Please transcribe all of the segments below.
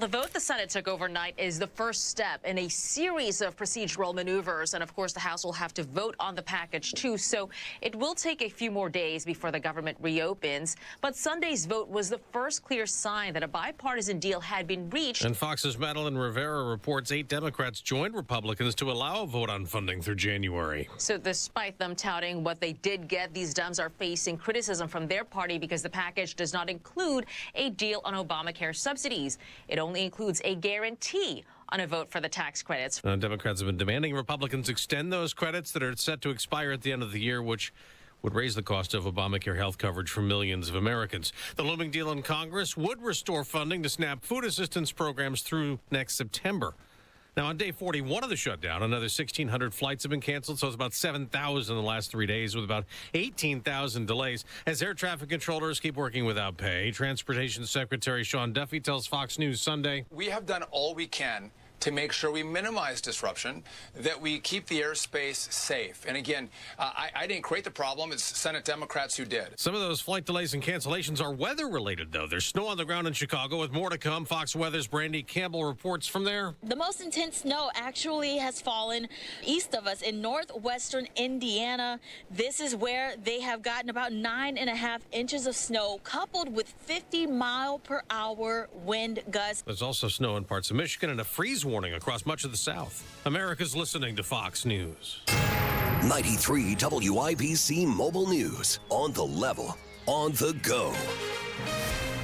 the vote the Senate took overnight is the first step in a series of procedural maneuvers. And of course, the House will have to vote on the package, too. So it will take a few more days before the government reopens. But Sunday's vote was the first clear sign that a bipartisan deal had been reached. And Fox's Madeline Rivera reports 8 Democrats joined Republicans to allow a vote on funding through January. So despite them touting what they did get, these Dems are facing criticism from their party because the package does not include a deal on Obamacare subsidies. It only includes a guarantee on a vote for the tax credits. Democrats have been demanding Republicans extend those credits that are set to expire at the end of the year, which would raise the cost of Obamacare health coverage for millions of Americans. The looming deal in Congress would restore funding to SNAP food assistance programs through next September. Now, on day 41 of the shutdown, another 1,600 flights have been canceled, so it's about 7,000 in the last 3 days, with about 18,000 delays as air traffic controllers keep working without pay. Transportation Secretary Sean Duffy tells Fox News Sunday, "We have done all we can to make sure we minimize disruption, that we keep the airspace safe." And again, I didn't create the problem. It's Senate Democrats who did. Some of those flight delays and cancellations are weather-related, though. There's snow on the ground in Chicago with more to come. Fox Weather's Brandy Campbell reports from there. The most intense snow actually has fallen east of us in northwestern Indiana. This is where they have gotten about 9.5 inches of snow, coupled with 50-mile-per-hour wind gusts. There's also snow in parts of Michigan and a freeze warning across much of the South. America's listening to Fox News. 93 WIBC Mobile News. On the level, on the go.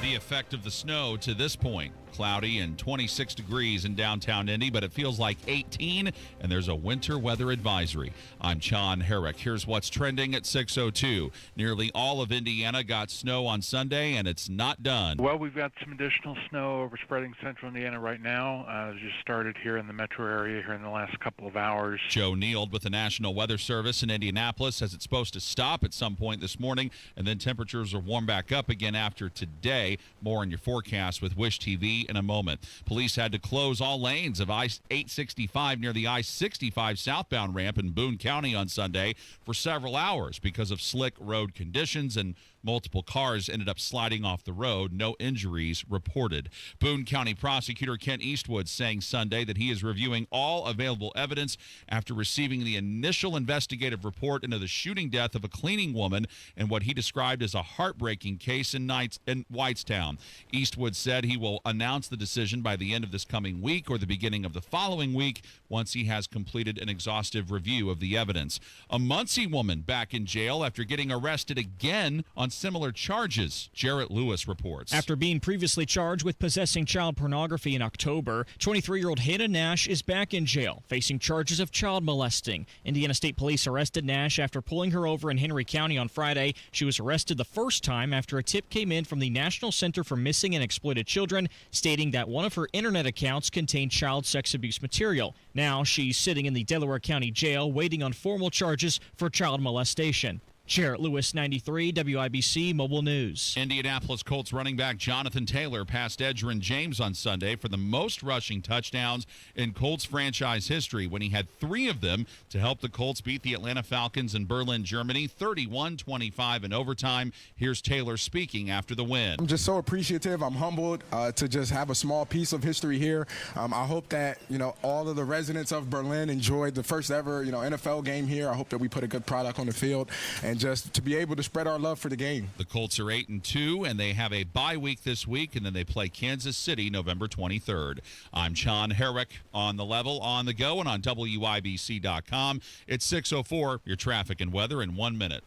The effect of the snow to this point. Cloudy and 26 degrees in downtown Indy, but it feels like 18, and there's a winter weather advisory. I'm John Herrick. Here's what's trending at 6:02. Nearly all of Indiana got snow on Sunday, and it's not done. Well, we've got some additional snow overspreading central Indiana right now. It just started here in the metro area here in the last couple of hours. Joe Neild with the National Weather Service in Indianapolis says it's supposed to stop at some point this morning, and then temperatures will warm back up again after today. More on your forecast with Wish TV in a moment. Police had to close all lanes of I-865 near the I-65 southbound ramp in Boone County on Sunday for several hours because of slick road conditions, and multiple cars ended up sliding off the road. No injuries reported. Boone County Prosecutor Kent Eastwood saying Sunday that he is reviewing all available evidence after receiving the initial investigative report into the shooting death of a cleaning woman and what he described as a heartbreaking case in Whitestown. Eastwood said he will announce the decision by the end of this coming week or the beginning of the following week once he has completed an exhaustive review of the evidence. A Muncie woman back in jail after getting arrested again on similar charges. Jarrett Lewis reports. After being previously charged with possessing child pornography in October, 23-year-old Hannah Nash is back in jail, facing charges of child molesting. Indiana State Police arrested Nash after pulling her over in Henry County on Friday. She was arrested the first time after a tip came in from the National Center for Missing and Exploited Children, stating that one of her internet accounts contained child sex abuse material. Now she's sitting in the Delaware County Jail waiting on formal charges for child molestation. Jarrett Lewis, 93 WIBC Mobile News. Indianapolis Colts running back Jonathan Taylor passed Edgerrin James on Sunday for the most rushing touchdowns in Colts franchise history when he had 3 of them to help the Colts beat the Atlanta Falcons in Berlin, Germany, 31-25 in overtime. Here's Taylor speaking after the win. I'm just so appreciative. I'm humbled to just have a small piece of history here. I hope that, all of the residents of Berlin enjoyed the first ever, NFL game here. I hope that we put a good product on the field and just to be able to spread our love for the game. The Colts are 8-2, and they have a bye week this week, and then they play Kansas City November 23rd. I'm John Herrick on the level, on the go, and on WIBC.com. It's 6:04, your traffic and weather in 1 minute.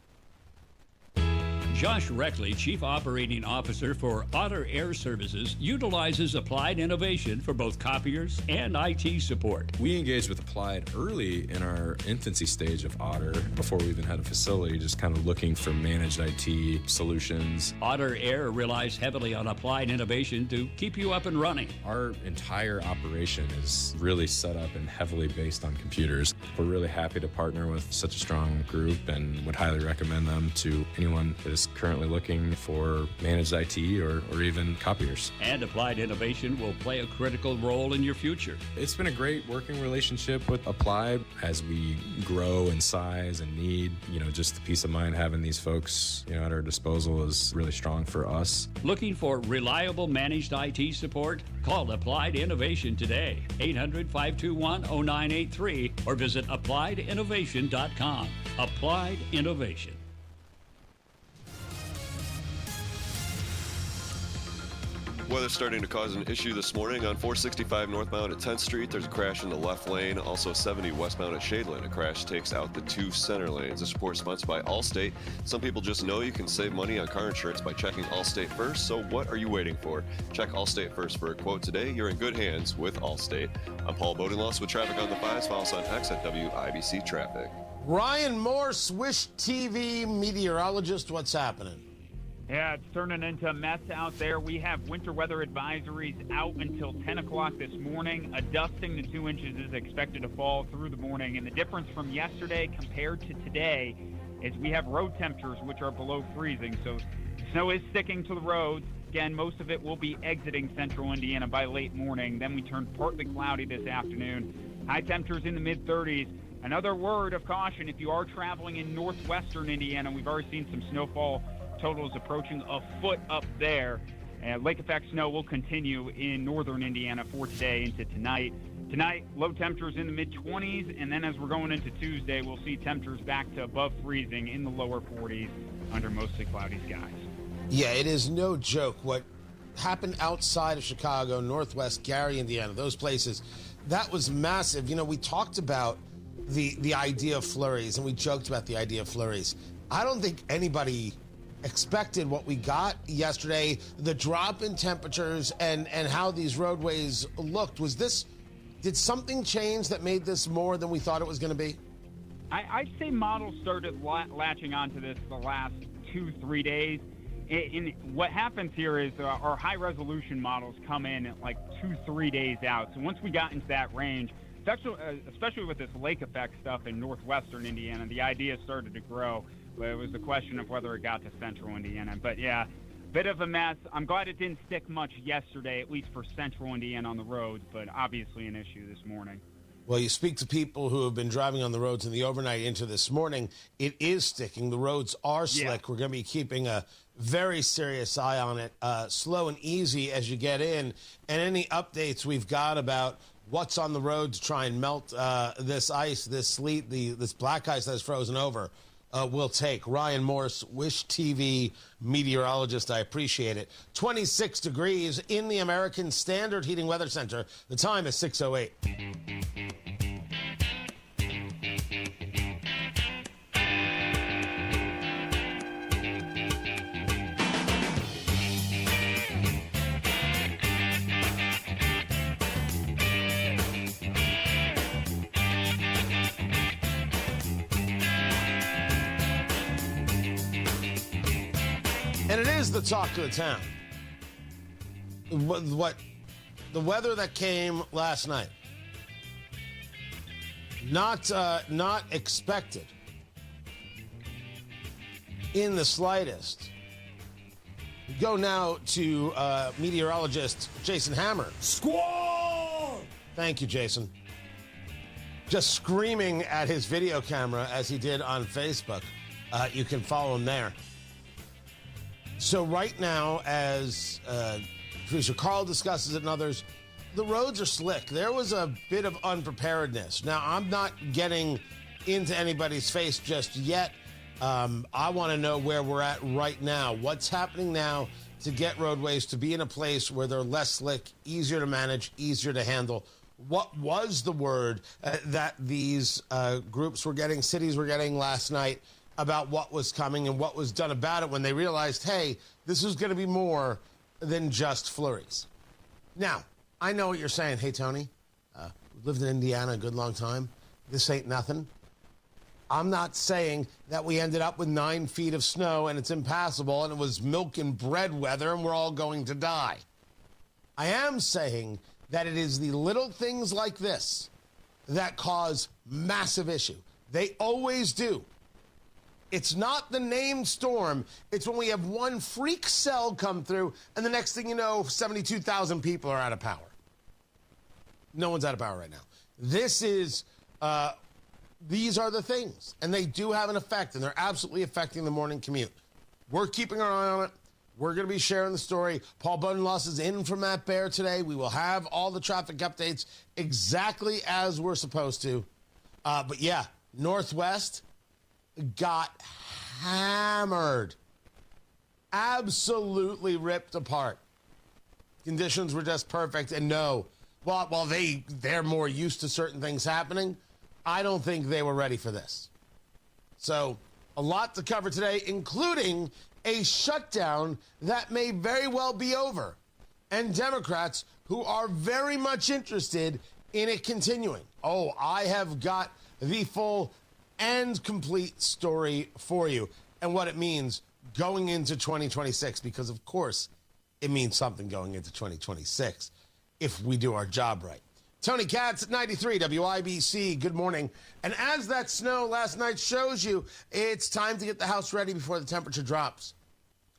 Josh Reckley, Chief Operating Officer for Otter Air Services, utilizes applied innovation for both copiers and IT support. We engaged with Applied early in our infancy stage of Otter, before we even had a facility, just kind of looking for managed IT solutions. Otter Air relies heavily on applied innovation to keep you up and running. Our entire operation is really set up and heavily based on computers. We're really happy to partner with such a strong group and would highly recommend them to anyone that is is currently looking for managed IT or even copiers. And Applied Innovation will play a critical role in your future. It's been a great working relationship with Applied as we grow in size and need, just the peace of mind having these folks, at our disposal is really strong for us. Looking for reliable managed IT support? Call Applied Innovation today, 800-521-0983, or visit appliedinnovation.com. Applied Innovation. Weather starting to cause an issue this morning on 465 northbound at 10th Street. There's a crash in the left lane. Also 70 westbound at Shadeland. A crash takes out the 2 center lanes. This report is sponsored by Allstate. Some people just know you can save money on car insurance by checking Allstate first. So what are you waiting for? Check Allstate first for a quote today. You're in good hands with Allstate. I'm Paul Bodingloss with traffic on the 5s. Follow us on X at WIBC Traffic. Ryan Morse, Wish TV meteorologist. What's happening? Yeah, it's turning into a mess out there. We have winter weather advisories out until 10 o'clock this morning. A dusting to 2 inches is expected to fall through the morning. And the difference from yesterday compared to today is we have road temperatures which are below freezing. So snow is sticking to the roads. Again, most of it will be exiting central Indiana by late morning. Then we turn partly cloudy this afternoon. High temperatures in the mid-30s. Another word of caution, if you are traveling in northwestern Indiana, we've already seen some snowfall. Totals approaching a foot up there. Lake effect snow will continue in northern Indiana for today into tonight. Tonight, low temperatures in the mid-20s, and then as we're going into Tuesday, we'll see temperatures back to above freezing in the lower 40s under mostly cloudy skies. Yeah, it is no joke what happened outside of Chicago, northwest Gary, Indiana, those places. That was massive. We talked about the idea of flurries, and we joked about the idea of flurries. I don't think anybody expected what we got yesterday, the drop in temperatures and how these roadways looked. Did something change that made this more than we thought it was going to be? I'd say models started latching onto this the last 2-3 days. What happens here is our high resolution models come in at like 2-3 days out. So once we got into that range, especially with this lake effect stuff in northwestern Indiana, the idea started to grow. But it was a question of whether it got to central Indiana. But yeah, bit of a mess. I'm glad it didn't stick much yesterday, at least for central Indiana on the roads, but obviously an issue this morning. Well, you speak to people who have been driving on the roads in the overnight into this morning. It is sticking. The roads are slick. Yeah. We're going to be keeping a very serious eye on it, slow and easy as you get in. And any updates we've got about what's on the road to try and melt this ice, this sleet, this black ice that's frozen over, we'll take. Ryan Morse, Wish TV meteorologist. I appreciate it. 26 degrees in the American Standard Heating Weather Center. The time is 6:08. And it is the talk of the town. What the weather that came last night. Not expected in the slightest. Go now to meteorologist Jason Hammer. Squall! Thank you, Jason. Just screaming at his video camera as he did on Facebook. You can follow him there. So right now, as producer Carl discusses it and others, the roads are slick. There was a bit of unpreparedness. Now, I'm not getting into anybody's face just yet. I want to know where we're at right now. What's happening now to get roadways to be in a place where they're less slick, easier to manage, easier to handle? What was the word that these groups were getting, cities were getting last night about what was coming and what was done about it when they realized, hey, this is going to be more than just flurries? Now, I know what you're saying. Hey, Tony, lived in Indiana a good long time. This ain't nothing. I'm not saying that we ended up with 9 feet of snow and it's impassable and it was milk and bread weather and we're all going to die. I am saying that it is the little things like this that cause massive issue. They always do. It's not the named storm. It's when we have one freak cell come through, and the next thing you know, 72,000 people are out of power. No one's out of power right now. This is, these are the things, and they do have an effect, and they're absolutely affecting the morning commute. We're keeping our eye on it. We're going to be sharing the story. Paul Bunloss is in for Matt Baer today. We will have all the traffic updates exactly as we're supposed to. But yeah, Northwest got hammered. Absolutely ripped apart. Conditions were just perfect. And no, while they're more used to certain things happening, I don't think they were ready for this. So a lot to cover today, including a shutdown that may very well be over, and Democrats who are very much interested in it continuing. Oh, I have got the full and complete story for you and what it means going into 2026, because of course it means something going into 2026 if we do our job right. Tony Katz at 93 WIBC. Good morning. And as that snow last night shows you, it's time to get the house ready before the temperature drops.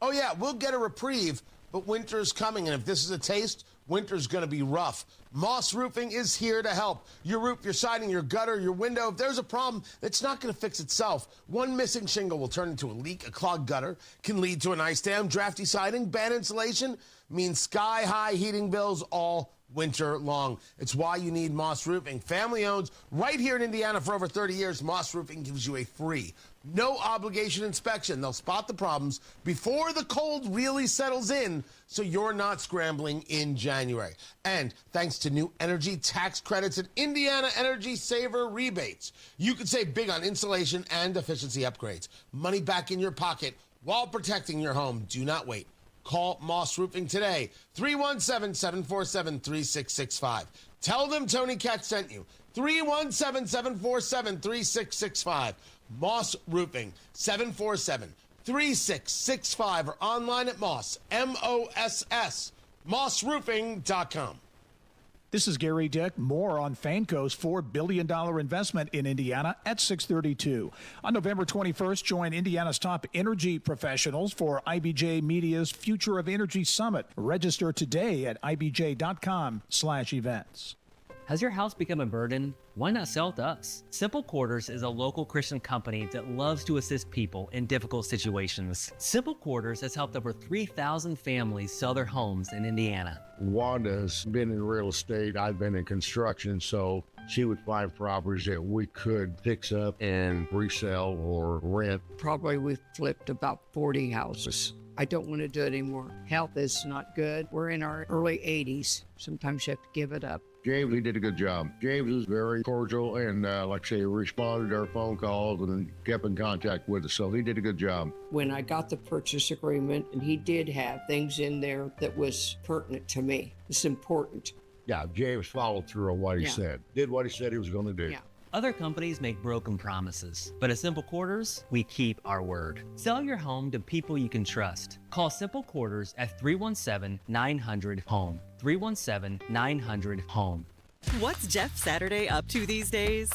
Oh yeah, we'll get a reprieve, but winter's coming, and if this is a taste, winter's going to be rough. Moss Roofing is here to help. Your roof, your siding, your gutter, your window, if there's a problem, it's not going to fix itself. One missing shingle will turn into a leak. A clogged gutter can lead to an ice dam. Drafty siding, bad insulation means sky-high heating bills all winter long. It's why you need Moss Roofing. Family owned right here in Indiana for over 30 years. Moss Roofing gives you a free, no obligation inspection. They'll spot the problems before the cold really settles in, so you're not scrambling in January. And thanks to new energy tax credits and Indiana Energy Saver rebates, you can save big on insulation and efficiency upgrades. Money back in your pocket while protecting your home. Do not wait. Call Moss Roofing today, 317-747-3665. Tell them Tony Katz sent you, 317-747-3665. Moss Roofing, 747-3665, or online at Moss, M-O-S-S, mossroofing.com. This is Gary Dick. More on Fanco's $4 billion investment in Indiana at 6:32. On November 21st, join Indiana's top energy professionals for IBJ Media's Future of Energy Summit. Register today at ibj.com/events. Has your house become a burden? Why not sell it to us? Simple Quarters is a local Christian company that loves to assist people in difficult situations. Simple Quarters has helped over 3,000 families sell their homes in Indiana. Wanda's been in real estate. I've been in construction, so she would find properties that we could fix up and resell or rent. Probably we've flipped about 40 houses. I don't want to do it anymore. Health is not good. We're in our early 80s. Sometimes you have to give it up. James, he did a good job. James was very cordial and, like I say, responded to our phone calls and kept in contact with us. So he did a good job. When I got the purchase agreement, and he did have things in there that was pertinent to me. It's important. Yeah, James followed through on what he said. Did what he said he was going to do. Yeah. Other companies make broken promises, but at Simple Quarters, we keep our word. Sell your home to people you can trust. Call Simple Quarters at 317-900-HOME. 317-900-HOME. What's Jeff Saturday up to these days?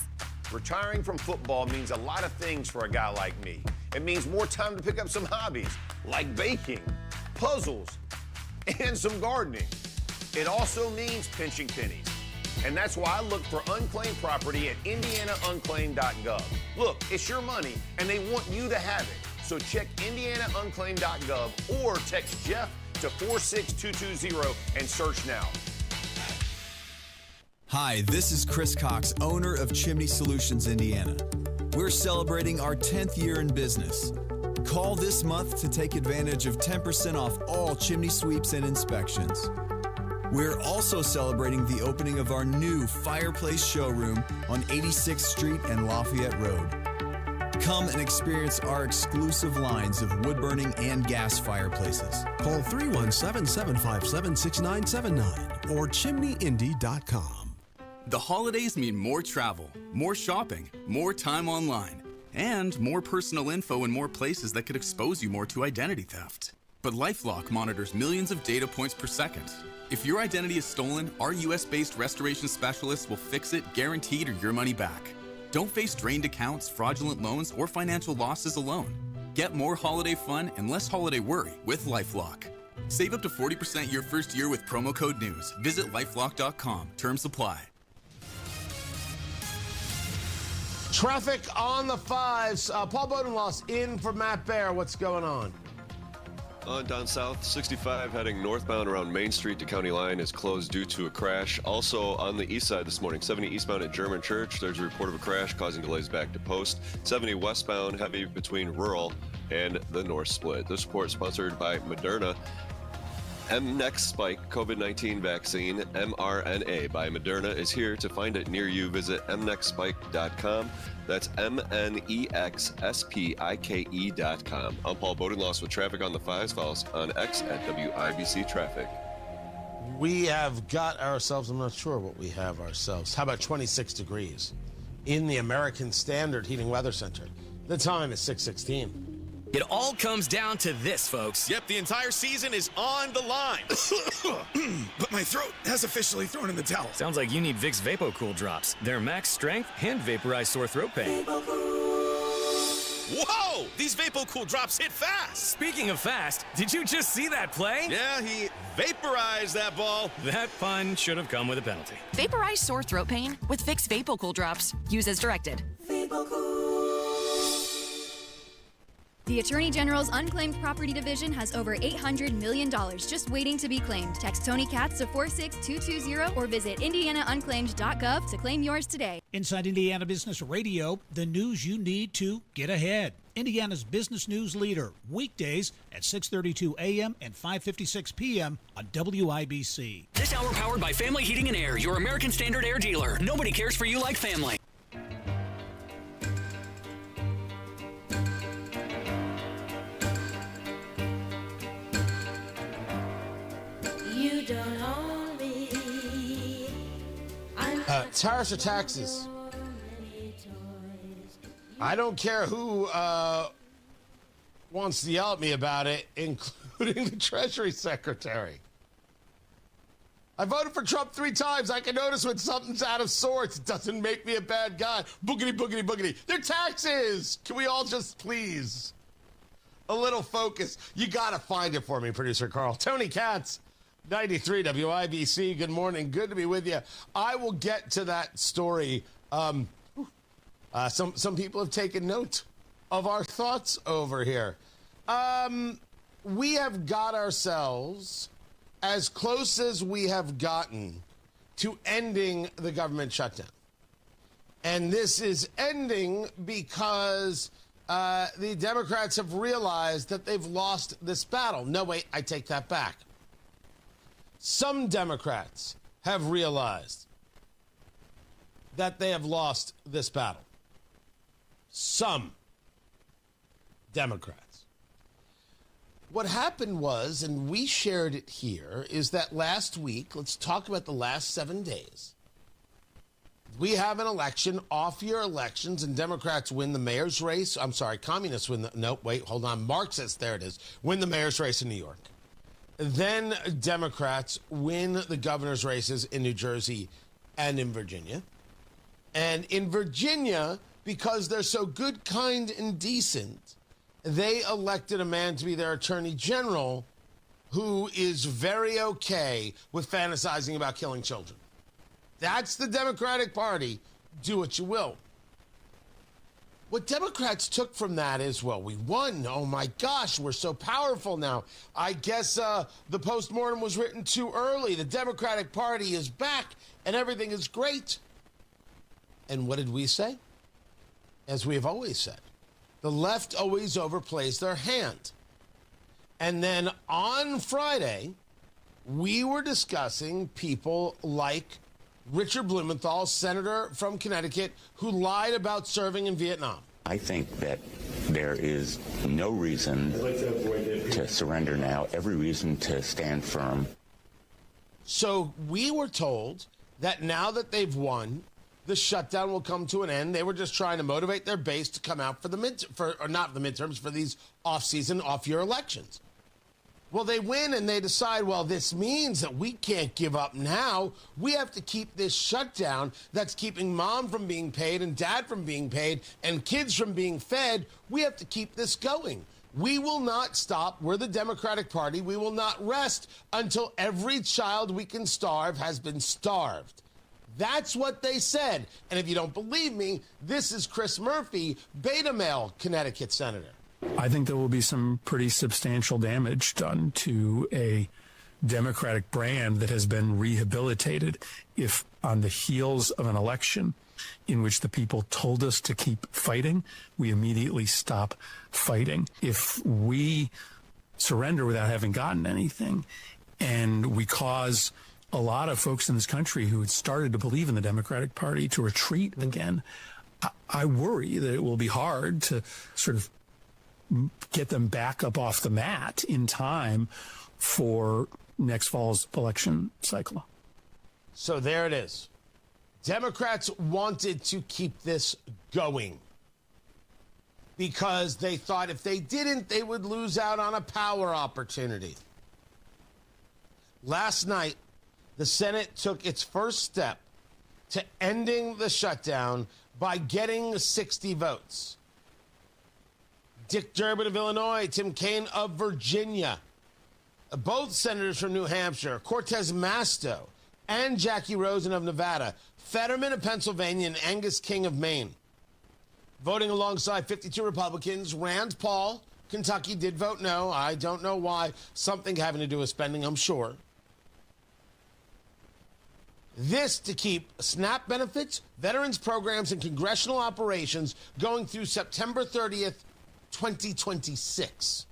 Retiring from football means a lot of things for a guy like me. It means more time to pick up some hobbies, like baking, puzzles, and some gardening. It also means pinching pennies. And that's why I look for unclaimed property at indianaunclaimed.gov. Look, it's your money, and they want you to have it. So check indianaunclaimed.gov or text Jeff to 46220 and search now. Hi, this is Chris Cox, owner of Chimney Solutions, Indiana. We're celebrating our 10th year in business. Call this month to take advantage of 10% off all chimney sweeps and inspections. We're also celebrating the opening of our new fireplace showroom on 86th Street and Lafayette Road. Come and experience our exclusive lines of wood-burning and gas fireplaces. Call 317-757-6979 or chimneyindy.com. The holidays mean more travel, more shopping, more time online, and more personal info in more places that could expose you more to identity theft. But LifeLock monitors millions of data points per second. If your identity is stolen, our US-based restoration specialists will fix it, guaranteed, or your money back. Don't face drained accounts, fraudulent loans, or financial losses alone. Get more holiday fun and less holiday worry with LifeLock. Save up to 40% your first year with promo code NEWS. Visit lifelock.com. Terms apply. Traffic on the fives. Paul Bodenloss in for Matt Bear. What's going on? Down south, 65 heading northbound around Main Street to County Line is closed due to a crash. Also on the east side this morning, 70 eastbound at German Church, there's a report of a crash causing delays back to Post. 70 westbound, heavy between Rural and the North Split. This report is sponsored by Moderna. Mnex Spike COVID-19 vaccine, mRNA by Moderna, is here. To find it near you, visit mnexspike.com. That's mnexspike.com. I'm Paul Bodenloss with traffic on the fives. Follow us on X at WIBC Traffic. We have got ourselves, I'm not sure what we have ourselves. How about 26 degrees in the American Standard Heating Weather Center? The time is 6:16. It all comes down to this, folks. Yep, the entire season is on the line. But my throat has officially thrown in the towel. Sounds like you need Vicks VapoCool drops. They're max strength and vaporize sore throat pain. Whoa! These VapoCool drops hit fast. Speaking of fast, did you just see that play? Yeah, he vaporized that ball. That pun should have come with a penalty. Vaporize sore throat pain with Vicks VapoCool drops. Use as directed. The Attorney General's Unclaimed Property Division has over $800 million just waiting to be claimed. Text Tony Katz to 46220 or visit indianaunclaimed.gov to claim yours today. Inside Indiana Business Radio, the news you need to get ahead. Indiana's business news leader, weekdays at 6:32 a.m. and 5:56 p.m. on WIBC. This hour powered by Family Heating and Air, your American Standard Air dealer. Nobody cares for you like family. You don't own me. Tariffs or taxes? I don't care who wants to yell at me about it, including the Treasury Secretary. I voted for Trump 3 times. I can notice when something's out of sorts. It doesn't make me a bad guy. Boogity, boogity, boogity. They're taxes. Can we all just please? A little focus. You got to find it for me, Producer Carl. Tony Katz, 93 WIBC. Good morning. Good to be with you. I will get to that story. Some people have taken note of our thoughts over here. We have got ourselves as close as we have gotten to ending the government shutdown. And this is ending because the Democrats have realized that they've lost this battle. No, wait, I take that back. Some Democrats have realized that they have lost this battle. Some Democrats. What happened was, and we shared it here, is that last week, let's talk about the last 7 days. We have an election, off-year elections, and Democrats win the mayor's race. I'm sorry, communists win the, no, wait, hold on, Marxists, there it is, win the mayor's race in New York. Then Democrats win the governor's races in New Jersey and in Virginia. And in Virginia, because they're so good, kind, and decent, they elected a man to be their attorney general who is very okay with fantasizing about killing children. That's the Democratic Party. Do what you will. What Democrats took from that is, well, we won. Oh, my gosh, we're so powerful now. I guess the postmortem was written too early. The Democratic Party is back, and everything is great. And what did we say? As we have always said, the left always overplays their hand. And then on Friday, we were discussing people like Richard Blumenthal, senator from Connecticut, who lied about serving in Vietnam. I think that there is no reason to surrender now, every reason to stand firm. So we were told that now that they've won, the shutdown will come to an end. They were just trying to motivate their base to come out for the for not the midterms, for these off-season, off-year elections. Well, they win and they decide, well, this means that we can't give up now. We have to keep this shutdown that's keeping mom from being paid and dad from being paid and kids from being fed. We have to keep this going. We will not stop. We're the Democratic Party. We will not rest until every child we can starve has been starved. That's what they said. And if you don't believe me, this is Chris Murphy, beta male Connecticut senator. I think there will be some pretty substantial damage done to a Democratic brand that has been rehabilitated if on the heels of an election in which the people told us to keep fighting, we immediately stop fighting. If we surrender without having gotten anything and we cause a lot of folks in this country who had started to believe in the Democratic Party to retreat again, I worry that it will be hard to sort of get them back up off the mat in time for next fall's election cycle. So there it is. Democrats wanted to keep this going because they thought if they didn't, they would lose out on a power opportunity. Last night, the Senate took its first step to ending the shutdown by getting 60 votes. Dick Durbin of Illinois, Tim Kaine of Virginia, both senators from New Hampshire, Cortez Masto, and Jackie Rosen of Nevada, Fetterman of Pennsylvania, and Angus King of Maine. Voting alongside 52 Republicans, Rand Paul, Kentucky, did vote no. I don't know why. Something having to do with spending, I'm sure. This to keep SNAP benefits, veterans programs, and congressional operations going through September 30th, 2026.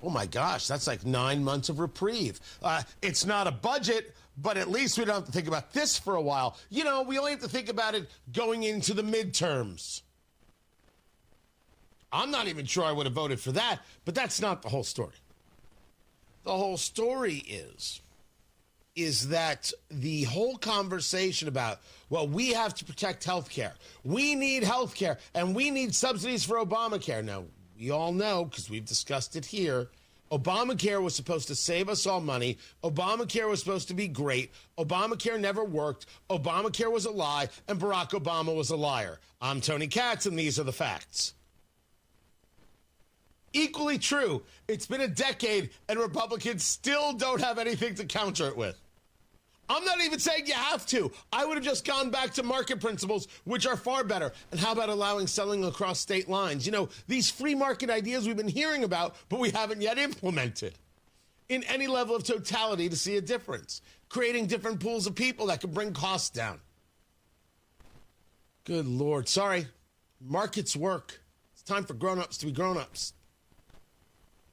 Oh my gosh, that's like 9 months of reprieve. It's not a budget, but at least we don't have to think about this for a while. You know, we only have to think about it going into the midterms. I'm not even sure I would have voted for that, but that's not the whole story. The whole story is that the whole conversation about, well, we have to protect health care. We need health care, and we need subsidies for Obamacare. Now, we all know, because we've discussed it here, Obamacare was supposed to save us all money. Obamacare was supposed to be great. Obamacare never worked. Obamacare was a lie, and Barack Obama was a liar. I'm Tony Katz, and these are the facts. Equally true, it's been a decade, and Republicans still don't have anything to counter it with. I'm not even saying you have to. I would have just gone back to market principles, which are far better. And how about allowing selling across state lines? You know, these free market ideas we've been hearing about, but we haven't yet implemented in any level of totality to see a difference. Creating different pools of people that can bring costs down. Good Lord. Sorry. Markets work. It's time for grown-ups to be grown-ups.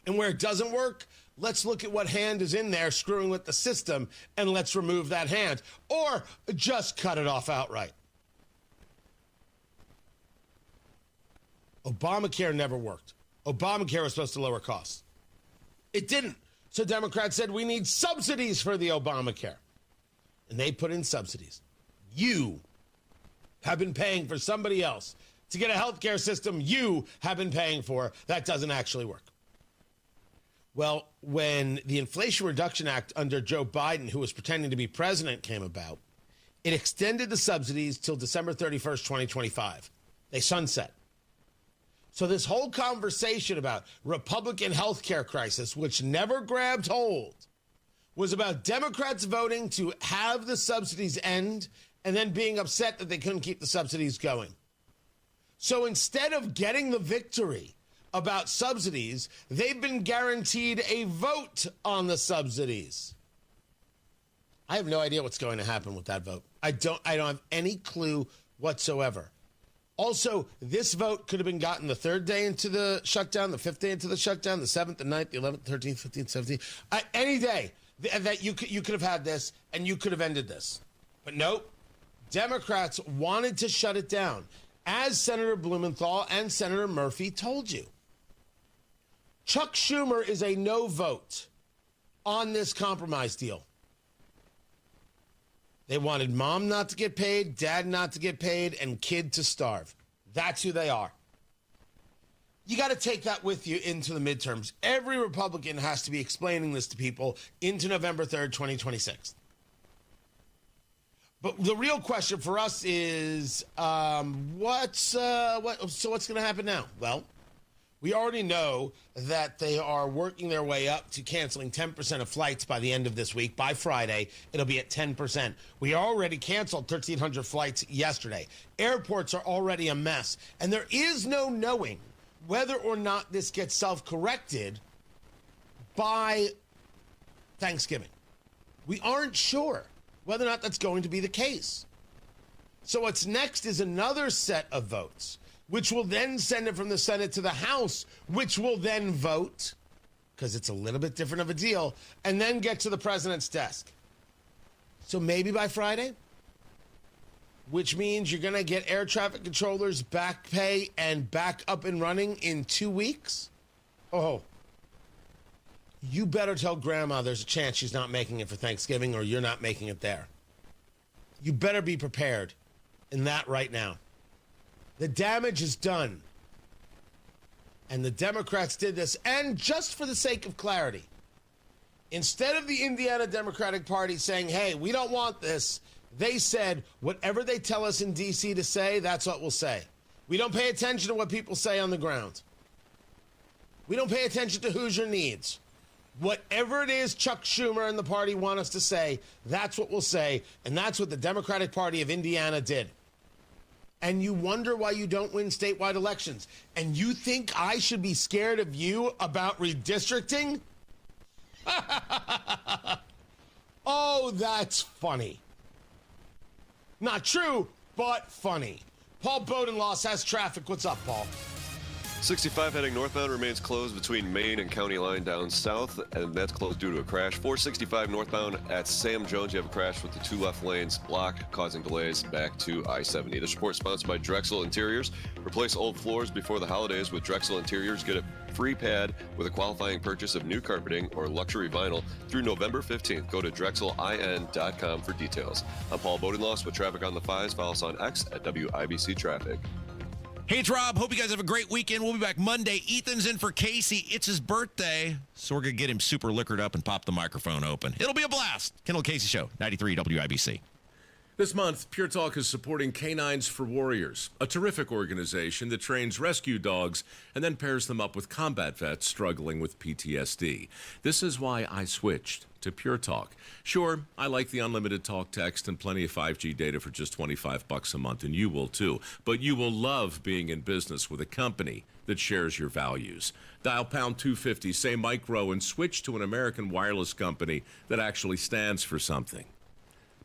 And where it doesn't work, let's look at what hand is in there screwing with the system, and let's remove that hand. Or just cut it off outright. Obamacare never worked. Obamacare was supposed to lower costs. It didn't. So Democrats said we need subsidies for the Obamacare. And they put in subsidies. You have been paying for somebody else to get a health care system you have been paying for. That doesn't actually work. Well, when the Inflation Reduction Act under Joe Biden, who was pretending to be president, came about, it extended the subsidies till December 31st, 2025. They sunset. So this whole conversation about Republican health care crisis, which never grabbed hold, was about Democrats voting to have the subsidies end and then being upset that they couldn't keep the subsidies going. So instead of getting the victory about subsidies, they've been guaranteed a vote on the subsidies. I have no idea what's going to happen with that vote. I don't have any clue whatsoever. Also, this vote could have been gotten the third day into the shutdown, the fifth day into the shutdown, the 7th, the 9th, the 11th, 13th, 15th, 17th. Any day that you could have had this and you could have ended this. But nope, Democrats wanted to shut it down, as Senator Blumenthal and Senator Murphy told you. Chuck Schumer is a no vote on this compromise deal. They wanted mom not to get paid, dad not to get paid, and kid to starve. That's who they are. You got to take that with you into the midterms. Every Republican has to be explaining this to people into November 3rd, 2026. But the real question for us is, what's going to happen now? Well, we already know that they are working their way up to canceling 10% of flights by the end of this week. By Friday, it'll be at 10%. We already canceled 1,300 flights yesterday. Airports are already a mess. And there is no knowing whether or not this gets self-corrected by Thanksgiving. We aren't sure whether or not that's going to be the case. So what's next is another set of votes, which will then send it from the Senate to the House, which will then vote, because it's a little bit different of a deal, and then get to the president's desk. So maybe by Friday, which means you're going to get air traffic controllers back pay and back up and running in 2 weeks. Oh, you better tell Grandma there's a chance she's not making it for Thanksgiving or you're not making it there. You better be prepared in that right now. The damage is done. And the Democrats did this. And just for the sake of clarity, instead of the Indiana Democratic Party saying, hey, we don't want this, they said, whatever they tell us in D.C. to say, that's what we'll say. We don't pay attention to what people say on the ground. We don't pay attention to Hoosier needs. Whatever it is Chuck Schumer and the party want us to say, that's what we'll say, and that's what the Democratic Party of Indiana did. And you wonder why you don't win statewide elections. And you think I should be scared of you about redistricting? Oh, that's funny. Not true, but funny. Paul Bodenloss has traffic. What's up, Paul? 65 heading northbound remains closed between Main and County Line down south, and that's closed due to a crash. 465 northbound at Sam Jones, you have a crash with the 2 left lanes blocked, causing delays back to I-70. This report sponsored by Drexel Interiors. Replace old floors before the holidays with Drexel Interiors. Get a free pad with a qualifying purchase of new carpeting or luxury vinyl through November 15th. Go to drexelin.com for details. I'm Paul Bodenloss with traffic on the 5s. Follow us on X at WIBC Traffic. Hey, it's Rob. Hope you guys have a great weekend. We'll be back Monday. Ethan's in for Casey. It's his birthday, so we're going to get him super liquored up and pop the microphone open. It'll be a blast. Kendall Casey Show, 93 WIBC. This month, Pure Talk is supporting Canines for Warriors, a terrific organization that trains rescue dogs and then pairs them up with combat vets struggling with PTSD. This is why I switched to Pure Talk. Sure, I like the unlimited talk, text, and plenty of 5G data for just $25 a month, and you will too. But you will love being in business with a company that shares your values. Dial pound 250, say micro, and switch to an American wireless company that actually stands for something.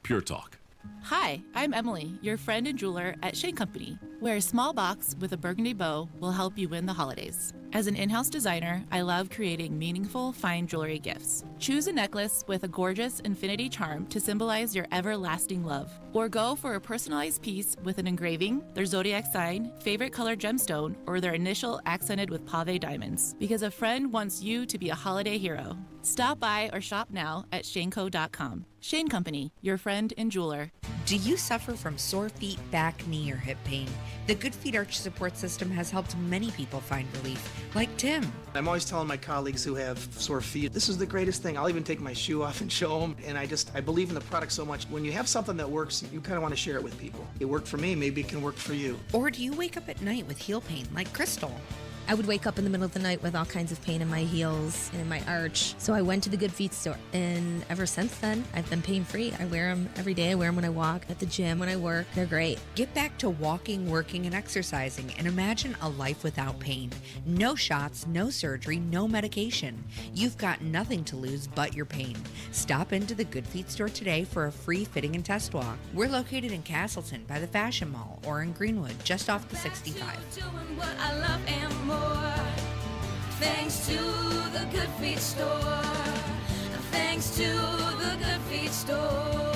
Pure Talk. Hi, I'm Emily, your friend and jeweler at Shane Company, where a small box with a burgundy bow will help you win the holidays. As an in-house designer, I love creating meaningful, fine jewelry gifts. Choose a necklace with a gorgeous infinity charm to symbolize your everlasting love. Or go for a personalized piece with an engraving, their zodiac sign, favorite color gemstone, or their initial accented with pave diamonds. Because a friend wants you to be a holiday hero. Stop by or shop now at shaneco.com. Shane Company, your friend and jeweler. Do you suffer from sore feet, back, knee, or hip pain? The Good Feet Arch Support System has helped many people find relief, like Tim. I'm always telling my colleagues who have sore feet, this is the greatest thing. I'll even take my shoe off and show them. And I believe in the product so much. When you have something that works, you kind of want to share it with people. It worked for me, maybe it can work for you. Or do you wake up at night with heel pain, like Crystal? I would wake up in the middle of the night with all kinds of pain in my heels and in my arch. So I went to the Good Feet store, and ever since then, I've been pain-free. I wear them every day. I wear them when I walk, at the gym, when I work. They're great. Get back to walking, working, and exercising, and imagine a life without pain. No shots, no surgery, no medication. You've got nothing to lose but your pain. Stop into the Good Feet store today for a free fitting and test walk. We're located in Castleton by the Fashion Mall or in Greenwood, just off the 65. Thanks to the Good Feet store. Thanks to the Good Feet store.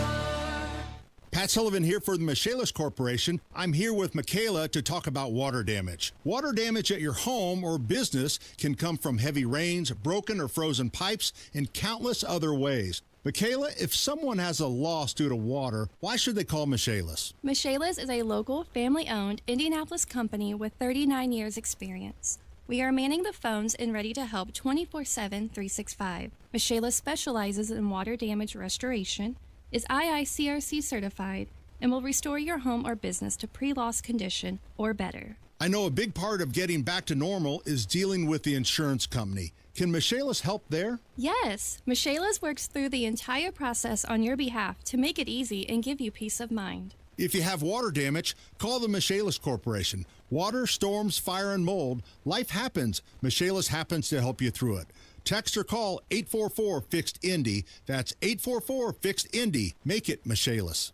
Pat Sullivan here for the Michaelis Corporation. I'm here with Michaela to talk about water damage. Water damage at your home or business can come from heavy rains, broken or frozen pipes, and countless other ways. Michaela, if someone has a loss due to water, why should they call Michaelis? Michaelis is a local, family-owned Indianapolis company with 39 years experience. We are manning the phones and ready to help 24/7, 365. Michaela specializes in water damage restoration, is IICRC certified, and will restore your home or business to pre-loss condition or better. I know a big part of getting back to normal is dealing with the insurance company. Can Michaela's help there? Yes, Michaela's works through the entire process on your behalf to make it easy and give you peace of mind. If you have water damage, call the Michaela's Corporation. Water, storms, fire, and mold, life happens. Michaela's happens to help you through it. Text or call 844-FIXED-INDY. That's 844-FIXED-INDY. Make it Michaela's.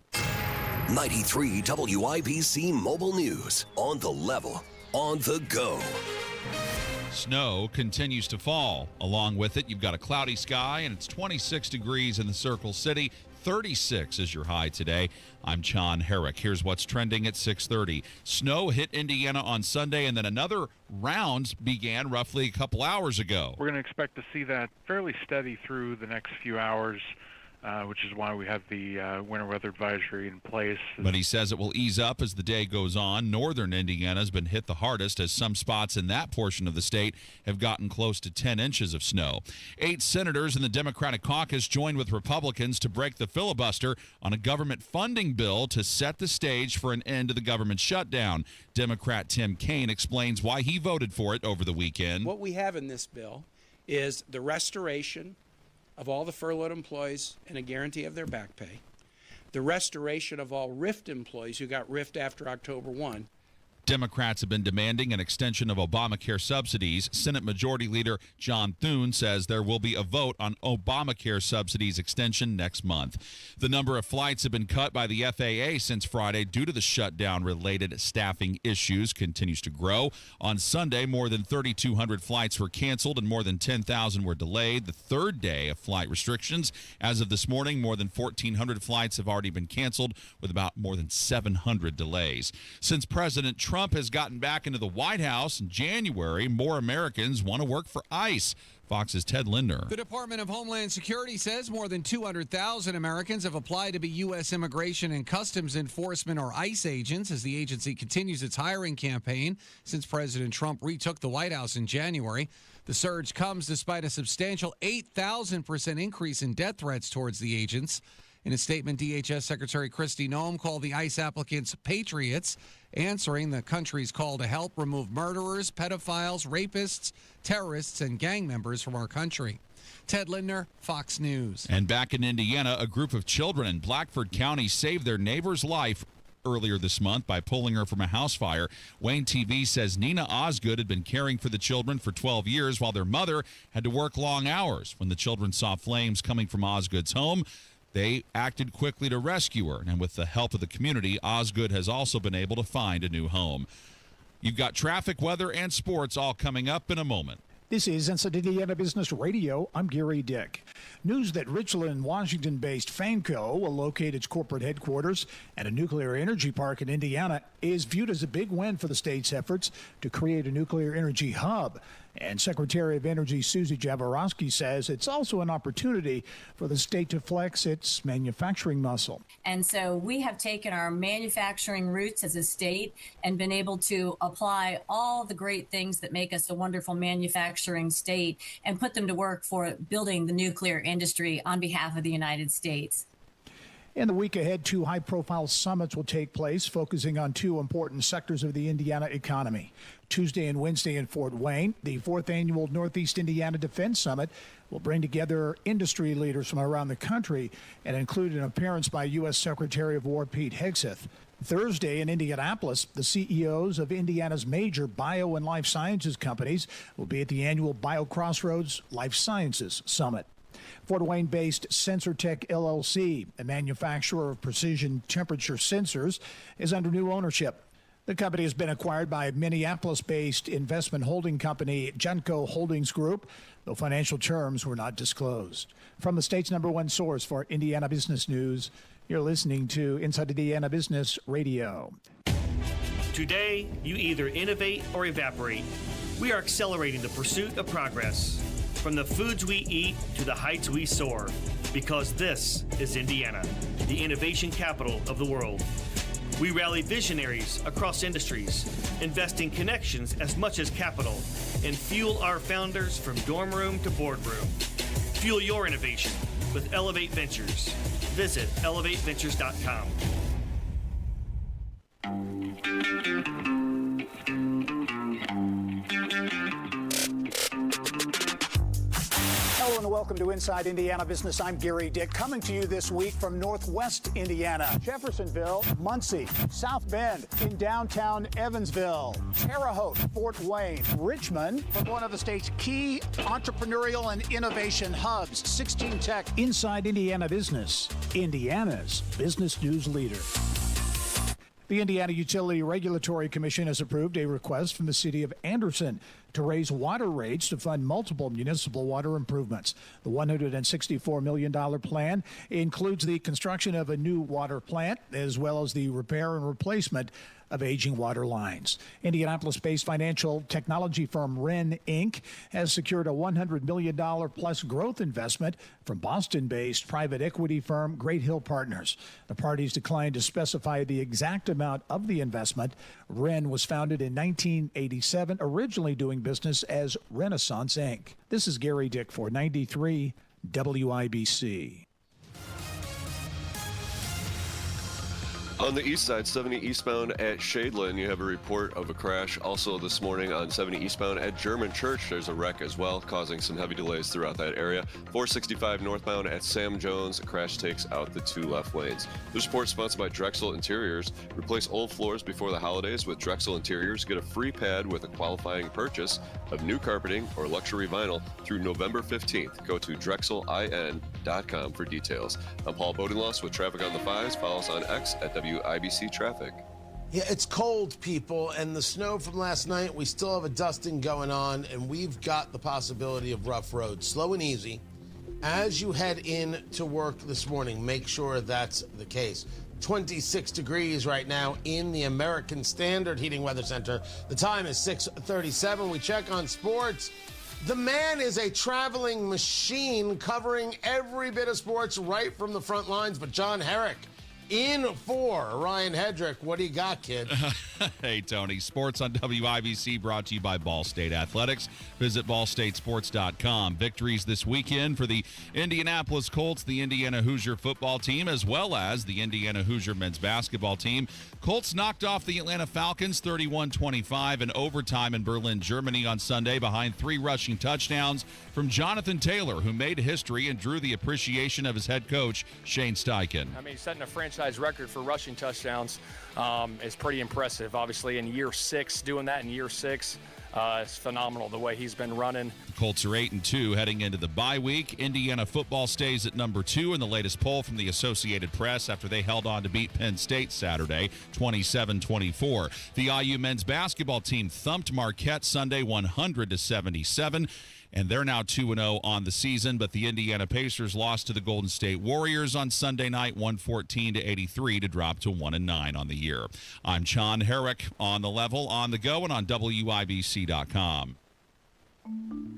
93 WIBC Mobile News. On the level, on the go. Snow continues to fall. Along with it, you've got a cloudy sky, and it's 26 degrees in the Circle City. 36 is your high today. I'm John Herrick. Here's what's trending at 6:30. Snow hit Indiana on Sunday, and then another round began roughly a couple hours ago. We're going to expect to see that fairly steady through the next few hours, which is why we have the winter weather advisory in place. But he says it will ease up as the day goes on. Northern Indiana has been hit the hardest, as some spots in that portion of the state have gotten close to 10 inches of snow. 8 senators in the Democratic caucus joined with Republicans to break the filibuster on a government funding bill to set the stage for an end to the government shutdown. Democrat Tim Kaine explains why he voted for it over the weekend. What we have in this bill is the restoration of all the furloughed employees and a guarantee of their back pay, the restoration of all RIFT employees who got RIFT after October 1. Democrats have been demanding an extension of Obamacare subsidies. Senate Majority Leader John Thune says there will be a vote on Obamacare subsidies extension next month. The number of flights have been cut by the FAA since Friday due to the shutdown-related staffing issues continues to grow. On Sunday, more than 3,200 flights were canceled and more than 10,000 were delayed. The third day of flight restrictions. As of this morning, more than 1,400 flights have already been canceled, with about more than 700 delays. Since President Trump has gotten back into the White House in January, more Americans want to work for ICE. Fox's Ted Lindner. The Department of Homeland Security says more than 200,000 Americans have applied to be U.S. Immigration and Customs Enforcement, or ICE, agents as the agency continues its hiring campaign since President Trump retook the White House in January. The surge comes despite a substantial 8,000% increase in death threats towards the agents. In a statement, DHS Secretary Kristi Noem called the ICE applicants patriots, answering the country's call to help remove murderers, pedophiles, rapists, terrorists, and gang members from our country. Ted Lindner, Fox News. And back in Indiana, a group of children in Blackford County saved their neighbor's life earlier this month by pulling her from a house fire. Wayne TV says Nina Osgood had been caring for the children for 12 years while their mother had to work long hours. When the children saw flames coming from Osgood's home, they acted quickly to rescue her, and with the help of the community, Osgood has also been able to find a new home. You've got traffic, weather, and sports all coming up in a moment. This is Inside Indiana Business Radio. I'm Gary Dick. News that Richland, Washington-based Fanco will locate its corporate headquarters at a nuclear energy park in Indiana is viewed as a big win for the state's efforts to create a nuclear energy hub. And Secretary of Energy Susie Jaworowski says it's also an opportunity for the state to flex its manufacturing muscle. And so we have taken our manufacturing roots as a state and been able to apply all the great things that make us a wonderful manufacturing state and put them to work for building the nuclear industry on behalf of the United States. In the week ahead, 2 high-profile summits will take place, focusing on 2 important sectors of the Indiana economy. Tuesday and Wednesday in Fort Wayne, the 4th annual Northeast Indiana Defense Summit will bring together industry leaders from around the country and include an appearance by U.S. Secretary of War Pete Hegseth. Thursday in Indianapolis, the CEOs of Indiana's major bio and life sciences companies will be at the annual BioCrossroads Life Sciences Summit. Fort Wayne-based SensorTech LLC, a manufacturer of precision temperature sensors, is under new ownership. The company has been acquired by Minneapolis-based investment holding company Genco Holdings Group, though financial terms were not disclosed. From the state's #1 source for Indiana business news, you're listening to Inside Indiana Business Radio. Today, you either innovate or evaporate. We are accelerating the pursuit of progress. From the foods we eat to the heights we soar, because this is Indiana, the innovation capital of the world. We rally visionaries across industries, investing connections as much as capital, and fuel our founders from dorm room to boardroom. Fuel your innovation with Elevate Ventures. Visit elevateventures.com. Hello and welcome to Inside Indiana Business. I'm Gary Dick, coming to you this week from Northwest Indiana, Jeffersonville, Muncie, South Bend, in downtown Evansville, Terre Haute, Fort Wayne, Richmond, from one of the state's key entrepreneurial and innovation hubs, 16 Tech. Inside Indiana Business, Indiana's business news leader. The Indiana Utility Regulatory Commission has approved a request from the city of Anderson to raise water rates to fund multiple municipal water improvements. The $164 million plan includes the construction of a new water plant as well as the repair and replacement of aging water lines. Indianapolis-based financial technology firm Wren, Inc. has secured a $100 million plus growth investment from Boston-based private equity firm Great Hill Partners. The parties declined to specify the exact amount of the investment. Wren was founded in 1987, originally doing business as Renaissance, Inc. This is Gary Dick for 93 WIBC. On the east side, 70 eastbound at Shadeland, you have a report of a crash. Also this morning on 70 eastbound at German Church, there's a wreck as well, causing some heavy delays throughout that area. 465 northbound at Sam Jones, a crash takes out the two left lanes. This report sponsored by Drexel Interiors. Replace old floors before the holidays with Drexel Interiors. Get a free pad with a qualifying purchase of new carpeting or luxury vinyl through November 15th. Go to drexelin.com for details. I'm Paul Bodenloss with Traffic on the Fives. Follow us on X at WIBC Traffic. Yeah, it's cold, people, and the snow from last night, we still have a dusting going on, and we've got the possibility of rough roads. Slow and easy. As you head in to work this morning, make sure that's the case. 26 degrees right now in the American Standard Heating Weather Center. The time is 6:37. We check on sports. The man is a traveling machine covering every bit of sports right from the front lines, but John Herrick in for Ryan Hedrick. What do you got, kid? Hey, Tony. Sports on WIBC brought to you by Ball State Athletics. Visit ballstatesports.com. Victories this weekend for the Indianapolis Colts, the Indiana Hoosier football team, as well as the Indiana Hoosier men's basketball team. Colts knocked off the Atlanta Falcons 31-25 in overtime in Berlin, Germany on Sunday behind 3 rushing touchdowns from Jonathan Taylor, who made history and drew the appreciation of his head coach, Shane Steichen. I mean, setting a franchise record for rushing touchdowns is pretty impressive. Obviously, in year 6, doing that in year 6 is phenomenal, the way he's been running. The Colts are 8-2 heading into the bye week. Indiana football stays at number 2 in the latest poll from the Associated Press after they held on to beat Penn State Saturday, 27-24. The IU men's basketball team thumped Marquette Sunday, 100-77. And they're now 2-0 on the season, but the Indiana Pacers lost to the Golden State Warriors on Sunday night, 114-83 to drop to 1-9 on the year. I'm John Herrick on the level, on the go, and on WIBC.com.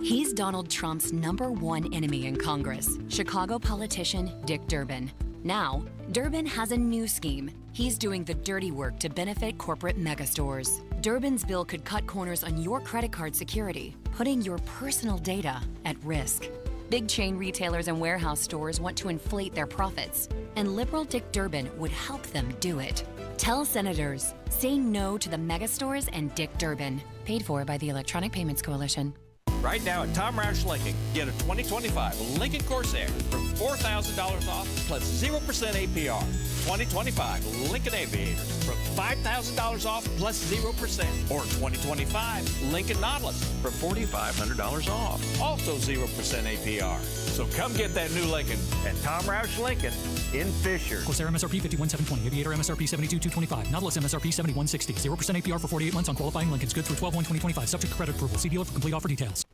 He's Donald Trump's #1 enemy in Congress, Chicago politician Dick Durbin. Now, Durbin has a new scheme. He's doing the dirty work to benefit corporate megastores. Durbin's bill could cut corners on your credit card security, putting your personal data at risk. Big chain retailers and warehouse stores want to inflate their profits, and liberal Dick Durbin would help them do it. Tell senators, say no to the megastores and Dick Durbin. Paid for by the Electronic Payments Coalition. Right now at Tom Roush Lincoln, get a 2025 Lincoln Corsair for $4,000 off plus 0% APR. 2025 Lincoln Aviator from $5,000 off plus 0%. Or 2025 Lincoln Nautilus for $4,500 off. Also 0% APR. So come get that new Lincoln at Tom Roush Lincoln in Fisher. Corsair MSRP $51,720. Aviator MSRP $72,225. Nautilus MSRP $71,060. 0% APR for 48 months on qualifying Lincolns. Good through 12/1/2025. Subject to credit approval. See dealer for complete offer details.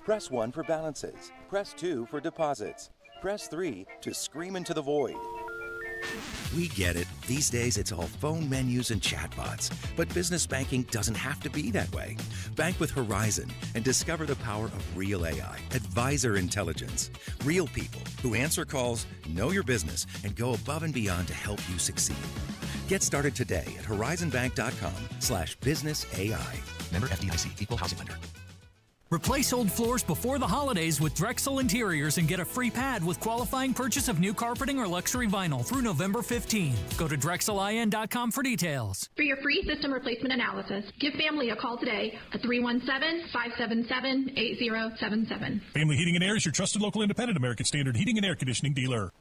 Press 1 for balances. Press 2 for deposits. Press 3 to scream into the void. We get it. These days, it's all phone menus and chatbots. But business banking doesn't have to be that way. Bank with Horizon and discover the power of real AI, advisor intelligence. Real people who answer calls, know your business, and go above and beyond to help you succeed. Get started today at horizonbank.com/businessai. Member FDIC, Equal Housing Lender. Replace old floors before the holidays with Drexel Interiors and get a free pad with qualifying purchase of new carpeting or luxury vinyl through November 15. Go to DrexelIN.com for details. For your free system replacement analysis, give Family a call today at 317-577-8077. Family Heating and Air is your trusted local independent American Standard heating and air conditioning dealer.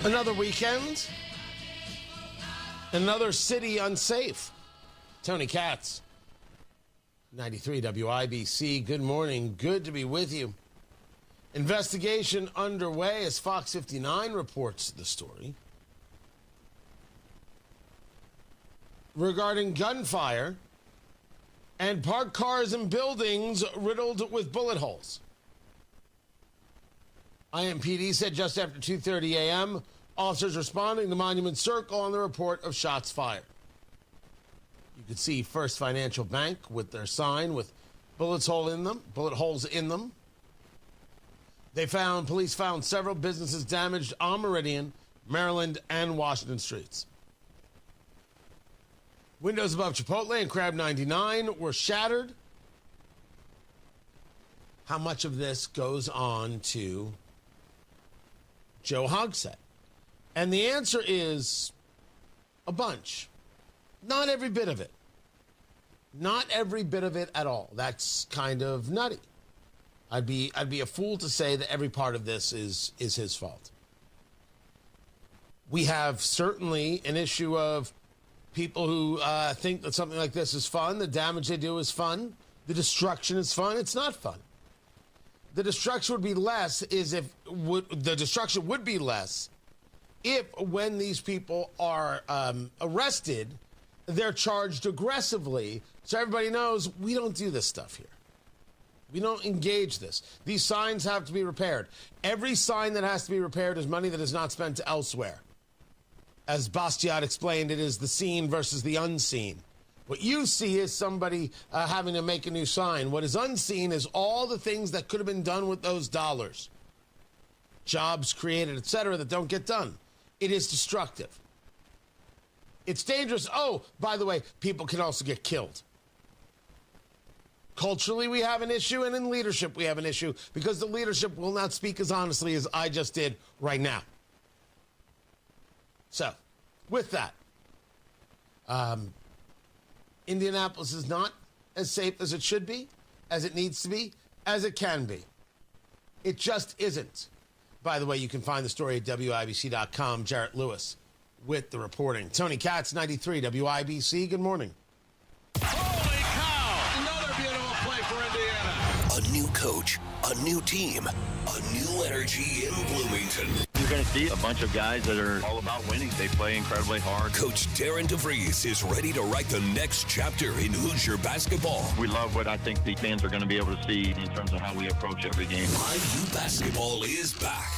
Another weekend, another city unsafe. Tony Katz, 93 WIBC. Good morning. Good to be with you. Investigation underway as Fox 59 reports the story regarding gunfire and parked cars and buildings riddled with bullet holes. IMPD said just after 2:30 a.m., officers responding to Monument Circle on the report of shots fired. You could see First Financial Bank with their sign with bullet holes in them. Police found several businesses damaged on Meridian, Maryland, and Washington streets. Windows above Chipotle and Crab 99 were shattered. How much of this goes on to Joe Hogsett? And the answer is a bunch. Not every bit of it. Not every bit of it at all. That's kind of nutty. I'd be a fool to say that every part of this is his fault. We have certainly an issue of people who think that something like this is fun. The damage they do is fun. The destruction is fun. It's not fun. The destruction would be less if when these people are arrested, they're charged aggressively, so everybody knows we don't do this stuff here. We don't engage this. These signs have to be repaired. Every sign that has to be repaired is money that is not spent elsewhere. As Bastiat explained, it is the seen versus the unseen. What you see is somebody having to make a new sign. What is unseen is all the things that could have been done with those dollars. Jobs created, etc., that don't get done. It is destructive. It's dangerous. Oh, by the way, people can also get killed. Culturally, we have an issue, and in leadership, we have an issue, because the leadership will not speak as honestly as I just did right now. So, with that, Indianapolis is not as safe as it should be, as it needs to be, as it can be. It just isn't. By the way, you can find the story at WIBC.com. Jarrett Lewis with the reporting. Tony Katz, 93 WIBC. Good morning. Holy cow! Another beautiful play for Indiana. A new coach, a new team, a new energy in Bloomington. You're going to see a bunch of guys that are all about winning. They play incredibly hard. Coach Darren DeVries is ready to write the next chapter in Hoosier basketball. We love what I think the fans are going to be able to see in terms of how we approach every game. IU basketball is back.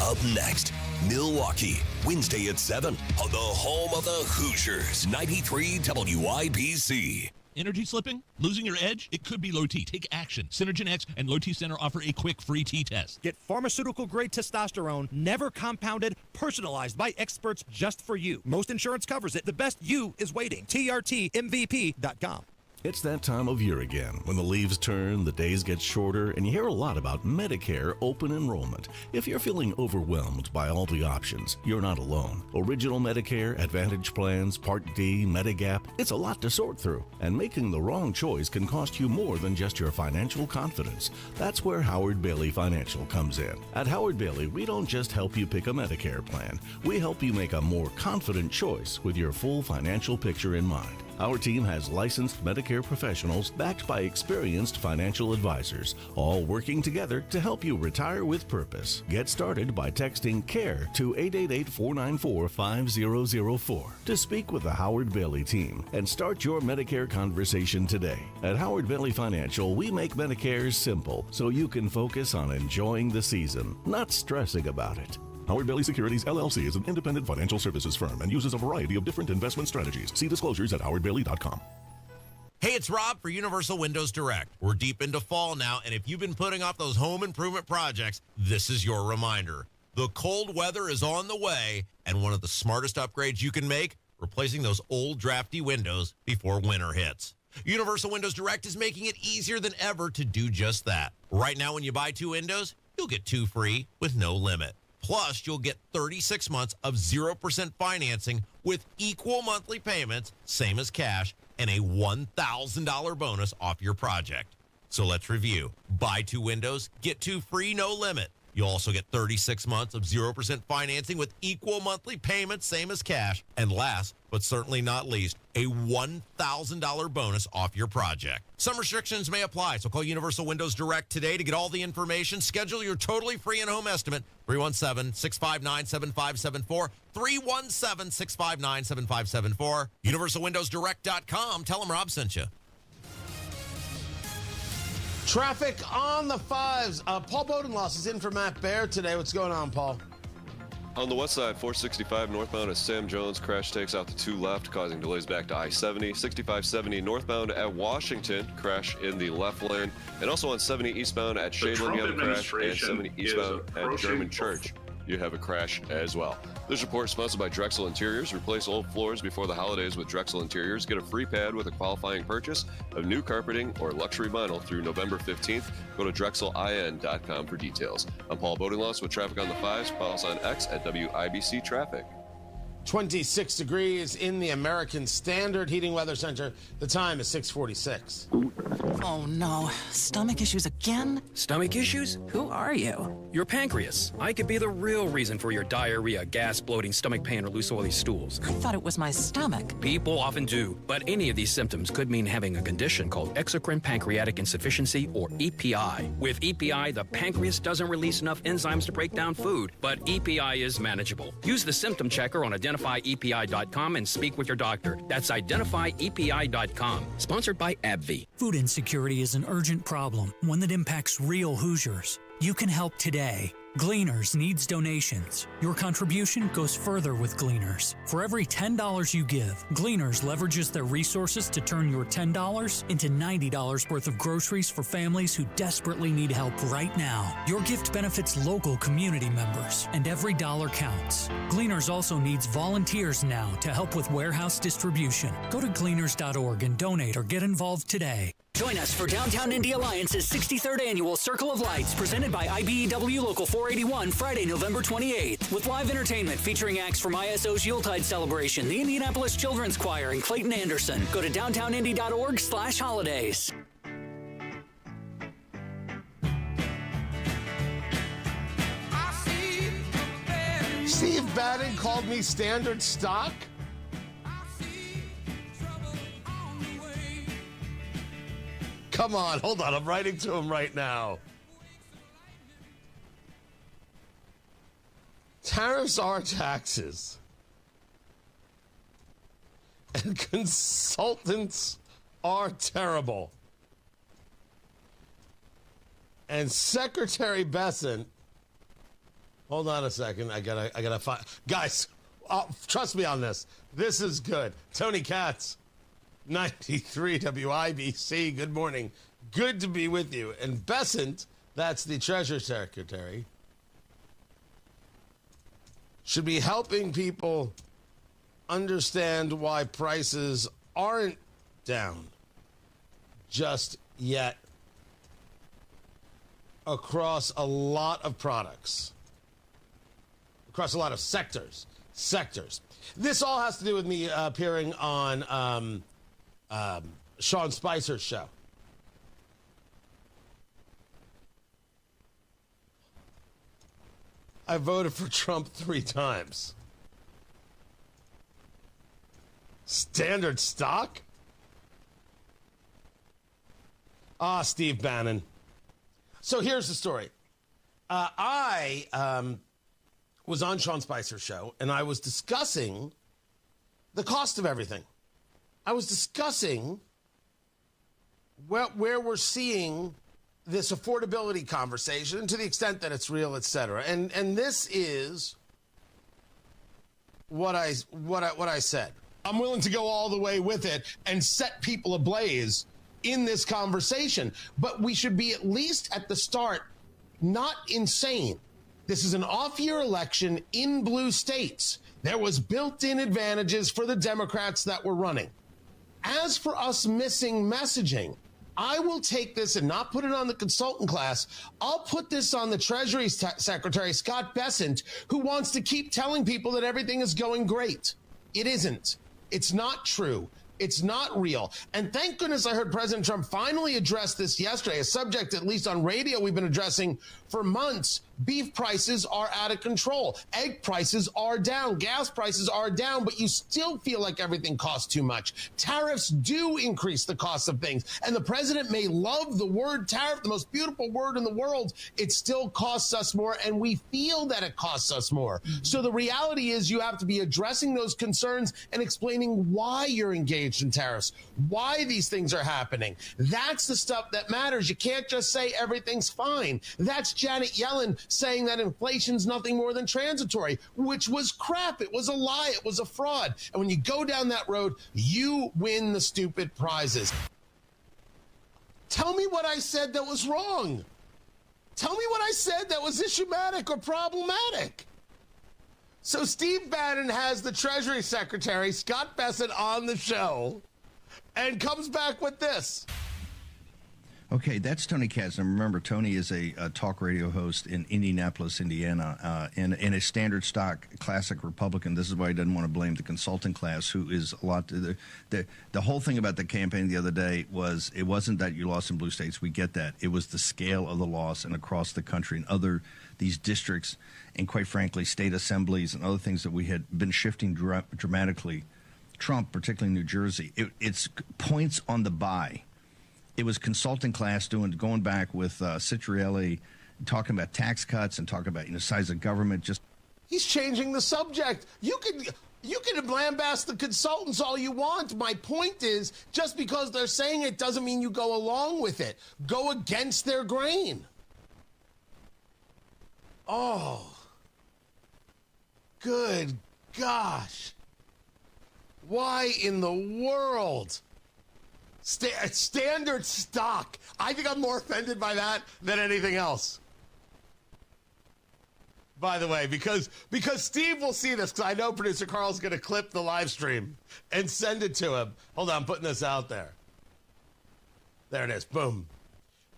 Up next, Milwaukee, Wednesday at 7 on the home of the Hoosiers, 93 WIBC. Energy slipping? Losing your edge? It could be low T. Take action. Synergen X and Low T Center offer a quick free T-test. Get pharmaceutical-grade testosterone, never compounded, personalized by experts just for you. Most insurance covers it. The best you is waiting. TRTMVP.com. It's that time of year again when the leaves turn, the days get shorter, and you hear a lot about Medicare open enrollment. If you're feeling overwhelmed by all the options, you're not alone. Original Medicare, Advantage plans, Part D, Medigap, it's a lot to sort through. And making the wrong choice can cost you more than just your financial confidence. That's where Howard Bailey Financial comes in. At Howard Bailey, we don't just help you pick a Medicare plan. We help you make a more confident choice with your full financial picture in mind. Our team has licensed Medicare professionals backed by experienced financial advisors, all working together to help you retire with purpose. Get started by texting CARE to 888-494-5004 to speak with the Howard Bailey team and start your Medicare conversation today. At Howard Bailey Financial, we make Medicare simple so you can focus on enjoying the season, not stressing about it. Howard Bailey Securities, LLC is an independent financial services firm and uses a variety of different investment strategies. See disclosures at howardbailey.com. Hey, it's Rob for Universal Windows Direct. We're deep into fall now, and if you've been putting off those home improvement projects, this is your reminder. The cold weather is on the way, and one of the smartest upgrades you can make, replacing those old drafty windows before winter hits. Universal Windows Direct is making it easier than ever to do just that. Right now, when you buy 2 windows, you'll get 2 free with no limit. Plus, you'll get 36 months of 0% financing with equal monthly payments, same as cash, and a $1,000 bonus off your project. So let's review. Buy 2 windows, get 2 free, no limit. You'll also get 36 months of 0% financing with equal monthly payments, same as cash. And last, but certainly not least, a $1,000 bonus off your project. Some restrictions may apply, so call Universal Windows Direct today to get all the information. Schedule your totally free in-home estimate, 317-659-7574, 317-659-7574, universalwindowsdirect.com. Tell them Rob sent you. Traffic on the 5s. Paul Bodenloss is in for Matt Baer today. What's going on, Paul? On the west side, 465 northbound at Sam Jones. Crash takes out the 2 left, causing delays back to I-70. 6570 northbound at Washington. Crash in the left lane. And also on 70 eastbound at Shadeland, you have a crash. And 70 eastbound at German Church, you have a crash as well. This report is sponsored by Drexel Interiors. Replace old floors before the holidays with Drexel Interiors. Get a free pad with a qualifying purchase of new carpeting or luxury vinyl through November 15th. Go to drexelin.com for details. I'm Paul Bodenloss with traffic on the 5s. Follow us on X at WIBC Traffic. 26 degrees in the American Standard Heating Weather Center. The time is 6:46. Oh no, stomach issues again? Stomach issues? Who are you? Your pancreas. I could be the real reason for your diarrhea, gas, bloating, stomach pain, or loose oily stools. I thought it was my stomach. People often do, but any of these symptoms could mean having a condition called exocrine pancreatic insufficiency, or EPI. With EPI, the pancreas doesn't release enough enzymes to break down food, but EPI is manageable. Use the symptom checker on identifyepi.com and speak with your doctor. That's identifyepi.com. Sponsored by AbbVie. Food insecurity is an urgent problem, one that impacts real Hoosiers. You can help today. Gleaners needs donations. Your contribution goes further with Gleaners. For every $10 you give, Gleaners leverages their resources to turn your $10 into $90 worth of groceries for families who desperately need help right now. Your gift benefits local community members, and every dollar counts. Gleaners also needs volunteers now to help with warehouse distribution. Go to gleaners.org and donate or get involved today. Join us for Downtown Indy Alliance's 63rd Annual Circle of Lights, presented by IBEW Local 481, Friday, November 28th, with live entertainment featuring acts from ISO's Yuletide Celebration, the Indianapolis Children's Choir, and Clayton Anderson. Go to downtownindy.org/holidays. Steve Bannon called me standard stock? Come on, hold on. I'm writing to him right now. Tariffs are taxes. And consultants are terrible. And Secretary Besant, hold on a second. I gotta find, guys, trust me on this. This is good. Tony Katz, 93 WIBC. Good morning. Good to be with you. And Besant, that's the Treasury Secretary, should be helping people understand why prices aren't down just yet across a lot of products, across a lot of sectors. This all has to do with me appearing on Sean Spicer's show. I voted for Trump 3 times. Standard stock? Steve Bannon. So here's the story. I was on Sean Spicer's show, and I was discussing the cost of everything. I was discussing where we're seeing this affordability conversation, to the extent that it's real, et cetera. And this is what I said. I'm willing to go all the way with it and set people ablaze in this conversation. But we should be, at least at the start, not insane. This is an off-year election in blue states. There was built-in advantages for the Democrats that were running. As for us missing messaging, I will take this and not put it on the consultant class. I'll put this on the Treasury Secretary, Scott Bessent, who wants to keep telling people that everything is going great. It isn't. It's not true. It's not real. And thank goodness I heard President Trump finally address this yesterday, a subject, at least on radio, we've been addressing for months. Beef prices are out of control. Egg prices are down. Gas prices are down, but you still feel like everything costs too much. Tariffs do increase the cost of things. And the president may love the word tariff, the most beautiful word in the world. It still costs us more, and we feel that it costs us more. So the reality is you have to be addressing those concerns and explaining why you're engaged in tariffs, why these things are happening. That's the stuff that matters. You can't just say everything's fine. That's Janet Yellen saying that inflation's nothing more than transitory, which was crap. It was a lie. It was a fraud. And when you go down that road, you win the stupid prizes. Tell me what I said that was wrong. Tell me what I said that was issuematic or problematic. So Steve Bannon has the Treasury Secretary, Scott Bessent, on the show and comes back with this. Okay, that's Tony Katz. And remember, Tony is a talk radio host in Indianapolis, Indiana, and a standard stock classic Republican. This is why he doesn't want to blame the consulting class, who is a lot. The whole thing about the campaign the other day was it wasn't that you lost in blue states. We get that. It was the scale of the loss and across the country and these districts and, quite frankly, state assemblies and other things that we had been shifting dramatically. Trump, particularly New Jersey, it's points on the buy. It was consulting class going back with Citrielli, talking about tax cuts and talking about size of government. He's changing the subject. You can lambast the consultants all you want. My point is, just because they're saying it doesn't mean you go along with it. Go against their grain. Oh, good gosh. Why in the world? Standard stock. I think I'm more offended by that than anything else. By the way, because Steve will see this, because I know producer Carl's going to clip the live stream and send it to him. Hold on, I'm putting this out there. There it is. Boom.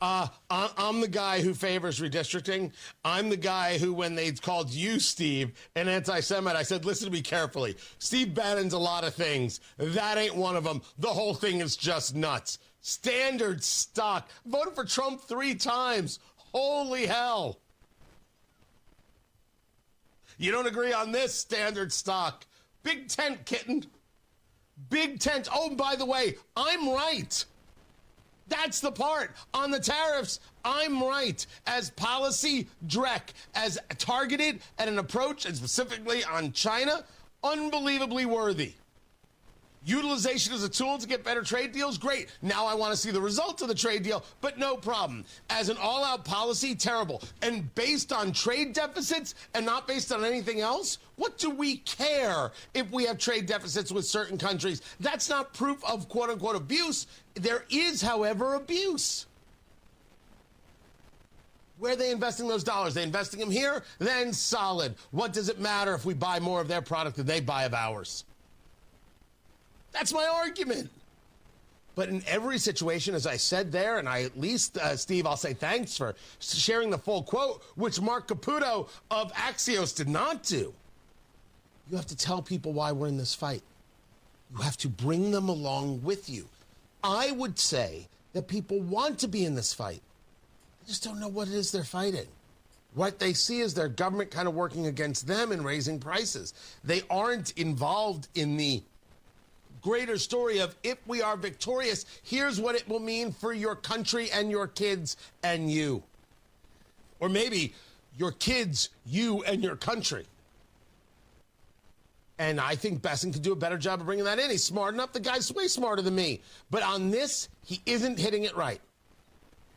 I'm the guy who favors redistricting. I'm the guy who, when they called you, Steve, an anti-Semite, I said, listen to me carefully. Steve Bannon's a lot of things. That ain't one of them. The whole thing is just nuts. Standard stock. Voted for Trump 3 times. Holy hell. You don't agree on this, standard stock. Big tent, kitten. Big tent. Oh, by the way, I'm right. That's the part. On the tariffs, I'm right. As policy dreck, as targeted at an approach, and specifically on China, unbelievably worthy. Utilization as a tool to get better trade deals, great. Now I want to see the results of the trade deal, but no problem. As an all-out policy, terrible. And based on trade deficits and not based on anything else, what do we care if we have trade deficits with certain countries? That's not proof of quote-unquote abuse. There is, however, abuse. Where are they investing those dollars? They investing them here? Then solid. What does it matter if we buy more of their product than they buy of ours? That's my argument. But in every situation, as I said there, and I at least, Steve, I'll say thanks for sharing the full quote, which Mark Caputo of Axios did not do. You have to tell people why we're in this fight. You have to bring them along with you. I would say that people want to be in this fight. They just don't know what it is they're fighting. What they see is their government kind of working against them and raising prices. They aren't involved in the greater story of if we are victorious, here's what it will mean for your country and your kids and you. Or maybe your kids, you, and your country. And I think Besson could do a better job of bringing that in. He's smart enough. The guy's way smarter than me. But on this, he isn't hitting it right.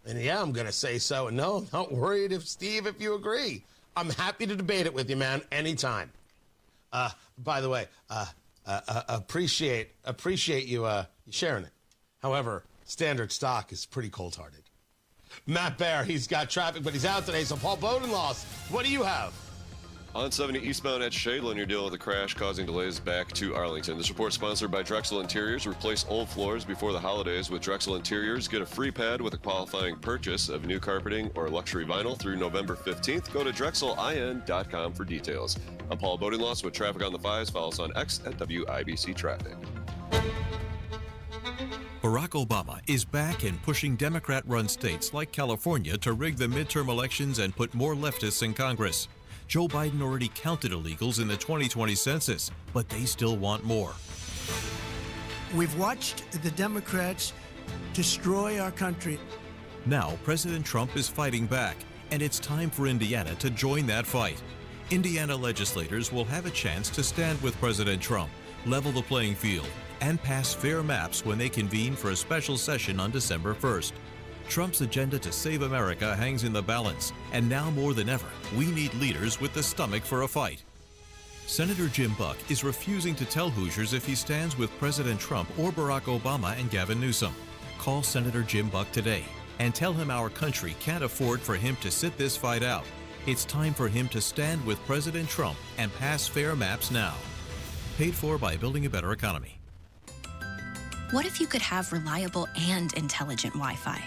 And yeah, I'm going to say so. And no, not worried if you agree. I'm happy to debate it with you, man, anytime. By the way, appreciate you sharing it. However, standard stock is pretty cold-hearted. Matt Bear, he's got traffic, but he's out today. So Paul Bodenloss, what do you have? On 70 eastbound at Shadeland, you're dealing with a crash causing delays back to Arlington. This report sponsored by Drexel Interiors. Replace old floors before the holidays with Drexel Interiors. Get a free pad with a qualifying purchase of new carpeting or luxury vinyl through November 15th. Go to drexelin.com for details. I'm Paul Bodenloss with Traffic on the 5s. Follow us on X at WIBC Traffic. Barack Obama is back and pushing Democrat-run states like California to rig the midterm elections and put more leftists in Congress. Joe Biden already counted illegals in the 2020 census, but they still want more. We've watched the Democrats destroy our country. Now, President Trump is fighting back, and it's time for Indiana to join that fight. Indiana legislators will have a chance to stand with President Trump, level the playing field, and pass fair maps when they convene for a special session on December 1st. Trump's agenda to save America hangs in the balance, and now more than ever, we need leaders with the stomach for a fight. Senator Jim Buck is refusing to tell Hoosiers if he stands with President Trump or Barack Obama and Gavin Newsom. Call Senator Jim Buck today and tell him our country can't afford for him to sit this fight out. It's time for him to stand with President Trump and pass fair maps now. Paid for by Building a Better Economy. What if you could have reliable and intelligent Wi-Fi?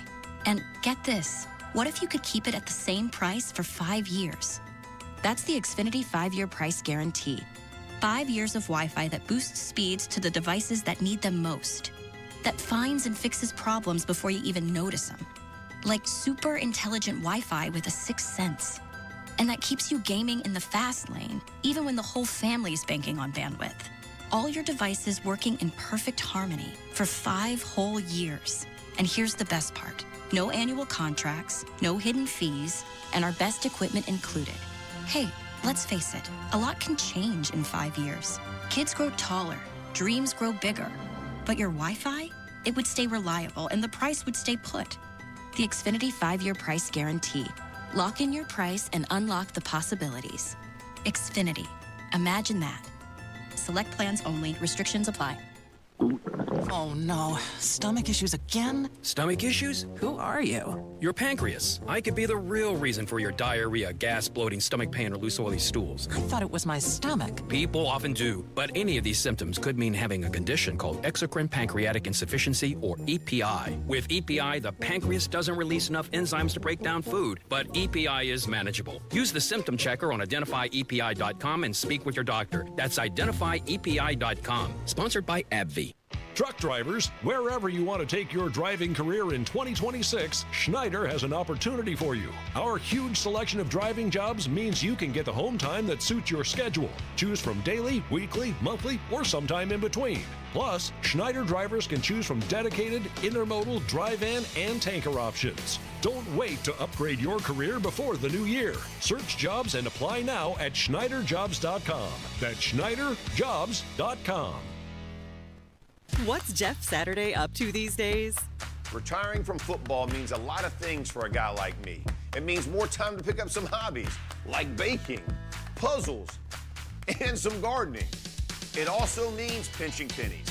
And get this, what if you could keep it at the same price for 5 years? That's the Xfinity 5-year price guarantee. 5 years of Wi-Fi that boosts speeds to the devices that need them most. That finds and fixes problems before you even notice them. Like super intelligent Wi-Fi with a 6th sense. And that keeps you gaming in the fast lane, even when the whole family's banking on bandwidth. All your devices working in perfect harmony for 5 whole years. And here's the best part. No annual contracts, no hidden fees, and our best equipment included. Hey, let's face it, a lot can change in 5 years. Kids grow taller, dreams grow bigger. But your Wi-Fi? It would stay reliable and the price would stay put. The Xfinity 5-year price guarantee. Lock in your price and unlock the possibilities. Xfinity. Imagine that. Select plans only. Restrictions apply. Oh no, stomach issues again? Stomach issues? Who are you? Your pancreas. I could be the real reason for your diarrhea, gas, bloating, stomach pain, or loose oily stools. I thought it was my stomach. People often do, but any of these symptoms could mean having a condition called exocrine pancreatic insufficiency, or EPI. With EPI, the pancreas doesn't release enough enzymes to break down food, but EPI is manageable. Use the symptom checker on identifyepi.com and speak with your doctor. That's identifyepi.com. Sponsored by AbbVie. Truck drivers, wherever you want to take your driving career in 2026, Schneider has an opportunity for you. Our huge selection of driving jobs means you can get the home time that suits your schedule. Choose from daily, weekly, monthly, or sometime in between. Plus, Schneider drivers can choose from dedicated, intermodal, dry van, and tanker options. Don't wait to upgrade your career before the new year. Search jobs and apply now at SchneiderJobs.com. That's SchneiderJobs.com. What's Jeff Saturday up to these days? Retiring from football means a lot of things for a guy like me. It means more time to pick up some hobbies, like baking, puzzles, and some gardening. It also means pinching pennies.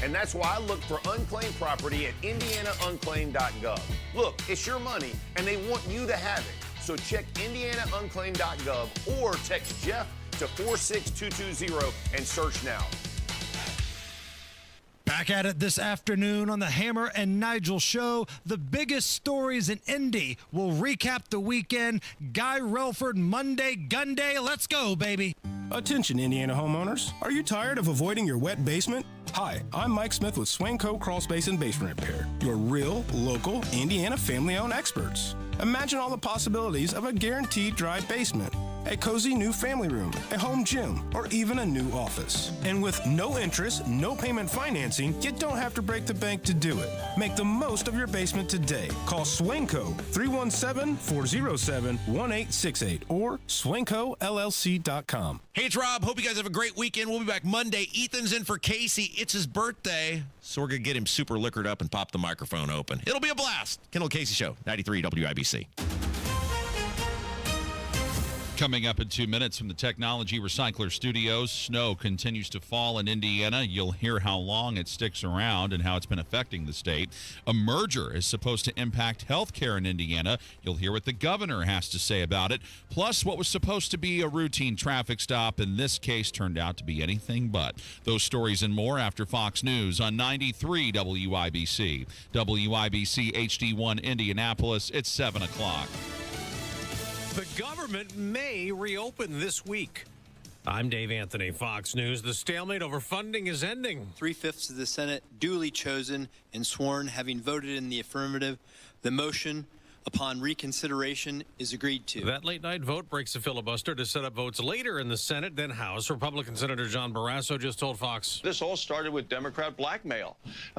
And that's why I look for unclaimed property at indianaunclaimed.gov. Look, it's your money, and they want you to have it. So check indianaunclaimed.gov or text Jeff to 46220 and search now. Back at it this afternoon on the Hammer and Nigel Show. The biggest stories in Indy will recap the weekend. Guy Relford Monday Gun Day. Let's go, baby. Attention, Indiana homeowners. Are you tired of avoiding your wet basement? Hi, I'm Mike Smith with Swainco Crawl Space and Basement Repair, your real, local, Indiana family-owned experts. Imagine all the possibilities of a guaranteed dry basement. a cozy new family room, a home gym, or even a new office. And with no interest, no payment financing, you don't have to break the bank to do it. Make the most of your basement today. Call Swanco 317-407-1868 or SwancoLLC.com. Hey, it's Rob. Hope you guys have a great weekend. We'll be back Monday. Ethan's in for Casey. It's his birthday, so we're going to get him super liquored up and pop the microphone open. It'll be a blast. Kendall Casey Show, 93 WIBC. Coming up in 2 minutes from the Technology Recycler Studios, snow continues to fall in Indiana. You'll hear how long it sticks around and how it's been affecting the state. A merger is supposed to impact health care in Indiana. You'll hear what the governor has to say about it. Plus, what was supposed to be a routine traffic stop in this case turned out to be anything but. Those stories and more after Fox News on 93 WIBC. WIBC HD1 Indianapolis. It's 7 o'clock. The government may reopen this week. I'm Dave Anthony, Fox News. The stalemate over funding is ending. 3/5 of the Senate duly chosen and sworn, having voted in the affirmative. The motion upon reconsideration is agreed to. That late-night vote breaks the filibuster to set up votes later in the Senate than House. Republican Senator John Barrasso just told Fox. This all started with Democrat blackmail.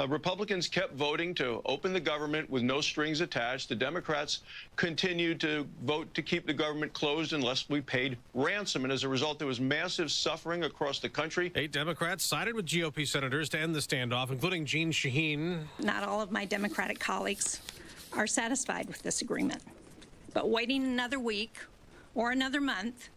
Republicans kept voting to open the government with no strings attached. The Democrats continued to vote to keep the government closed unless we paid ransom. And as a result, there was massive suffering across the country. 8 Democrats sided with GOP senators to end the standoff, including Jeanne Shaheen. Not all of my Democratic colleagues are satisfied with this agreement. But waiting another week or another month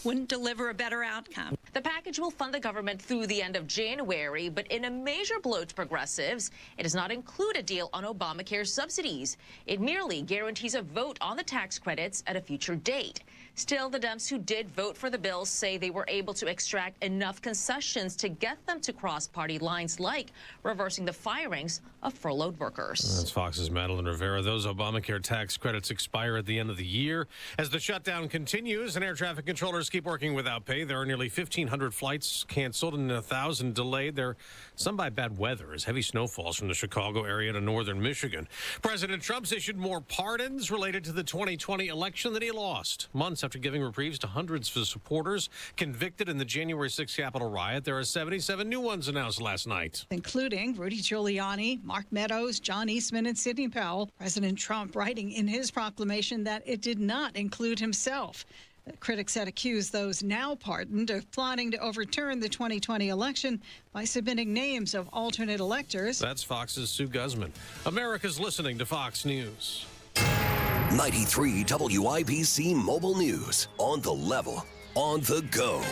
wouldn't deliver a better outcome. The package will fund the government through the end of January, but in a major blow to progressives, it does not include a deal on Obamacare subsidies. It merely guarantees a vote on the tax credits at a future date. Still, the Dems who did vote for the bill say they were able to extract enough concessions to get them to cross party lines, like reversing the firings of furloughed workers. That's Fox's Madeline Rivera. Those Obamacare tax credits expire at the end of the year. As the shutdown continues and air traffic controllers keep working without pay, there are nearly 1,500 flights canceled and 1,000 delayed. There are some by bad weather as heavy snow falls from the Chicago area to northern Michigan. President Trump's issued more pardons related to the 2020 election that he lost. Months after giving reprieves to hundreds of supporters convicted in the January 6th Capitol riot, there are 77 new ones announced last night, including Rudy Giuliani, Mark Meadows, John Eastman, and Sidney Powell. President Trump writing in his proclamation that it did not include himself. Critics had accused those now pardoned of plotting to overturn the 2020 election by submitting names of alternate electors. That's Fox's Sue Guzman. America's listening to Fox News. 93 WIBC Mobile News. On the level, on the go.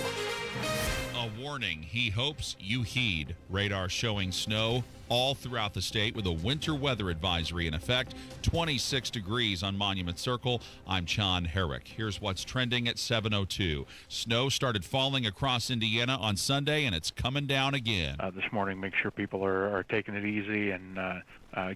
A warning, he hopes you heed. Radar showing snow all throughout the state with a winter weather advisory in effect. 26 degrees on Monument Circle. I'm John Herrick. Here's what's trending at 7:02. Snow started falling across Indiana on Sunday, and it's coming down again. This morning, make sure people are taking it easy and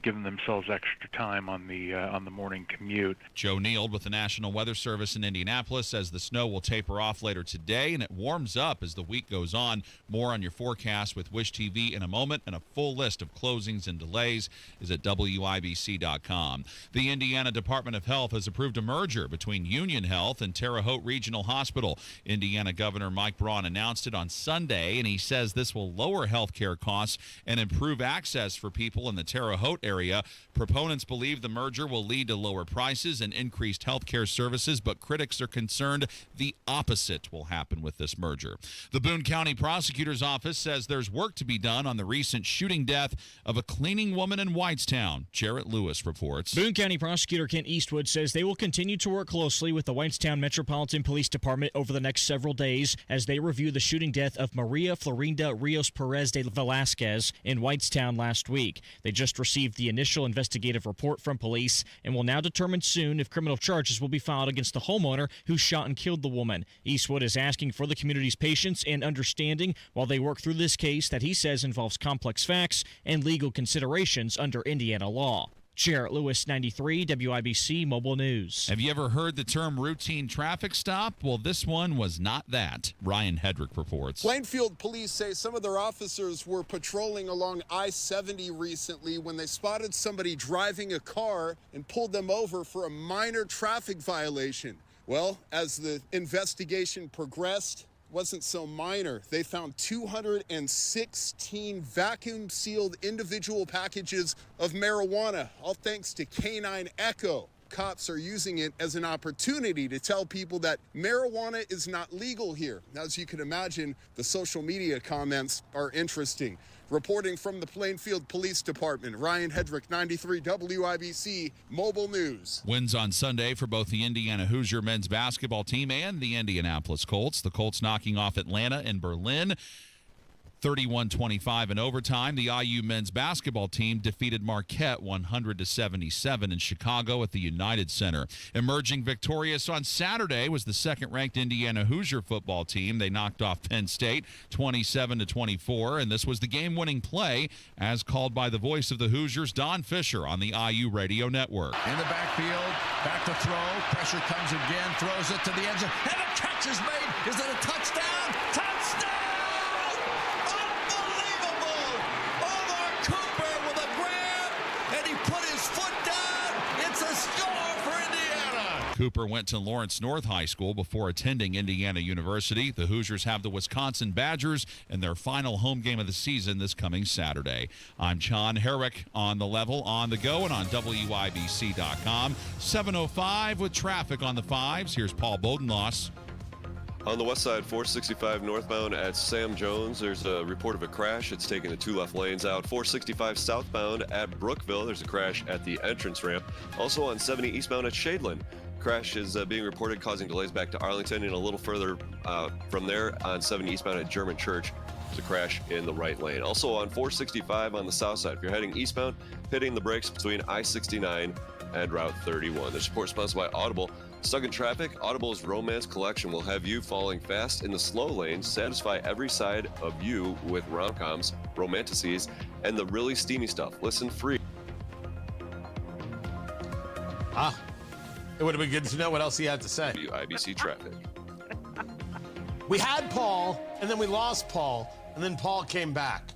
giving themselves extra time on the morning commute. Joe Neild with the National Weather Service in Indianapolis says the snow will taper off later today, and it warms up as the week goes on. More on your forecast with Wish TV in a moment, and a full list of closings and delays is at WIBC.com. The Indiana Department of Health has approved a merger between Union Health and Terre Haute Regional Hospital. Indiana Governor Mike Braun announced it on Sunday, and he says this will lower health care costs and improve access for people in the Terre Haute area. Proponents believe the merger will lead to lower prices and increased health care services, but critics are concerned the opposite will happen with this merger. The Boone County Prosecutor's Office says there's work to be done on the recent shooting death of a cleaning woman in Whitestown. Jarrett Lewis reports. Boone County Prosecutor Kent Eastwood says they will continue to work closely with the Whitestown Metropolitan Police Department over the next several days as they review the shooting death of Maria Florinda Rios Perez de Velasquez in Whitestown last week. They just received the initial investigative report from police and will now determine soon if criminal charges will be filed against the homeowner who shot and killed the woman. Eastwood is asking for the community's patience and understanding while they work through this case that he says involves complex facts and legal considerations under Indiana law. Jarrett Lewis, 93 WIBC Mobile News. Have you ever heard the term routine traffic stop? Well, this one was not that. Ryan Hedrick reports. Plainfield police say some of their officers were patrolling along I-70 recently when they spotted somebody driving a car and pulled them over for a minor traffic violation. Well, as the investigation progressed, wasn't so minor. They found 216 vacuum-sealed individual packages of marijuana, all thanks to Canine Echo. Cops are using it as an opportunity to tell people that marijuana is not legal here. Now, as you can imagine, the social media comments are interesting. Reporting from the Plainfield Police Department, Ryan Hedrick, 93 WIBC Mobile News. Wins on Sunday for both the Indiana Hoosier men's basketball team and the Indianapolis Colts. The Colts knocking off Atlanta and Berlin 31-25 in overtime. The IU men's basketball team defeated Marquette 100-77 in Chicago at the United Center. Emerging victorious on Saturday was the second-ranked Indiana Hoosier football team. They knocked off Penn State 27-24, and this was the game-winning play as called by the voice of the Hoosiers, Don Fisher, on the IU radio network. In the backfield, back to throw. Pressure comes again, throws it to the end zone, and a catch is made. Is it a touchdown? Touchdown! Cooper went to Lawrence North High School before attending Indiana University. The Hoosiers have the Wisconsin Badgers in their final home game of the season this coming Saturday. I'm John Herrick on The Level, on the go, and on WIBC.com. 7:05 with traffic on the fives. Here's Paul Bodenloss. On the west side, 465 northbound at Sam Jones, there's a report of a crash. It's taking the two left lanes out. 465 southbound at Brookville, there's a crash at the entrance ramp. Also on 70 eastbound at Shadeland. Crash is being reported, causing delays back to Arlington, and a little further from there on 70 eastbound at German Church. There's a crash in the right lane. Also on 465 on the south side, if you're heading eastbound, hitting the brakes between I-69 and Route 31. This report sponsored by Audible. Stuck in traffic? Audible's Romance Collection will have you falling fast in the slow lanes, satisfy every side of you with rom-coms, romanticities, and the really steamy stuff. Listen free. It would have been good to know what else he had to say. WIBC traffic. We had Paul, and then we lost Paul, and then Paul came back.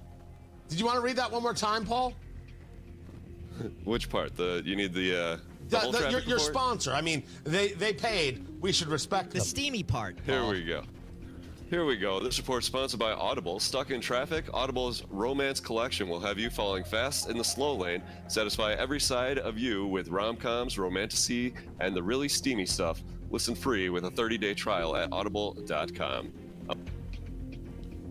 Did you want to read that one more time, Paul? Which part? You need the whole traffic your report? sponsor. I mean, they paid. We should respect them. The steamy part. Here we go. This report is sponsored by Audible. Stuck in traffic? Audible's Romance Collection will have you falling fast in the slow lane, satisfy every side of you with rom-coms, romantasy, and the really steamy stuff. Listen free with a 30-day trial at audible.com.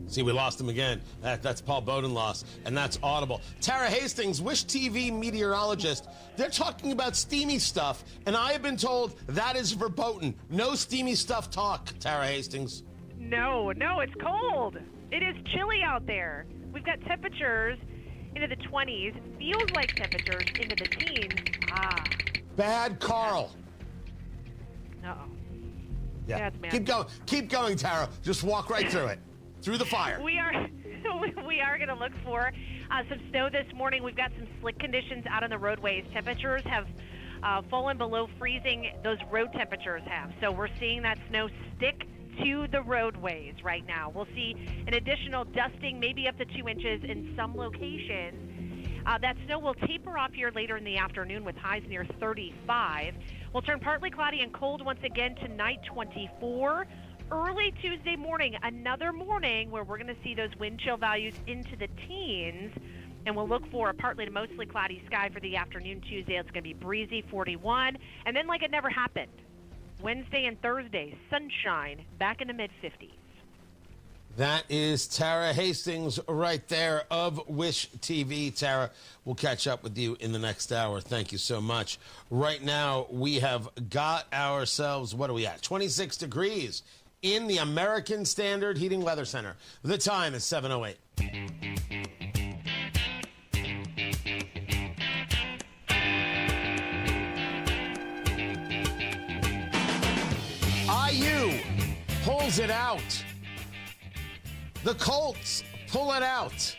See, we lost him again. That's Paul Bodenloss, and that's Audible. Tara Hastings, Wish TV meteorologist. They're talking about steamy stuff, and I have been told that is verboten. No steamy stuff talk, Tara Hastings. No, it's cold. It is chilly out there. We've got temperatures into the 20s. Feels like temperatures into the teens. Bad Carl. Uh-oh. Yeah. That's man. Keep going, Tara. Just walk right through it. Through the fire. We are going to look for some snow this morning. We've got some slick conditions out on the roadways. Temperatures have fallen below freezing. Those road temperatures have. So we're seeing that snow stick to the roadways right now. We'll see an additional dusting, maybe up to 2 inches in some locations. That snow will taper off here later in the afternoon with highs near 35. We'll turn partly cloudy and cold once again tonight, 24. Early Tuesday morning, another morning where we're going to see those wind chill values into the teens. And we'll look for a partly to mostly cloudy sky for the afternoon Tuesday. It's going to be breezy, 41. And then like it never happened, Wednesday and Thursday, sunshine, back in the mid-50s. That is Tara Hastings right there of Wish TV. Tara, we'll catch up with you in the next hour. Thank you so much. Right now, we have got ourselves, what are we at? 26 degrees in the American Standard Heating Weather Center. The time is 7:08. IU pulls it out. The Colts pull it out.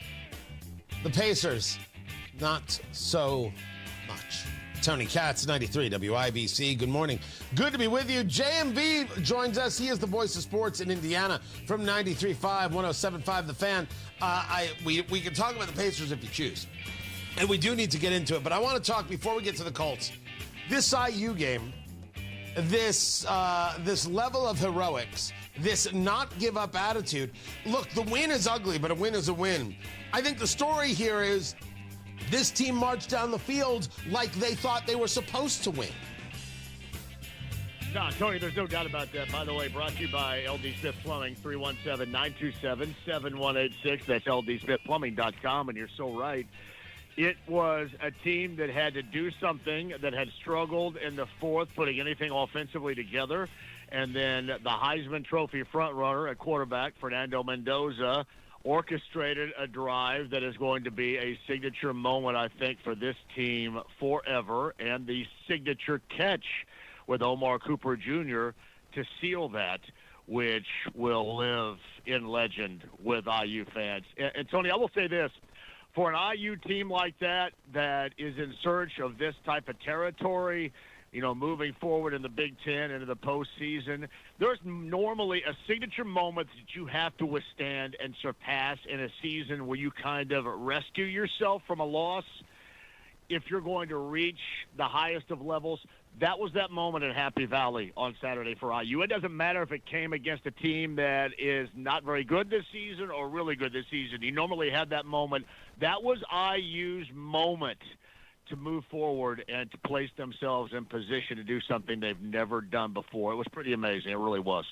The Pacers, not so much. Tony Katz, 93 WIBC. Good morning. Good to be with you. JMV joins us. He is the voice of sports in Indiana from 93.5, 107.5 The Fan. We can talk about the Pacers if you choose. And we do need to get into it. But I want to talk before we get to the Colts. This IU game, this level of heroics, this not give up attitude. Look, the win is ugly, but a win is a win. I think the story here is this team marched down the field like they thought they were supposed to win. No, Tony, there's no doubt about that. By the way, brought to you by LD Smith Plumbing, 317-927-7186. That's ldsmithplumbing.com, and you're so right. It was a team that had to do something, that had struggled in the fourth, putting anything offensively together. And then the Heisman Trophy frontrunner at quarterback, Fernando Mendoza, orchestrated a drive that is going to be a signature moment, I think, for this team forever, and the signature catch with Omar Cooper Jr. to seal that, which will live in legend with IU fans. And Tony, I will say this. For an IU team like that is in search of this type of territory, you know, moving forward in the Big Ten into the postseason, there's normally a signature moment that you have to withstand and surpass in a season where you kind of rescue yourself from a loss. If you're going to reach the highest of levels, that was that moment at Happy Valley on Saturday for IU. It doesn't matter if it came against a team that is not very good this season or really good this season. You normally have that moment. That was IU's moment to move forward and to place themselves in position to do something they've never done before. It was pretty amazing. It really was.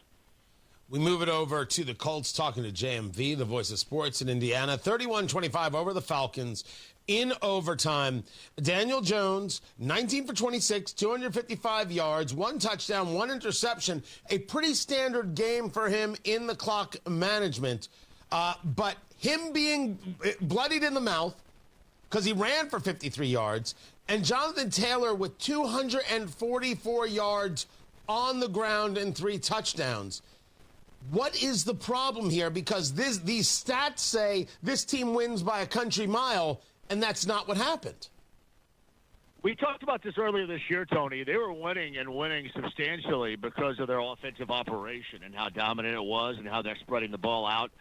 We move it over to the Colts, talking to JMV, the voice of sports in Indiana. 31-25 over the Falcons in overtime. Daniel Jones, 19 for 26, 255 yards, 1 touchdown, 1 interception. A pretty standard game for him in the clock management. But him being bloodied in the mouth because he ran for 53 yards, and Jonathan Taylor with 244 yards on the ground and 3 touchdowns. What is the problem here? Because these stats say this team wins by a country mile, and that's not what happened. We talked about this earlier this year, Tony. They were winning and winning substantially because of their offensive operation and how dominant it was and how they're spreading the ball out.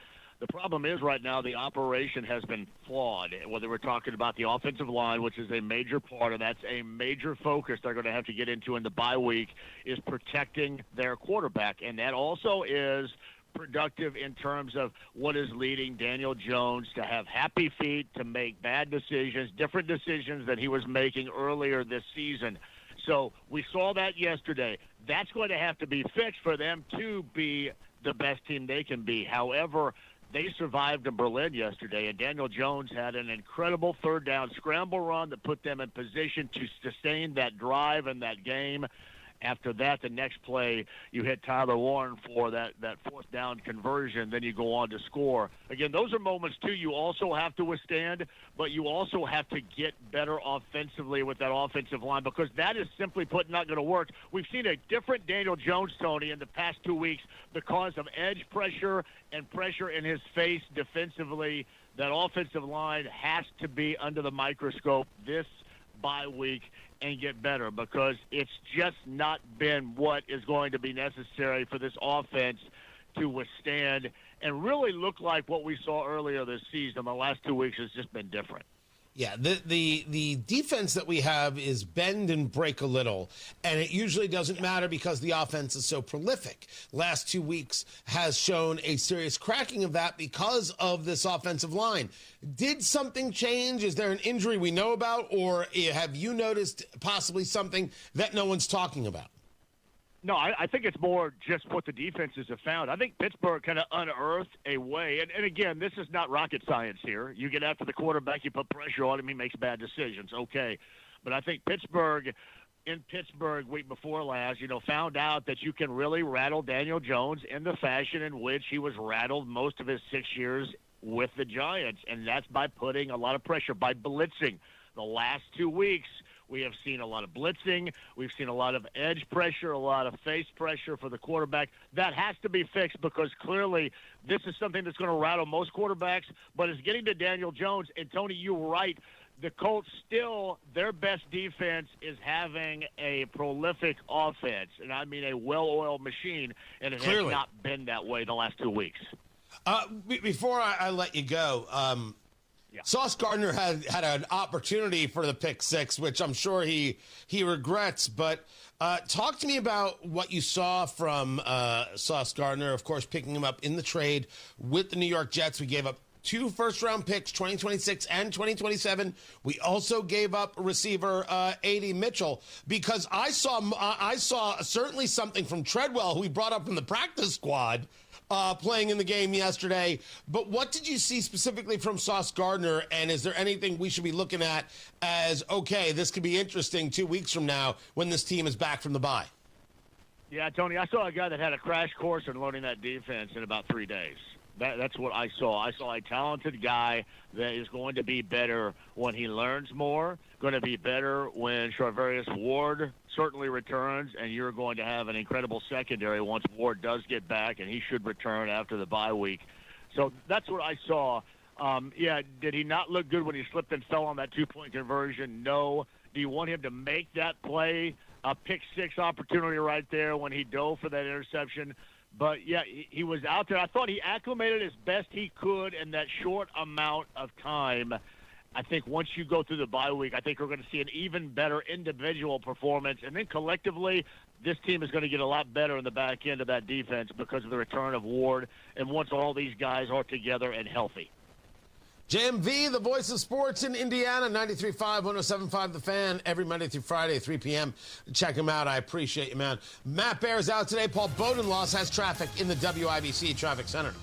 The problem is right now the operation has been flawed, whether we're talking about the offensive line, which is a major part, and that's a major focus they're going to have to get into in the bye week, is protecting their quarterback. And that also is productive in terms of what is leading Daniel Jones to have happy feet, to make bad decisions, different decisions than he was making earlier this season. So we saw that yesterday. That's going to have to be fixed for them to be the best team they can be. However, they survived in Berlin yesterday, and Daniel Jones had an incredible third down scramble run that put them in position to sustain that drive and that game. After that, the next play, you hit Tyler Warren for that fourth down conversion, then you go on to score. Again, those are moments, too, you also have to withstand, but you also have to get better offensively with that offensive line, because that is simply put not going to work. We've seen a different Daniel Jones, Tony, in the past 2 weeks because of edge pressure and pressure in his face defensively. That offensive line has to be under the microscope this bye week and get better, because it's just not been what is going to be necessary for this offense to withstand and really look like what we saw earlier this season. The last 2 weeks has just been different. Yeah, the defense that we have is bend and break a little, and it usually doesn't matter because the offense is so prolific. Last 2 weeks has shown a serious cracking of that because of this offensive line. Did something change? Is there an injury we know about, or have you noticed possibly something that no one's talking about? No, I think it's more just what the defenses have found. I think Pittsburgh kind of unearthed a way. And again, this is not rocket science here. You get after the quarterback, you put pressure on him, he makes bad decisions. Okay. But I think Pittsburgh, week before last, found out that you can really rattle Daniel Jones in the fashion in which he was rattled most of his 6 years with the Giants. And that's by putting a lot of pressure, by blitzing. The last 2 weeks, we have seen a lot of blitzing. We've seen a lot of edge pressure, a lot of face pressure for the quarterback. That has to be fixed, because clearly this is something that's going to rattle most quarterbacks, but it's getting to Daniel Jones. And, Tony, you're right. The Colts still, their best defense is having a prolific offense, and I mean a well-oiled machine, and it has not been that way the last 2 weeks. Before I let you go, Sauce Gardner had an opportunity for the pick six, which I'm sure he regrets. But talk to me about what you saw from Sauce Gardner, of course, picking him up in the trade with the New York Jets. We gave up 2 first-round picks, 2026 and 2027. We also gave up receiver A.D. Mitchell because I saw certainly something from Treadwell, who we brought up from the practice squad, playing in the game yesterday. But what did you see specifically from Sauce Gardner, and is there anything we should be looking at as, okay, this could be interesting 2 weeks from now when this team is back from the bye? Yeah, Tony, I saw a guy that had a crash course in learning that defense in about 3 days. That's what I saw. I saw a talented guy that is going to be better when he learns more, going to be better when Charvarius Ward certainly returns, and you're going to have an incredible secondary once Ward does get back, and he should return after the bye week. So that's what I saw. Did he not look good when he slipped and fell on that 2-point conversion? No. Do you want him to make that play, a pick six opportunity right there when he dove for that interception? But, yeah, he was out there. I thought he acclimated as best he could in that short amount of time. I think once you go through the bye week, I think we're going to see an even better individual performance. And then collectively, this team is going to get a lot better in the back end of that defense because of the return of Ward and once all these guys are together and healthy. JMV, the voice of sports in Indiana, 93.5, 107.5 The Fan, every Monday through Friday, 3 p.m. Check him out. I appreciate you, man. Matt Bear's out today. Paul Bodenloss has traffic in the WIBC Traffic Center.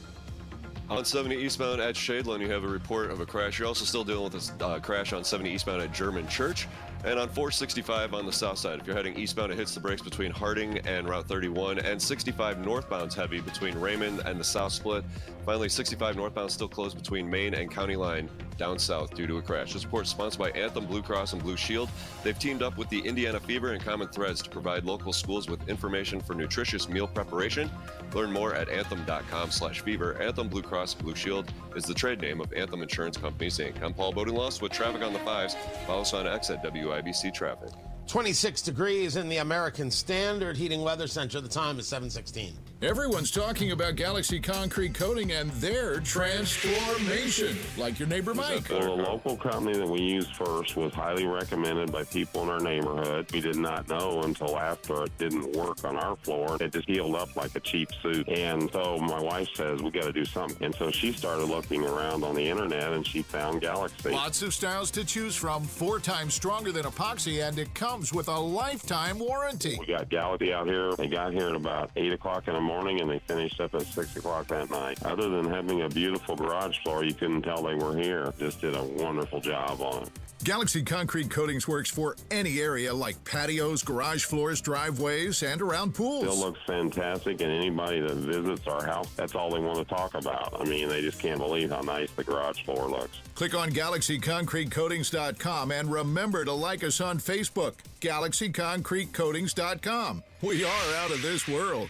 On 70 eastbound at Shadeland, you have a report of a crash. You're also still dealing with this crash on 70 eastbound at German Church. And on 465 on the south side, if you're heading eastbound, it hits the brakes between Harding and Route 31. And 65 northbound's heavy between Raymond and the South Split. Finally, 65 northbound still closed between Main and County Line down south due to a crash. This report is sponsored by Anthem, Blue Cross, and Blue Shield. They've teamed up with the Indiana Fever and Common Threads to provide local schools with information for nutritious meal preparation. Learn more at anthem.com/fever. Anthem, Blue Cross, and Blue Shield is the trade name of Anthem Insurance Companies, Inc. I'm Paul Bodenloss with traffic on the 5s. Follow us on X at WIBC Traffic. 26 degrees in the American Standard Heating Weather Center. The time is 7:16. Everyone's talking about Galaxy Concrete Coating and their transformation, like your neighbor Mike. Well, the local company that we used first was highly recommended by people in our neighborhood. We did not know until after it didn't work on our floor. It just healed up like a cheap suit. And so my wife says, we got to do something. And so she started looking around on the internet, and she found Galaxy. Lots of styles to choose from, 4 times stronger than epoxy, and it comes with a lifetime warranty. We got Galaxy out here. They got here at about 8 o'clock in the morning, and they finished up at 6 o'clock that night. Other than having a beautiful garage floor, you couldn't tell they were here. Just did a wonderful job on it. Galaxy Concrete Coatings works for any area like patios, garage floors, driveways, and around pools. Still looks fantastic, and anybody that visits our house, that's all they want to talk about. I mean, they just can't believe how nice the garage floor looks. Click on GalaxyConcreteCoatings.com and remember to like us on Facebook, GalaxyConcreteCoatings.com. We are out of this world.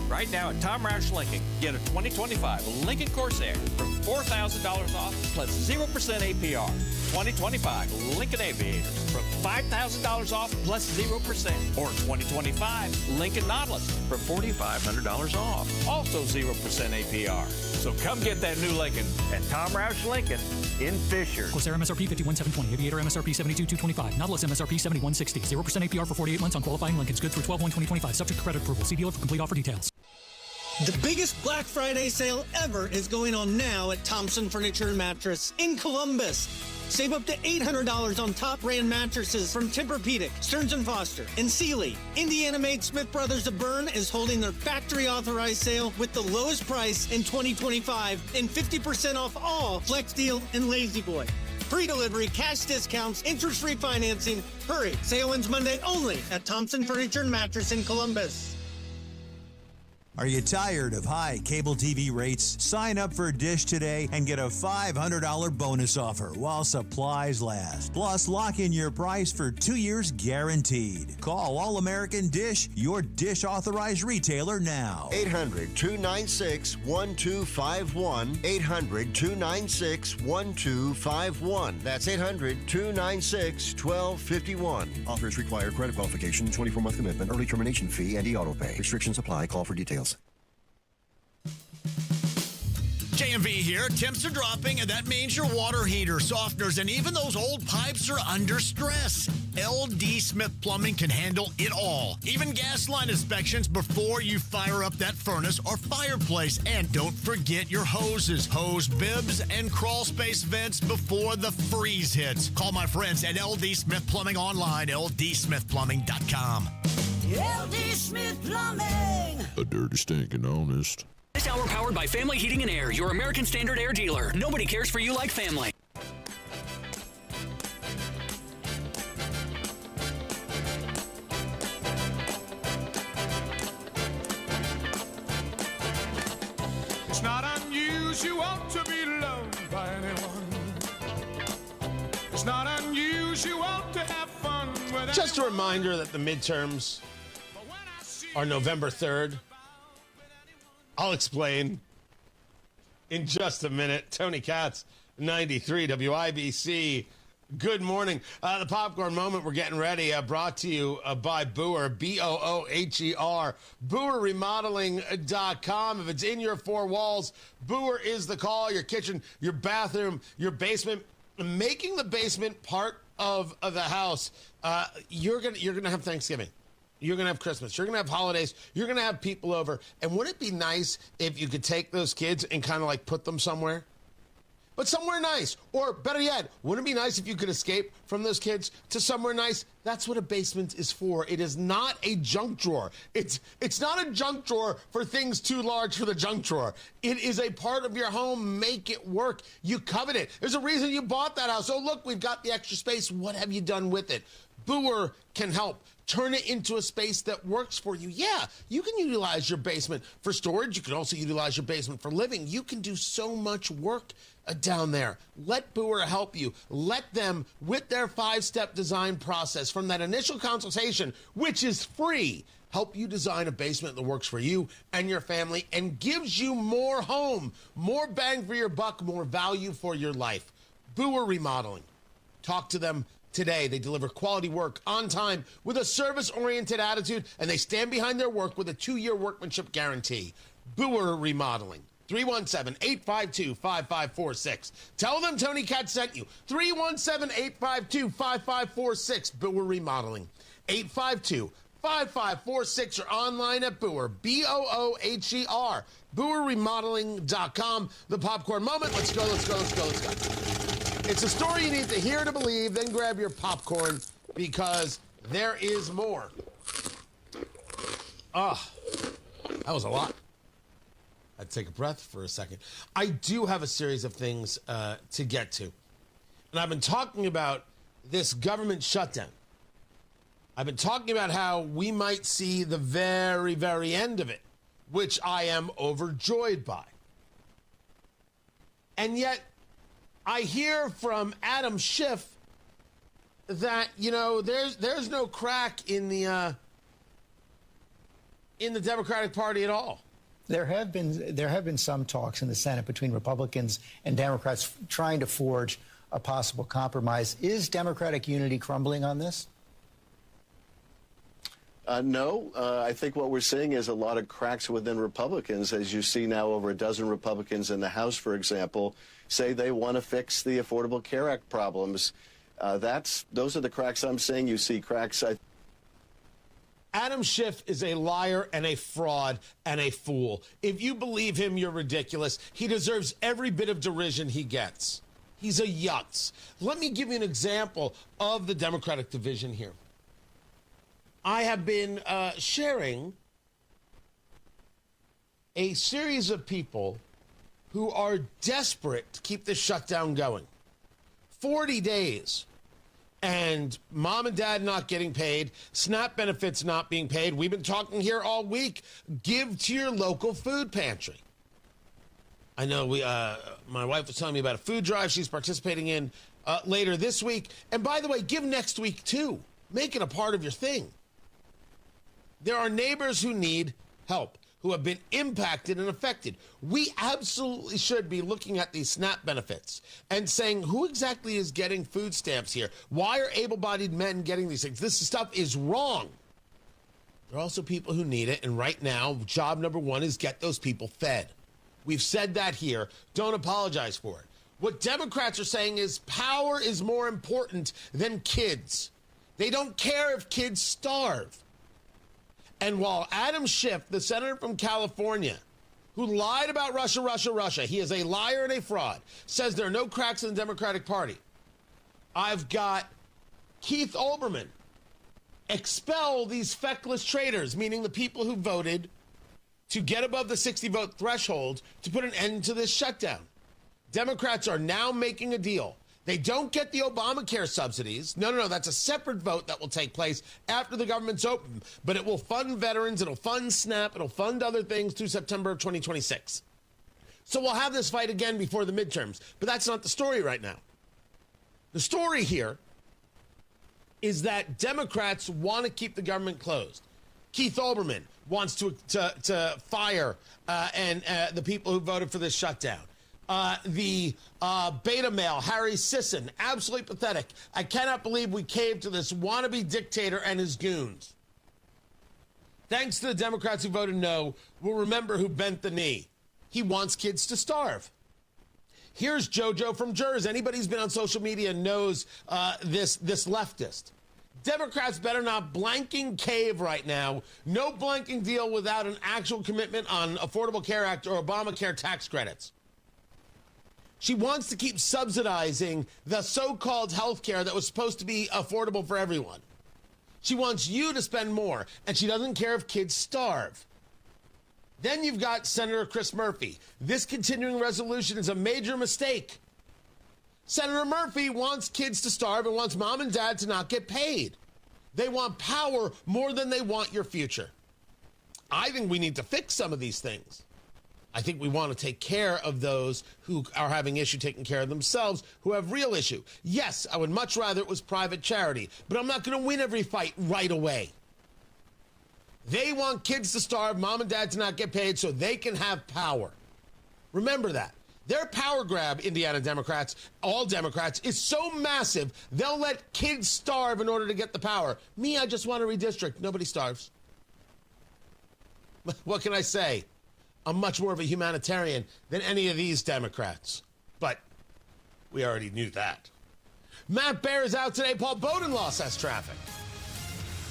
Right now at Tom Roush Lincoln, get a 2025 Lincoln Corsair for $4,000 off plus 0% APR. 2025 Lincoln Aviator for $5,000 off plus 0%. Or 2025 Lincoln Nautilus for $4,500 off, also 0% APR. So come get that new Lincoln at Tom Roush Lincoln in Fisher. Corsair MSRP $51,720. Aviator MSRP $72,225. Nautilus MSRP $71,660. 0% APR for 48 months on qualifying Lincolns. Good through 12/1/2025. Subject to credit approval. See dealer for complete offer details. The biggest Black Friday sale ever is going on now at Thompson Furniture and Mattress in Columbus. Save up to $800 on top brand mattresses from Tempur-Pedic, Stearns & Foster, and Sealy. Indiana-made Smith Brothers of Bern is holding their factory-authorized sale with the lowest price in 2025 and 50% off all Flex Deal and Lazy Boy. Free delivery, cash discounts, interest-free financing. Hurry, sale ends Monday only at Thompson Furniture and Mattress in Columbus. Are you tired of high cable TV rates? Sign up for Dish today and get a $500 bonus offer while supplies last. Plus, lock in your price for 2 years guaranteed. Call All American Dish, your Dish authorized retailer now. 800-296-1251. 800-296-1251. That's 800-296-1251. Offers require credit qualification, 24-month commitment, early termination fee, and e-auto pay. Restrictions apply. Call for details. JMV here. Temps are dropping, and that means your water heater, softeners, and even those old pipes are under stress. LD Smith Plumbing can handle it all. Even gas line inspections before you fire up that furnace or fireplace. And don't forget your hoses, hose bibs, and crawl space vents before the freeze hits. Call my friends at LD Smith Plumbing online, ldsmithplumbing.com. LD Smith Plumbing. A dirty, stinking honest. This hour powered by Family Heating and Air, your American Standard Air dealer. Nobody cares for you like family. It's not unusual to be loved by anyone. It's not unusual to have fun with Just a reminder that the midterms are November 3rd. I'll explain in just a minute. Tony Katz, 93 WIBC. Good morning. The popcorn moment, we're getting ready, brought to you by Booher, Booher, BooherRemodeling.com. If it's in your four walls, Booher is the call. Your kitchen, your bathroom, your basement, making the basement part of the house. You're gonna have Thanksgiving. You're going to have Christmas. You're going to have holidays. You're going to have people over. And wouldn't it be nice if you could take those kids and kind of like put them somewhere? But somewhere nice. Or better yet, wouldn't it be nice if you could escape from those kids to somewhere nice? That's what a basement is for. It is not a junk drawer. It's not a junk drawer for things too large for the junk drawer. It is a part of your home. Make it work. You covet it. There's a reason you bought that house. Oh, look, we've got the extra space. What have you done with it? Booher can help. Turn it into a space that works for you. Yeah, you can utilize your basement for storage. You can also utilize your basement for living. You can do so much work down there. Let Booher help you. Let them, with their 5-step design process, from that initial consultation, which is free, help you design a basement that works for you and your family and gives you more home, more bang for your buck, more value for your life. Booher Remodeling. Talk to them today. They deliver quality work on time with a service-oriented attitude, and they stand behind their work with a 2-year workmanship guarantee. Booher Remodeling. 317-852-5546. Tell them Tony Katz sent you. 317-852-5546. Booher Remodeling. 852-5546 or online at Booher. Booher. BooherRemodeling.com. The popcorn moment. Let's go. It's a story you need to hear to believe, then grab your popcorn because there is more. That was a lot. I'd take a breath for a second. I do have a series of things to get to. And I've been talking about this government shutdown. I've been talking about how we might see the very, very end of it, which I am overjoyed by. And yet, I hear from Adam Schiff that, there's no crack in the Democratic Party at all. There have been some talks in the Senate between Republicans and Democrats trying to forge a possible compromise. Is Democratic unity crumbling on this? No. I think what we're seeing is a lot of cracks within Republicans, as you see now over a dozen Republicans in the House, for example, say they want to fix the Affordable Care Act problems. Those are the cracks I'm seeing. You see cracks. Adam Schiff is a liar and a fraud and a fool. If you believe him, you're ridiculous. He deserves every bit of derision he gets. He's a yutz. Let me give you an example of the Democratic division here. I have been sharing a series of people who are desperate to keep this shutdown going. 40 days. And mom and dad not getting paid, SNAP benefits not being paid. We've been talking here all week. Give to your local food pantry. I know my wife was telling me about a food drive she's participating in later this week. And by the way, give next week too. Make it a part of your thing. There are neighbors who need help, who have been impacted and affected. We absolutely should be looking at these SNAP benefits and saying, who exactly is getting food stamps here? Why are able-bodied men getting these things? This stuff is wrong. There are also people who need it, and right now, job number one is get those people fed. We've said that here. Don't apologize for it. What Democrats are saying is power is more important than kids. They don't care if kids starve. And while Adam Schiff, the senator from California, who lied about Russia, he is a liar and a fraud, says there are no cracks in the Democratic Party. I've got Keith Olbermann. Expel these feckless traitors, meaning the people who voted to get above the 60-vote threshold to put an end to this shutdown. Democrats are now making a deal. They don't get the Obamacare subsidies. No, that's a separate vote that will take place after the government's open. But it will fund veterans, it'll fund SNAP, it'll fund other things through September of 2026. So we'll have this fight again before the midterms. But that's not the story right now. The story here is that Democrats want to keep the government closed. Keith Olbermann wants to fire the people who voted for this shutdown. The beta male, Harry Sisson, absolutely pathetic. I cannot believe we caved to this wannabe dictator and his goons. Thanks to the Democrats who voted no, we'll remember who bent the knee. He wants kids to starve. Here's JoJo from Jersey. Anybody who's been on social media knows this leftist. Democrats better not blanking cave right now. No blanking deal without an actual commitment on Affordable Care Act or Obamacare tax credits. She wants to keep subsidizing the so-called health care that was supposed to be affordable for everyone. She wants you to spend more, and she doesn't care if kids starve. Then you've got Senator Chris Murphy. This continuing resolution is a major mistake. Senator Murphy wants kids to starve and wants mom and dad to not get paid. They want power more than they want your future. I think we need to fix some of these things. I think we want to take care of those who are having issue taking care of themselves, who have real issue. Yes, I would much rather it was private charity, but I'm not going to win every fight right away. They want kids to starve, mom and dad to not get paid so they can have power. Remember that. Their power grab, Indiana Democrats, all Democrats, is so massive, they'll let kids starve in order to get the power. Me, I just want to redistrict. Nobody starves. What can I say? I'm much more of a humanitarian than any of these Democrats. But we already knew that. Matt Bear is out today. Paul Bowden lost us traffic.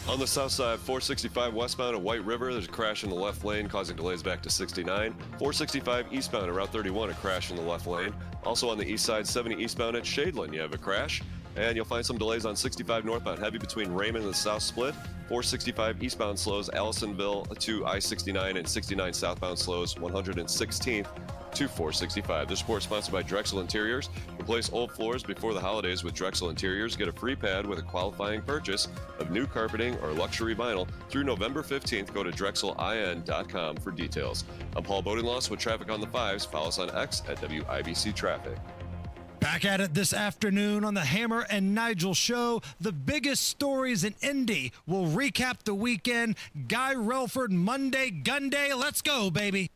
On the south side, 465 westbound at White River, there's a crash in the left lane causing delays back to 69. 465 eastbound at Route 31, a crash in the left lane. Also on the east side, 70 eastbound at Shadeland, you have a crash. And you'll find some delays on 65 northbound, heavy between Raymond and the South Split. 465 eastbound slows Allisonville to I-69 and 69 southbound slows 116th to 465. This report sponsored by Drexel Interiors. Replace old floors before the holidays with Drexel Interiors. Get a free pad with a qualifying purchase of new carpeting or luxury vinyl through November 15th. Go to drexelin.com for details. I'm Paul Bodenloss with traffic on the 5s. Follow us on X at WIBC Traffic. Back at it this afternoon on the Hammer and Nigel Show. The biggest stories in Indy. We'll recap the weekend. Guy Relford, Monday, Gun Day. Let's go, baby.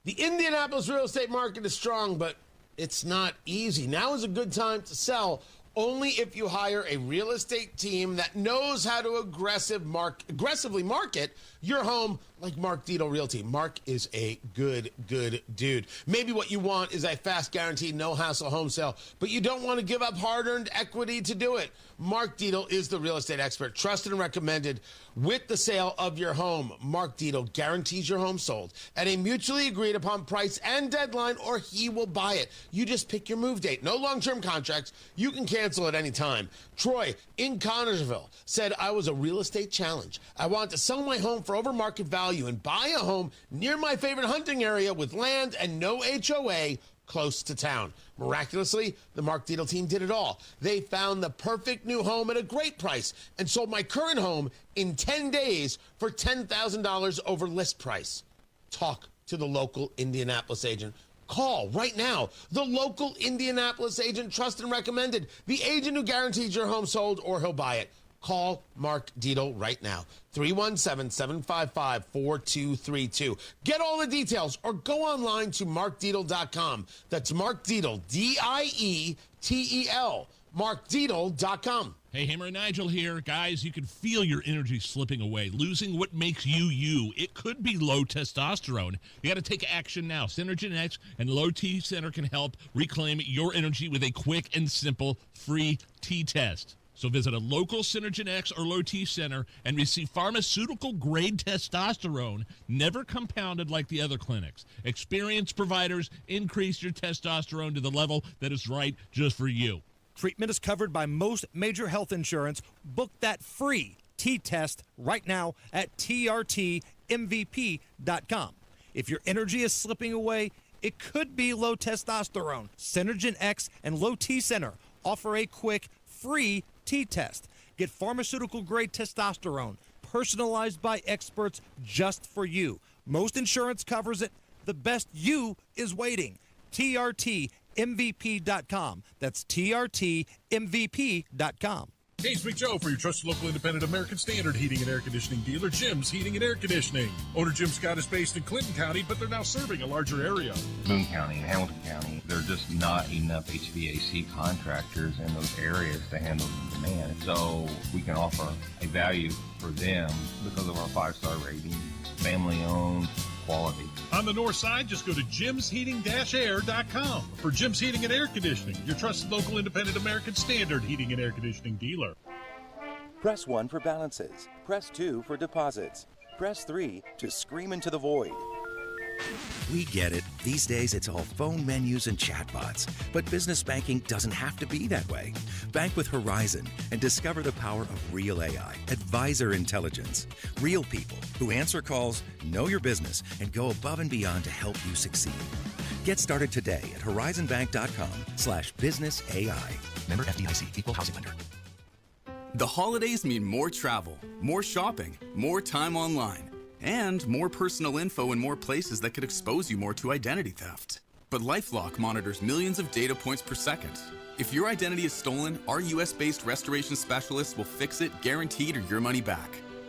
The Indianapolis real estate market is strong, but it's not easy. Now is a good time to sell, only if you hire a real estate team that knows how to aggressively market your home like Mark Dietel Realty. Mark is a good dude. Maybe what you want is a fast, guaranteed, no-hassle home sale, but you don't want to give up hard-earned equity to do it. Mark Dietel is the real estate expert, trusted and recommended with the sale of your home. Mark Dietel guarantees your home sold at a mutually agreed upon price and deadline, or he will buy it. You just pick your move date. No long-term contracts. You can cancel at any time. Troy in Connersville said, I was a real estate challenge. I wanted to sell my home for over market value and buy a home near my favorite hunting area with land and no HOA close to town. Miraculously, the Mark Dietel team did it all. They found the perfect new home at a great price and sold my current home in 10 days for $10,000 over list price. Talk to the local Indianapolis agent. Call right now. The local Indianapolis agent, trusted and recommended. The agent who guarantees your home sold or he'll buy it. Call Mark Dietel right now. 317-755-4232. Get all the details or go online to markdietel.com. That's Mark Dietel, Dietel. MarkDeedle.com. Hey, Hammer and Nigel here. Guys, you can feel your energy slipping away, losing what makes you you. It could be low testosterone. You got to take action now. Synergen X and Low T Center can help reclaim your energy with a quick and simple free T-test. So visit a local Synergen X or Low T Center and receive pharmaceutical-grade testosterone, never compounded like the other clinics. Experienced providers increase your testosterone to the level that is right just for you. Treatment is covered by most major health insurance. Book that free T-test right now at trtmvp.com. If your energy is slipping away, it could be low testosterone. Synergen X and Low T Center offer a quick, free T-test. Get pharmaceutical-grade testosterone, personalized by experts just for you. Most insurance covers it. The best you is waiting. trtmvp.com. That's trtmvp.com. Hey, it's Big Joe for your trusted local independent American Standard heating and air conditioning dealer, Jim's Heating and Air Conditioning. Owner Jim Scott is based in Clinton County, but they're now serving a larger area. Boone County and Hamilton County, there are just not enough HVAC contractors in those areas to handle the demand. So we can offer a value for them because of our 5-star rating, family-owned, quality. On the north side, just go to jimsheating-air.com for Jim's Heating and Air Conditioning, your trusted local independent American Standard heating and air conditioning dealer. Press 1 for balances. Press 2 for deposits. Press 3 to scream into the void. We get it. These days, it's all phone menus and chatbots. But business banking doesn't have to be that way. Bank with Horizon and discover the power of real AI, advisor intelligence. Real people who answer calls, know your business, and go above and beyond to help you succeed. Get started today at horizonbank.com/businessai. Member FDIC, Equal Housing Lender. The holidays mean more travel, more shopping, more time online, and more personal info in more places that could expose you more to identity theft. But LifeLock monitors millions of data points per second. If your identity is stolen, our US-based restoration specialists will fix it, guaranteed, or your money back.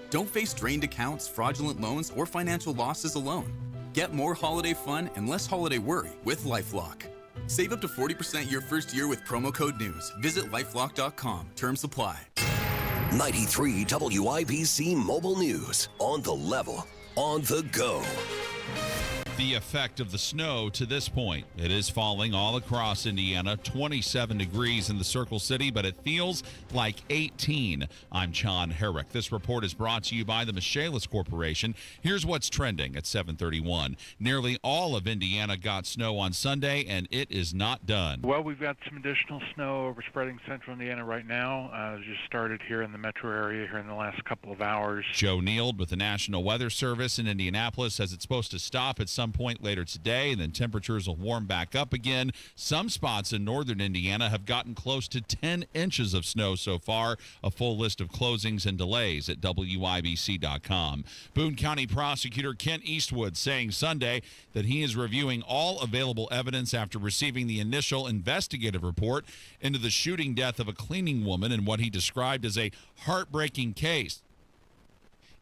Don't face drained accounts, fraudulent loans, or financial losses alone. Get more holiday fun and less holiday worry with LifeLock. Save up to 40% your first year with promo code NEWS. Visit lifelock.com. Terms apply. 93 WIBC Mobile News. On the level, on the go. The effect of the snow to this point. It is falling all across Indiana, 27 degrees in the Circle City, but it feels like 18. I'm John Herrick. This report is brought to you by the Michaelis Corporation. Here's what's trending at 7:31. Nearly all of Indiana got snow on Sunday, and it is not done. Well, we've got some additional snow overspreading central Indiana right now. It just started here in the metro area here in the last couple of hours. Joe Neild with the National Weather Service in Indianapolis says it's supposed to stop at some point later today, and then temperatures will warm back up again. Some spots in northern Indiana have gotten close to 10 inches of snow so far. A full list of closings and delays at WIBC.com. Boone County Prosecutor Kent Eastwood saying Sunday that he is reviewing all available evidence after receiving the initial investigative report into the shooting death of a cleaning woman in what he described as a heartbreaking case.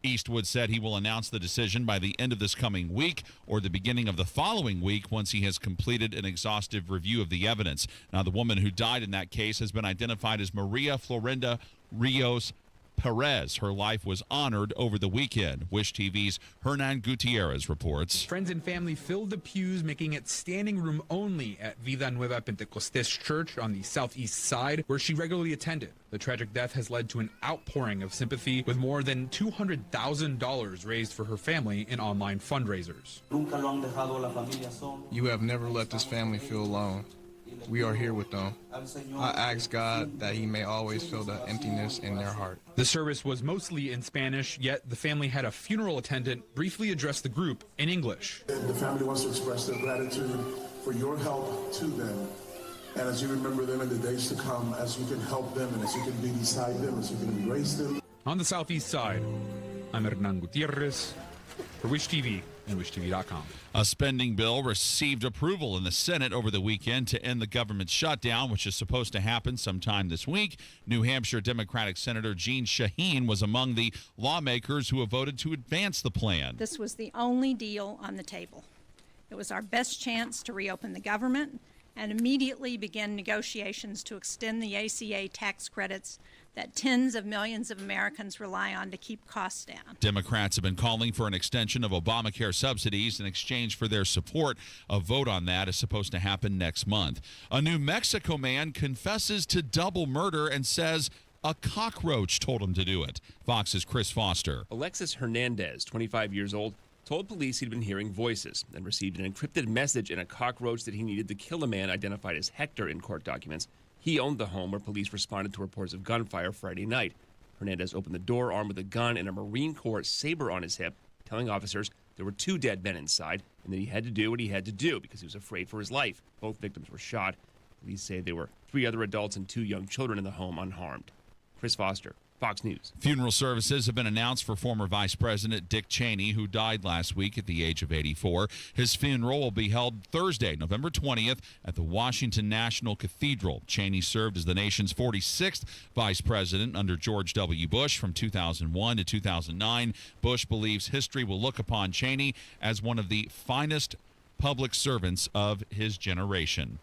Eastwood said he will announce the decision by the end of this coming week or the beginning of the following week once he has completed an exhaustive review of the evidence. Now, the woman who died in that case has been identified as Maria Florinda Rios Perez. Her life was honored over the weekend. Wish TV's Hernan Gutierrez reports. Friends and family filled the pews, making it standing room only at Vida Nueva Pentecostés Church on the southeast side, where she regularly attended. The tragic death has led to an outpouring of sympathy, with more than $200,000 raised for her family in online fundraisers. You have never let this family feel alone. We are here with them. I ask God that he may always feel the emptiness in their heart. The service was mostly in Spanish, yet the family had a funeral attendant briefly address the group in English. The family wants to express their gratitude for your help to them. And as you remember them in the days to come, as you can help them and as you can be beside them, as you can embrace them. On the southeast side, I'm Hernan Gutierrez for Wish TV and WishTV.com. A spending bill received approval in the Senate over the weekend to end the government shutdown, which is supposed to happen sometime this week. New Hampshire Democratic Senator Jean Shaheen was among the lawmakers who have voted to advance the plan. This was the only deal on the table. It was our best chance to reopen the government and immediately begin negotiations to extend the ACA tax credits that tens of millions of Americans rely on to keep costs down. Democrats have been calling for an extension of Obamacare subsidies in exchange for their support. A vote on that is supposed to happen next month. A New Mexico man confesses to double murder and says a cockroach told him to do it. Fox's Chris Foster. Alexis Hernandez, 25 years old, told police he'd been hearing voices and received an encrypted message in a cockroach that he needed to kill a man identified as Hector in court documents. He owned the home where police responded to reports of gunfire Friday night. Hernandez opened the door armed with a gun and a Marine Corps saber on his hip, telling officers there were 2 dead men inside and that he had to do what he had to do because he was afraid for his life. Both victims were shot. Police say there were 3 other adults and 2 young children in the home unharmed. Chris Foster, Fox News. Funeral services have been announced for former Vice President Dick Cheney, who died last week at the age of 84. His funeral will be held Thursday, November 20th, at the Washington National Cathedral. Cheney served as the nation's 46th Vice President under George W. Bush from 2001 to 2009. Bush believes history will look upon Cheney as one of the finest public servants of his generation.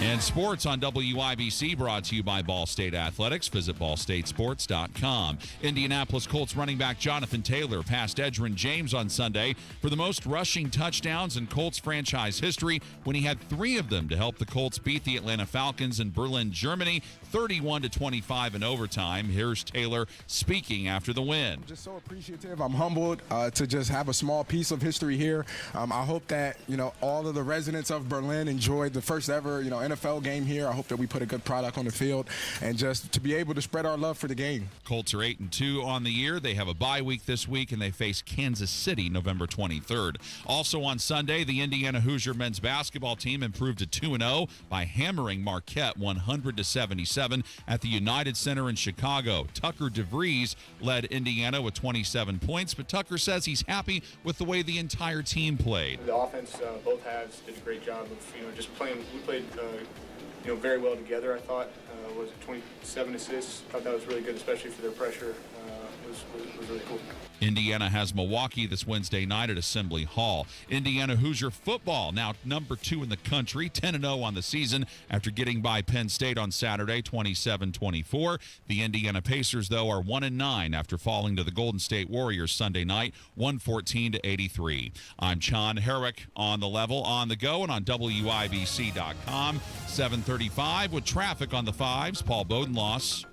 And sports on WIBC brought to you by Ball State Athletics. Visit ballstatesports.com. Indianapolis Colts running back Jonathan Taylor passed Edgerrin James on Sunday for the most rushing touchdowns in Colts franchise history when he had 3 of them to help the Colts beat the Atlanta Falcons in Berlin, Germany, 31-25 in overtime. Here's Taylor speaking after the win. Just so appreciative. I'm humbled to just have a small piece of history here. I hope that, all of the residents of Berlin enjoyed the first ever, NFL game here. I hope that we put a good product on the field and just to be able to spread our love for the game. Colts are 8-2 on the year. They have a bye week this week, and they face Kansas City November 23rd. Also on Sunday, the Indiana Hoosier men's basketball team improved to 2-0 by hammering Marquette 100-77 at the United Center in Chicago. Tucker DeVries led Indiana with 27 points, but Tucker says he's happy with the way the entire team played. The offense, both halves, did a great job of just playing. We played very well together. I thought was it 27 assists. I thought that was really good, especially for their pressure. Was really cool. Indiana has Milwaukee this Wednesday night at Assembly Hall. Indiana Hoosier football now number 2 in the country, 10-0 on the season after getting by Penn State on Saturday, 27-24. The Indiana Pacers, though, are 1-9 after falling to the Golden State Warriors Sunday night, 114-83. I'm John Herrick on the level, on the go, and on WIBC.com. 7:35 with traffic on the 5s. Paul Bodenloss.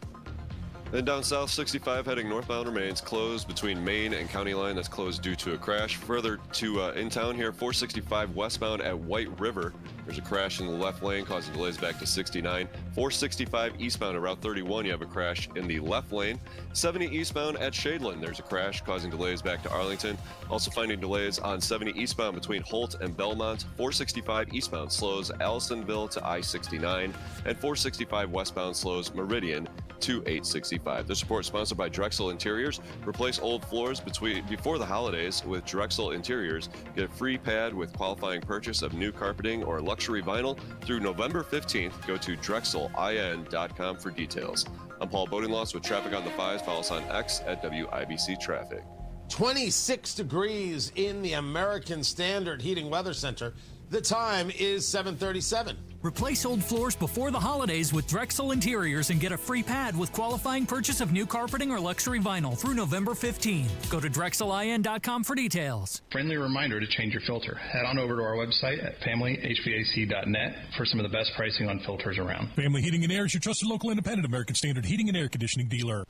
Then down south, 65 heading northbound remains closed between Main and County Line. That's closed due to a crash. Further to in town here, 465 westbound at White River. There's a crash in the left lane causing delays back to 69. 465 eastbound at Route 31, you have a crash in the left lane. 70 eastbound at Shadeland, there's a crash causing delays back to Arlington. Also finding delays on 70 eastbound between Holt and Belmont. 465 eastbound slows Allisonville to I-69. And 465 westbound slows Meridian to 865. The support sponsored by Drexel Interiors. Replace old floors before the holidays with Drexel Interiors. Get a free pad with qualifying purchase of new carpeting or luxury vinyl through November 15th. Go to drexelin.com for details. I'm Paul Bodenloss with traffic on the 5s. Follow us on X at WIBC Traffic. 26 degrees in the American Standard Heating Weather Center. The time is 7:37. Replace old floors before the holidays with Drexel Interiors and get a free pad with qualifying purchase of new carpeting or luxury vinyl through November 15. Go to drexelin.com for details. Friendly reminder to change your filter. Head on over to our website at familyhvac.net for some of the best pricing on filters around. Family Heating and Air is your trusted local independent American Standard Heating and Air Conditioning dealer.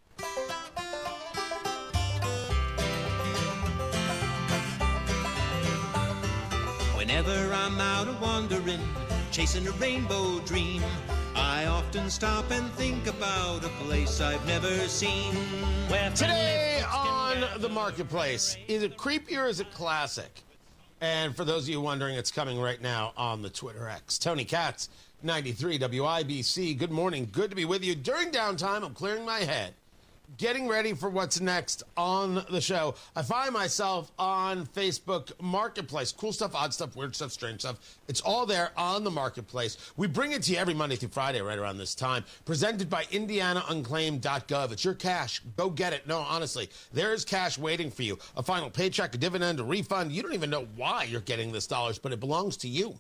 Whenever I'm out wandering, chasing a rainbow dream, I often stop and think about a place I've never seen. Today on the Marketplace, is it creepy or is it classic? And for those of you wondering, it's coming right now on the Twitter X. Tony Katz, 93 WIBC. Good morning. Good to be with you. During downtime, I'm clearing my head. getting ready for what's next on the show, I find myself on Facebook Marketplace. Cool stuff, odd stuff, weird stuff, strange stuff. It's all there on the Marketplace. We bring it to you every Monday through Friday right around this time. Presented by IndianaUnclaimed.gov. It's your cash. Go get it. No, honestly, there's cash waiting for you. A final paycheck, a dividend, a refund. You don't even know why you're getting this dollars, but it belongs to you.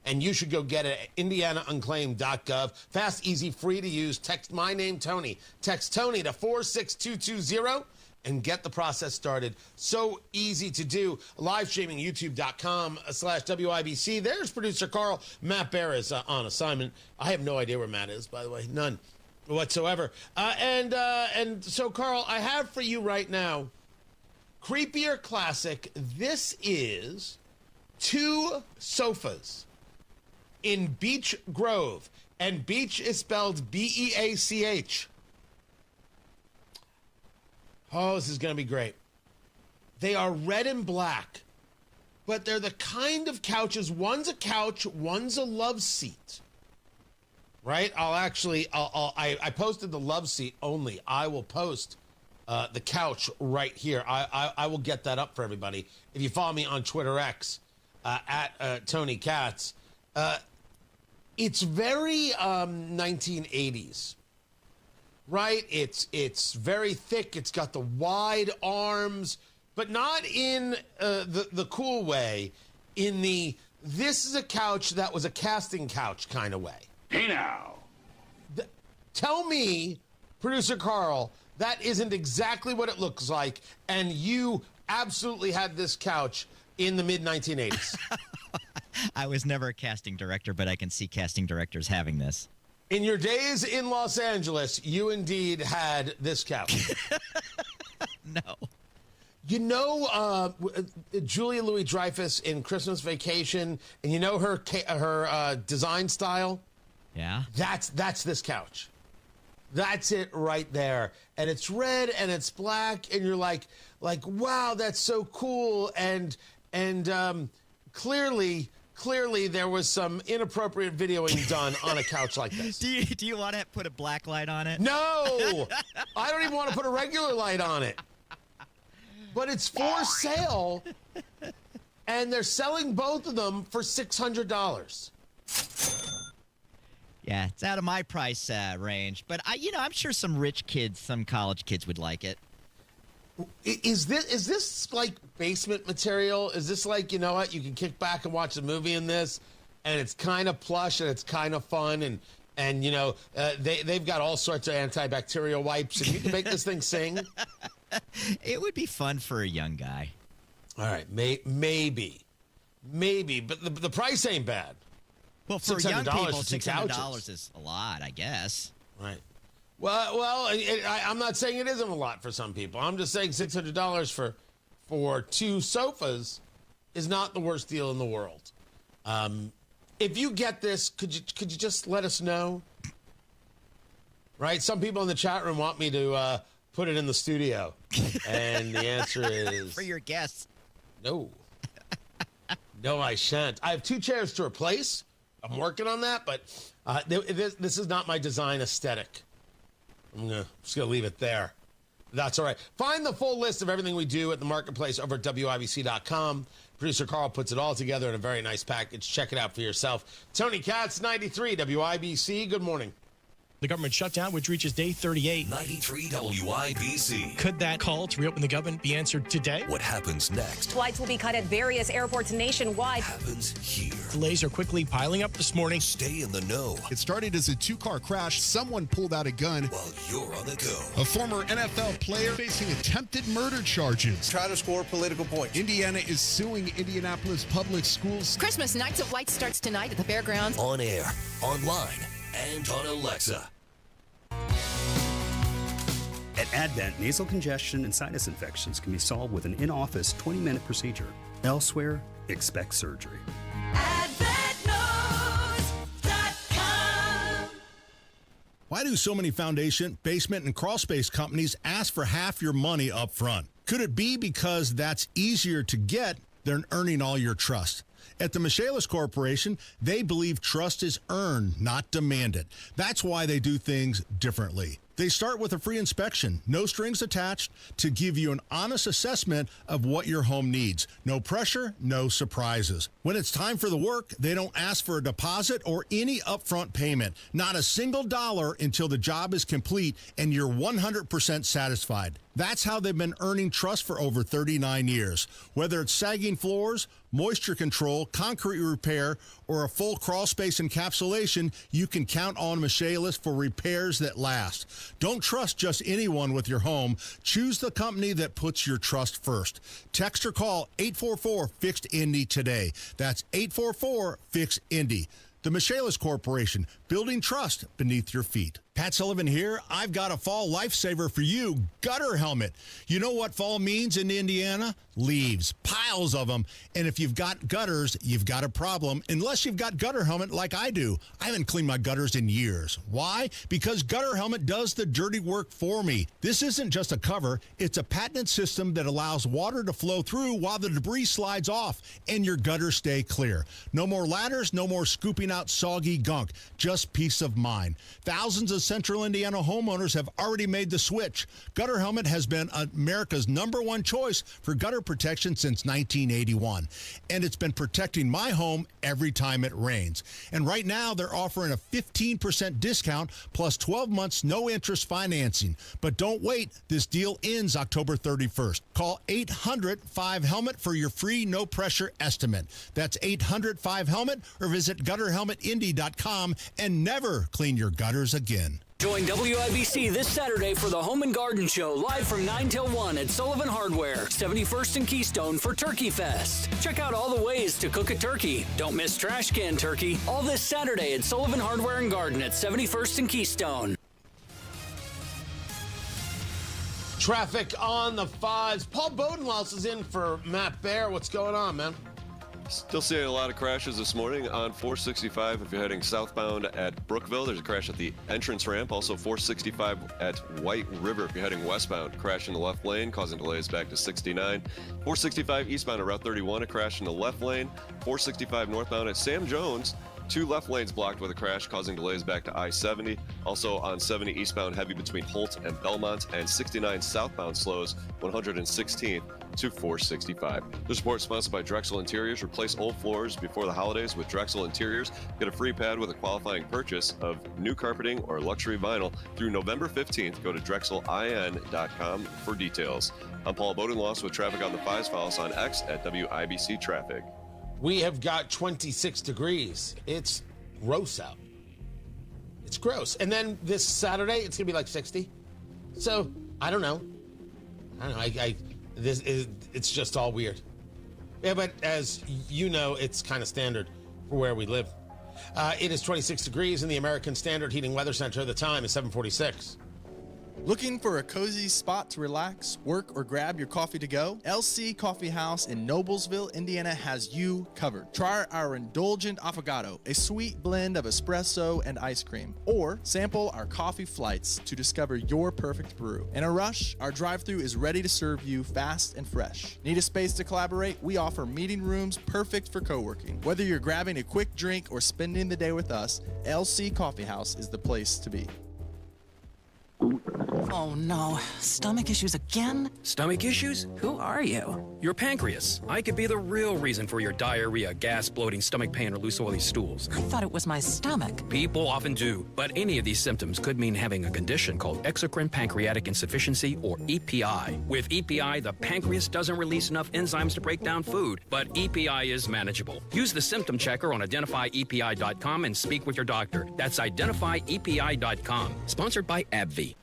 And you should go get it at IndianaUnclaimed.gov. Fast, easy, free to use. Text my name, Tony. Text Tony to 46220 and get the process started. So easy to do. Live streaming, youtube.com/WIBC. There's producer Carl. Matt Bear is on assignment. I have no idea where Matt is, by the way. None whatsoever. And so, Carl, I have for you right now, Creepier Classic. This is 2 sofas in Beech Grove, and Beech is spelled B-E-A-C-H. Oh, this is going to be great. They are red and black, but they're the kind of couches. One's a couch, one's a love seat. Right? I posted the love seat only. I will post the couch right here. I will get that up for everybody. If you follow me on Twitter X, at Tony Katz. It's very 1980s, right? It's very thick. It's got the wide arms, but not in the cool way. In the this is a couch that was a casting couch kind of way. Hey now, tell me, producer Carl, that isn't exactly what it looks like, and you absolutely had this couch in the mid-1980s. I was never a casting director, but I can see casting directors having this. In your days in Los Angeles, you indeed had this couch. No. You know Julia Louis-Dreyfus in Christmas Vacation, and you know her design style? Yeah. That's this couch. That's it right there. And it's red and it's black, and you're like, wow, that's so cool. And clearly there was some inappropriate videoing done on a couch like this. Do you want to put a black light on it? No! I don't even want to put a regular light on it. But it's for sale, and they're selling both of them for $600. Yeah, it's out of my price range, but I'm sure some rich kids, some college kids would like it. Is this like basement material? Is this like, you know what, you can kick back and watch a movie in this, and it's kind of plush and it's kind of fun, and you know they've got all sorts of antibacterial wipes, and you can make this thing sing. It would be fun for a young guy. All right, maybe, but the price ain't bad. Well, for young people, $600 is a lot, I guess. Right. Well, I'm not saying it isn't a lot for some people. I'm just saying $600 for 2 sofas is not the worst deal in the world. If you get this, could you just let us know? Right? Some people in the chat room want me to put it in the studio, and the answer is for your guests. No. No, I shan't. I have 2 chairs to replace. I'm working on that, but this is not my design aesthetic. I'm just going to leave it there. That's all right. Find the full list of everything we do at the Marketplace over at WIBC.com. Producer Carl puts it all together in a very nice package. Check it out for yourself. Tony Katz, 93 WIBC. Good morning. The government shutdown, which reaches day 38. 93 WIBC. Could that call to reopen the government be answered today? What happens next? Flights will be cut at various airports nationwide. Happens here. Delays are quickly piling up this morning. Stay in the know. It started as a 2-car crash. Someone pulled out a gun while you're on the go. A former NFL player facing attempted murder charges. Try to score political points. Indiana is suing Indianapolis Public Schools. Christmas Nights at White starts tonight at the fairgrounds. On air, online, and on Alexa. At Advent, nasal congestion and sinus infections can be solved with an in-office 20-minute procedure. Elsewhere, expect surgery. Why do so many foundation, basement, and crawl space companies ask for half your money up front? Could it be because that's easier to get than earning all your trust? At the Michaelis Corporation, they believe trust is earned, not demanded. That's why they do things differently. They start with a free inspection, no strings attached, to give you an honest assessment of what your home needs. No pressure, no surprises. When it's time for the work, they don't ask for a deposit or any upfront payment. Not a single dollar until the job is complete and you're 100% satisfied. That's how they've been earning trust for over 39 years. Whether it's sagging floors, moisture control, concrete repair, or a full crawl space encapsulation, you can count on Michaelis for repairs that last. Don't trust just anyone with your home. Choose the company that puts your trust first. Text or call 844-FIXED-INDY today. That's 844-FIXED-INDY. The Michaelis Corporation, building trust beneath your feet. Pat Sullivan here. I've got a fall lifesaver for you, gutter helmet. You know what fall means in Indiana? Leaves, piles of them. And if you've got gutters, you've got a problem, unless you've got gutter helmet like I do. I haven't cleaned my gutters in years. Why? Because gutter helmet does the dirty work for me. This isn't just a cover. It's a patented system that allows water to flow through while the debris slides off and your gutters stay clear. No more ladders, no more scooping out soggy gunk, just peace of mind. Thousands of Central Indiana homeowners have already made the switch. Gutter helmet has been America's #1 choice for gutter protection since 1981. And it's been protecting my home every time it rains. And right now they're offering a 15% discount plus 12 months no interest financing. But don't wait. This deal ends October 31st. Call 800-5HELMET for your free no pressure estimate. That's 800-5HELMET or visit gutterhelmetindy.com and never clean your gutters again. Join WIBC this Saturday for the Home and Garden Show, live from 9 till 1 at Sullivan Hardware, 71st and Keystone for Turkey Fest. Check out all the ways to cook a turkey. Don't miss trash can turkey. All this Saturday at Sullivan Hardware and Garden at 71st and Keystone. Traffic on the 5s. Paul Bodenloss is in for Matt Bear. What's going on, man? Still seeing a lot of crashes this morning on 465 if you're heading southbound at Brookville. There's a crash at the entrance ramp. Also 465 at White River if you're heading westbound. Crash in the left lane causing delays back to 69. 465 eastbound at Route 31, a crash in the left lane. 465 northbound at Sam Jones. 2 left lanes blocked with a crash causing delays back to I-70. Also on 70 eastbound heavy between Holt and Belmont, and 69 southbound slows 116th to 465. This report is sponsored by Drexel Interiors. Replace old floors before the holidays with Drexel Interiors. Get a free pad with a qualifying purchase of new carpeting or luxury vinyl through November 15th. Go to drexelin.com for details. I'm Paul Bodenloss with traffic on the 5s. Follow us on X at WIBC Traffic. We have got 26 degrees. It's gross out. It's gross. And then this Saturday, it's going to be like 60. So, I don't know. It's just all weird. Yeah, but as you know, it's kind of standard for where we live. It is 26 degrees in the American Standard Heating Weather Center. The time is 7:46. Looking for a cozy spot to relax, work, or grab your coffee to go? LC Coffee House in Noblesville, Indiana has you covered. Try our indulgent affogato, a sweet blend of espresso and ice cream. Or sample our coffee flights to discover your perfect brew. In a rush, our drive-thru is ready to serve you fast and fresh. Need a space to collaborate? We offer meeting rooms perfect for co-working. Whether you're grabbing a quick drink or spending the day with us, LC Coffee House is the place to be. Oh no, stomach issues again? Stomach issues? Who are you? Your pancreas. I could be the real reason for your diarrhea, gas, bloating, stomach pain, or loose oily stools. I thought it was my stomach. People often do, but any of these symptoms could mean having a condition called exocrine pancreatic insufficiency, or EPI. With EPI, the pancreas doesn't release enough enzymes to break down food, but EPI is manageable. Use the symptom checker on identifyepi.com and speak with your doctor. That's identifyepi.com. Sponsored by AbbVie.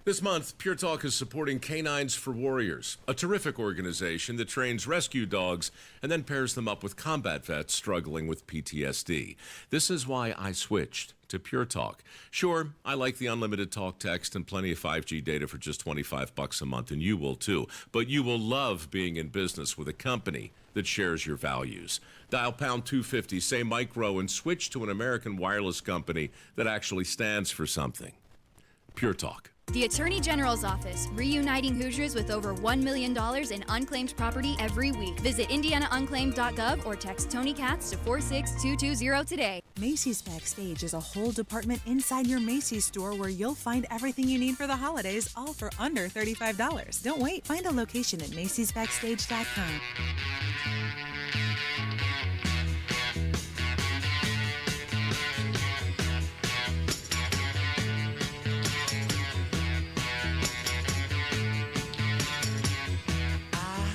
This month, Pure Talk is supporting Canines for Warriors, a terrific organization that trains rescue dogs and then pairs them up with combat vets struggling with PTSD. This is why I switched to Pure Talk. Sure, I like the unlimited talk, text, and plenty of 5G data for just $25 a month, and you will too. But you will love being in business with a company that shares your values. Dial pound 250, say micro, and switch to an American wireless company that actually stands for something. Pure Talk. The Attorney General's Office, reuniting Hoosiers with over $1 million in unclaimed property every week. Visit indianaunclaimed.gov or text Tony Katz to 46220 today. Macy's Backstage is a whole department inside your Macy's store where you'll find everything you need for the holidays, all for under $35. Don't wait. Find a location at macy'sbackstage.com.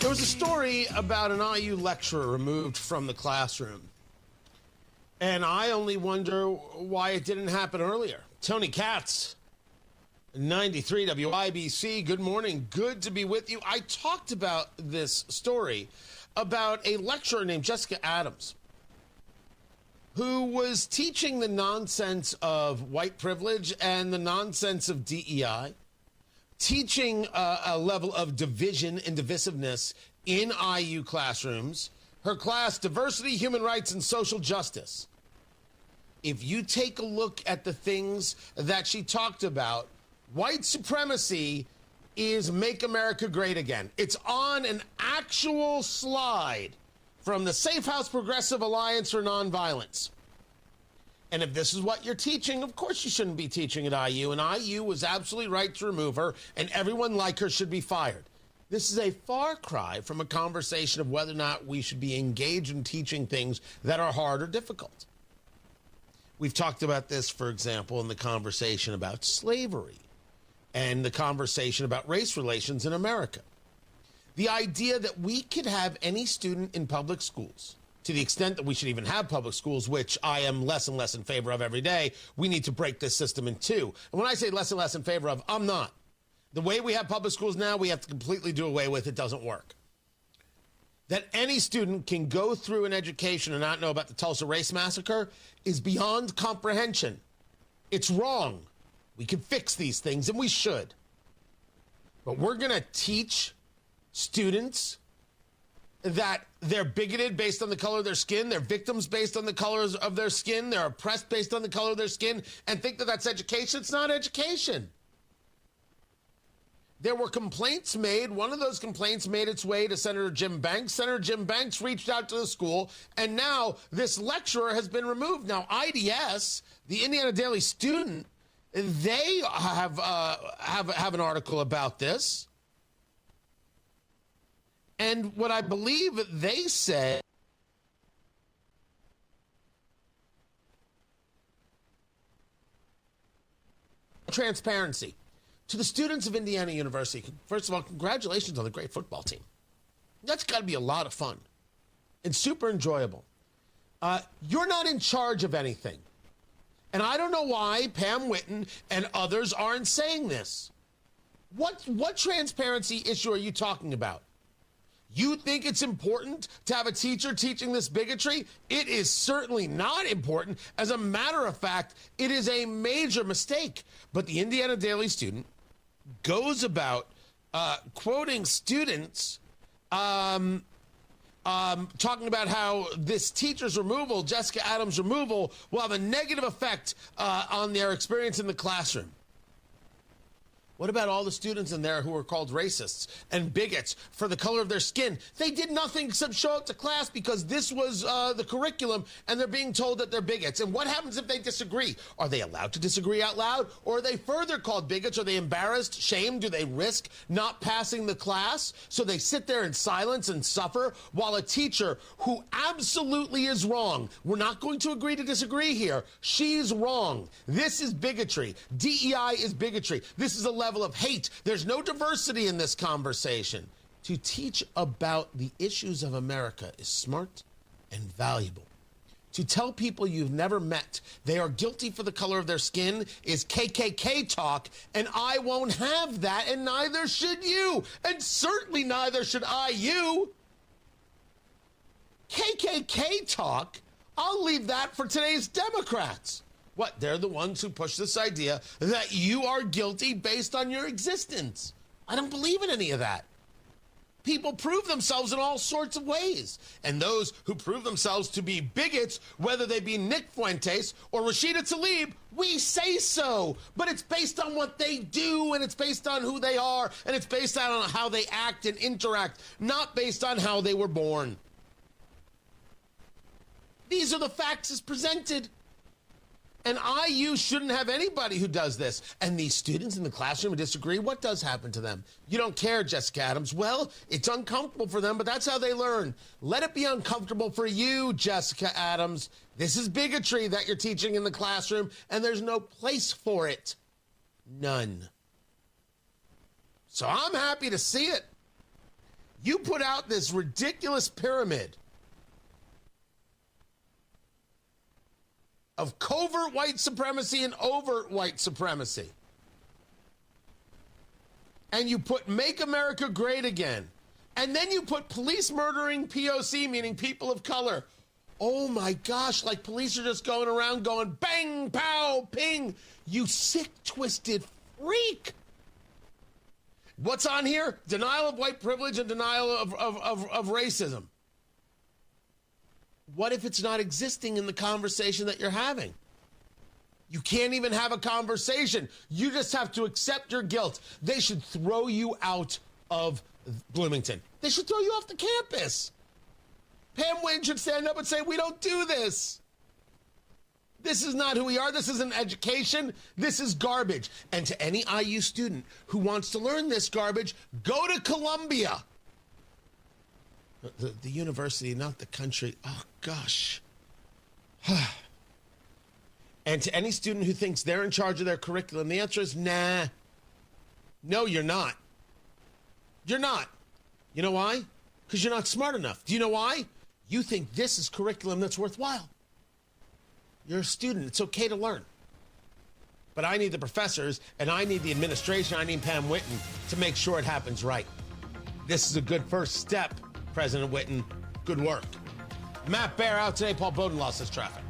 There was a story about an IU lecturer removed from the classroom. And I only wonder why it didn't happen earlier. Tony Katz, 93 WIBC. Good morning. Good to be with you. I talked about this story about a lecturer named Jessica Adams who was teaching the nonsense of white privilege and the nonsense of DEI, teaching a level of division and divisiveness in IU classrooms. Her class, Diversity, Human Rights, and Social Justice. If you take a look at the things that she talked about, white supremacy is Make America Great Again. It's on an actual slide from the Safe House Progressive Alliance for Nonviolence. And if this is what you're teaching, of course you shouldn't be teaching at IU. And IU was absolutely right to remove her, and everyone like her should be fired. This is a far cry from a conversation of whether or not we should be engaged in teaching things that are hard or difficult. We've talked about this, for example, in the conversation about slavery and the conversation about race relations in America. The idea that we could have any student in public schools, to the extent that we should even have public schools, which I am less and less in favor of every day, we need to break this system in two. And when I say less and less in favor of, I'm not. The way we have public schools now, we have to completely do away with. It doesn't work. That any student can go through an education and not know about the Tulsa Race Massacre is beyond comprehension. It's wrong. We can fix these things, and we should. But we're going to teach students that they're bigoted based on the color of their skin, they're victims based on the colors of their skin, they're oppressed based on the color of their skin, and think that that's education. It's not education. There were complaints made. One of those complaints made its way to Senator Jim Banks. Senator Jim Banks reached out to the school, and now this lecturer has been removed. Now, IDS, the Indiana Daily Student, they have an article about this. And what I believe they said, transparency. To the students of Indiana University, first of all, congratulations on the great football team. That's got to be a lot of fun and super enjoyable. You're not in charge of anything. And I don't know why Pam Whitten and others aren't saying this. What transparency issue are you talking about? You think it's important to have a teacher teaching this bigotry? It is certainly not important. As a matter of fact, it is a major mistake. But the Indiana Daily Student goes about quoting students talking about how this teacher's removal, Jessica Adams' removal, will have a negative effect on their experience in the classroom. What about all the students in there who are called racists and bigots for the color of their skin? They did nothing except show up to class because this was the curriculum, and they're being told that they're bigots. And what happens if they disagree? Are they allowed to disagree out loud? Or are they further called bigots? Are they embarrassed, shamed? Do they risk not passing the class? So they sit there in silence and suffer while a teacher who absolutely is wrong, we're not going to agree to disagree here, she's wrong. This is bigotry. DEI is bigotry. This is a level of hate. There's no diversity in this conversation. To teach about the issues of America is smart and valuable. To tell people you've never met they are guilty for the color of their skin is KKK talk, and I won't have that, and neither should you, and certainly neither should IU. KKK talk, I'll leave that for today's Democrats. What? They're the ones who push this idea that you are guilty based on your existence. I don't believe in any of that. People prove themselves in all sorts of ways. And those who prove themselves to be bigots, whether they be Nick Fuentes or Rashida Tlaib, we say so. But it's based on what they do, and it's based on who they are, and it's based on how they act and interact, not based on how they were born. These are the facts as presented. And IU shouldn't have anybody who does this. And these students in the classroom who disagree, what does happen to them? You don't care, Jessica Adams. Well, it's uncomfortable for them, but that's how they learn. Let it be uncomfortable for you, Jessica Adams. This is bigotry that you're teaching in the classroom, and there's no place for it. None. So I'm happy to see it. You put out this ridiculous pyramid of covert white supremacy and overt white supremacy. And you put Make America Great Again. And then you put police murdering POC, meaning people of color. Oh my gosh, like police are just going around going bang, pow, ping. You sick, twisted freak. What's on here? Denial of white privilege and denial of racism. What if it's not existing in the conversation that you're having? You can't even have a conversation. You just have to accept your guilt. They should throw you out of Bloomington. They should throw you off the campus. Pam Wynne should stand up and say, we don't do this. This is not who we are. This isn't education. This is garbage. And to any IU student who wants to learn this garbage, go to Columbia. The university, not the country. Oh, gosh. And to any student who thinks they're in charge of their curriculum, the answer is nah. No, you're not. You're not. You know why? Because you're not smart enough. Do you know why? You think this is curriculum that's worthwhile. You're a student. It's okay to learn. But I need the professors, and I need the administration, I need Pam Whitten to make sure it happens right. This is a good first step. President Whitten, good work. Matt Bear out today. Paul Bowden lost his traffic.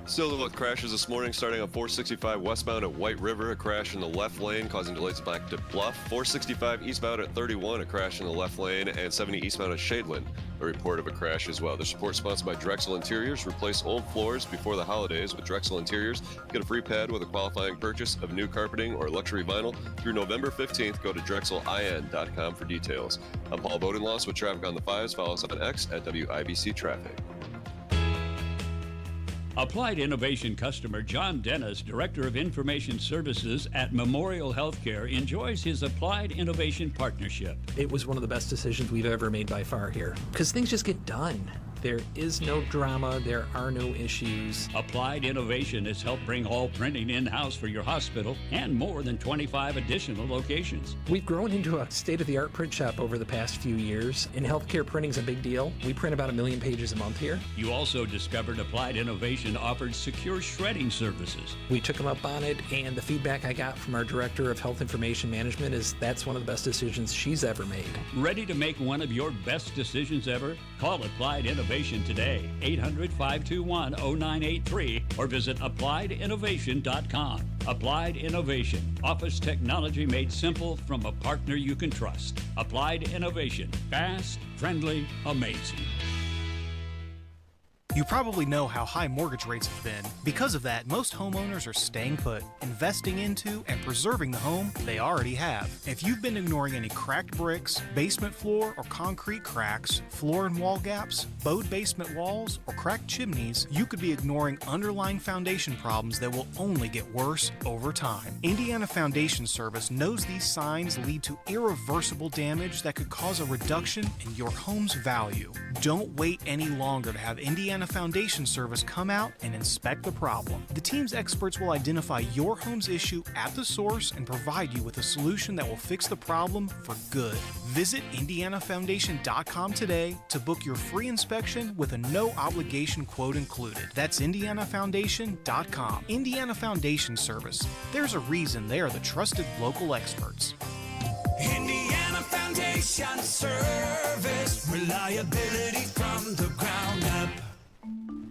Still with crashes this morning, starting on 465 westbound at White River, a crash in the left lane causing delays back to Bluff. 465 eastbound at 31, a crash in the left lane, and 70 eastbound at Shadeland, a report of a crash as well. This report sponsored by Drexel Interiors. Replace old floors before the holidays with Drexel Interiors. Get a free pad with a qualifying purchase of new carpeting or luxury vinyl through November 15th. Go to drexelin.com for details. I'm Paul Bowden with traffic on the 5s. Follow us on X at WIBC Traffic. Applied Innovation customer John Dennis, Director of Information Services at Memorial Healthcare, enjoys his Applied Innovation partnership. It was one of the best decisions we've ever made by far here, because things just get done. There is no drama. There are no issues. Applied Innovation has helped bring all printing in-house for your hospital and more than 25 additional locations. We've grown into a state-of-the-art print shop over the past few years, and healthcare printing's a big deal. We print about 1 million pages a month here. You also discovered Applied Innovation offered secure shredding services. We took them up on it, and the feedback I got from our Director of Health Information Management is that's one of the best decisions she's ever made. Ready to make one of your best decisions ever? Call Applied Innovation today, 800-521-0983, or visit appliedinnovation.com. Applied Innovation, office technology made simple from a partner you can trust. Applied Innovation, fast, friendly, amazing. You probably know how high mortgage rates have been. Because of that, most homeowners are staying put, investing into and preserving the home they already have. If you've been ignoring any cracked bricks, basement floor or concrete cracks, floor and wall gaps, bowed basement walls, or cracked chimneys, you could be ignoring underlying foundation problems that will only get worse over time. Indiana Foundation Service knows these signs lead to irreversible damage that could cause a reduction in your home's value. Don't wait any longer to have Indiana Foundation Service come out and inspect the problem. The team's experts will identify your home's issue at the source and provide you with a solution that will fix the problem for good. Visit IndianaFoundation.com today to book your free inspection with a no-obligation quote included. That's IndianaFoundation.com. Indiana Foundation Service. There's a reason they are the trusted local experts. Indiana Foundation Service. Reliability from the ground up.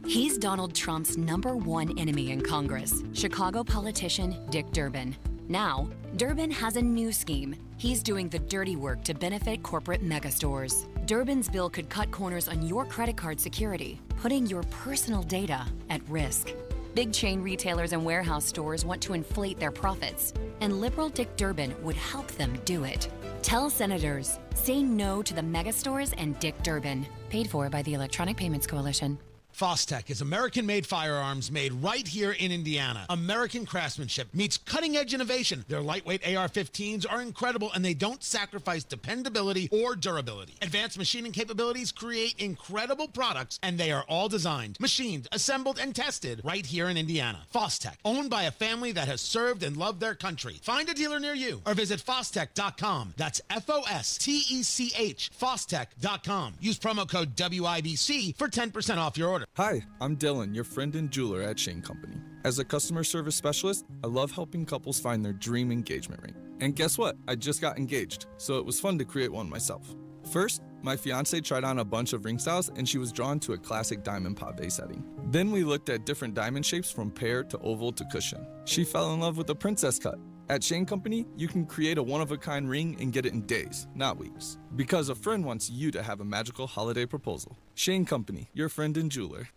He's Donald Trump's #1 enemy in Congress, Chicago politician Dick Durbin. Now, Durbin has a new scheme. He's doing the dirty work to benefit corporate megastores. Durbin's bill could cut corners on your credit card security, putting your personal data at risk. Big chain retailers and warehouse stores want to inflate their profits, and liberal Dick Durbin would help them do it. Tell senators, say no to the megastores and Dick Durbin. Paid for by the Electronic Payments Coalition. Fostech is American-made firearms made right here in Indiana. American craftsmanship meets cutting-edge innovation. Their lightweight AR-15s are incredible, and they don't sacrifice dependability or durability. Advanced machining capabilities create incredible products, and they are all designed, machined, assembled, and tested right here in Indiana. Fostech, owned by a family that has served and loved their country. Find a dealer near you or visit Fostech.com. That's F-O-S-T-E-C-H, Fostech.com. Use promo code WIBC for 10% off your order. Hi, I'm Dylan, your friend and jeweler at Shane Company. As a customer service specialist, I love helping couples find their dream engagement ring. And guess what? I just got engaged, so it was fun to create one myself. First, my fiance tried on a bunch of ring styles and she was drawn to a classic diamond pave setting. Then we looked at different diamond shapes from pear to oval to cushion. She fell in love with the princess cut. At Shane Company, you can create a one-of-a-kind ring and get it in days, not weeks. Because a friend wants you to have a magical holiday proposal. Shane Company, your friend and jeweler.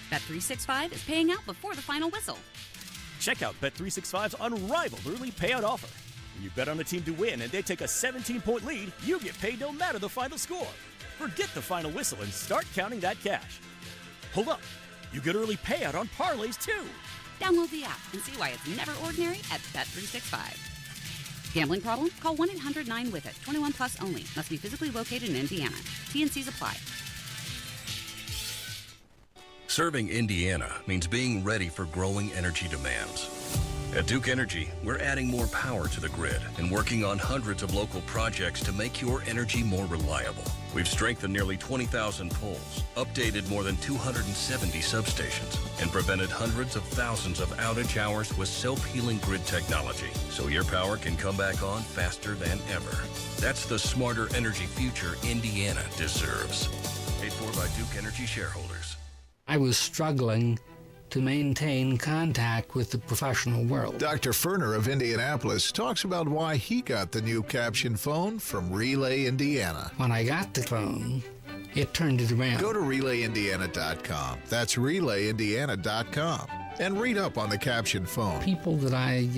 Bet365 is paying out before the final whistle. Check out Bet365's unrivaled early payout offer. When you bet on a team to win and they take a 17-point lead, you get paid no matter the final score. Forget the final whistle and start counting that cash. Hold up, you get early payout on parlays too. Download the app and see why it's never ordinary at Bet365. Gambling problem? Call 1-800-9-WITH-IT. 21 plus only. Must be physically located in Indiana. T&Cs apply. Serving Indiana means being ready for growing energy demands. At Duke Energy, we're adding more power to the grid and working on hundreds of local projects to make your energy more reliable. We've strengthened nearly 20,000 poles, updated more than 270 substations, and prevented hundreds of thousands of outage hours with self-healing grid technology, so your power can come back on faster than ever. That's the smarter energy future Indiana deserves. Paid for by Duke Energy shareholders. I was struggling to maintain contact with the professional world. Dr. Ferner of Indianapolis talks about why he got the new caption phone from Relay Indiana. When I got the phone, it turned it around. Go to RelayIndiana.com. That's RelayIndiana.com. And read up on the caption phone. People that I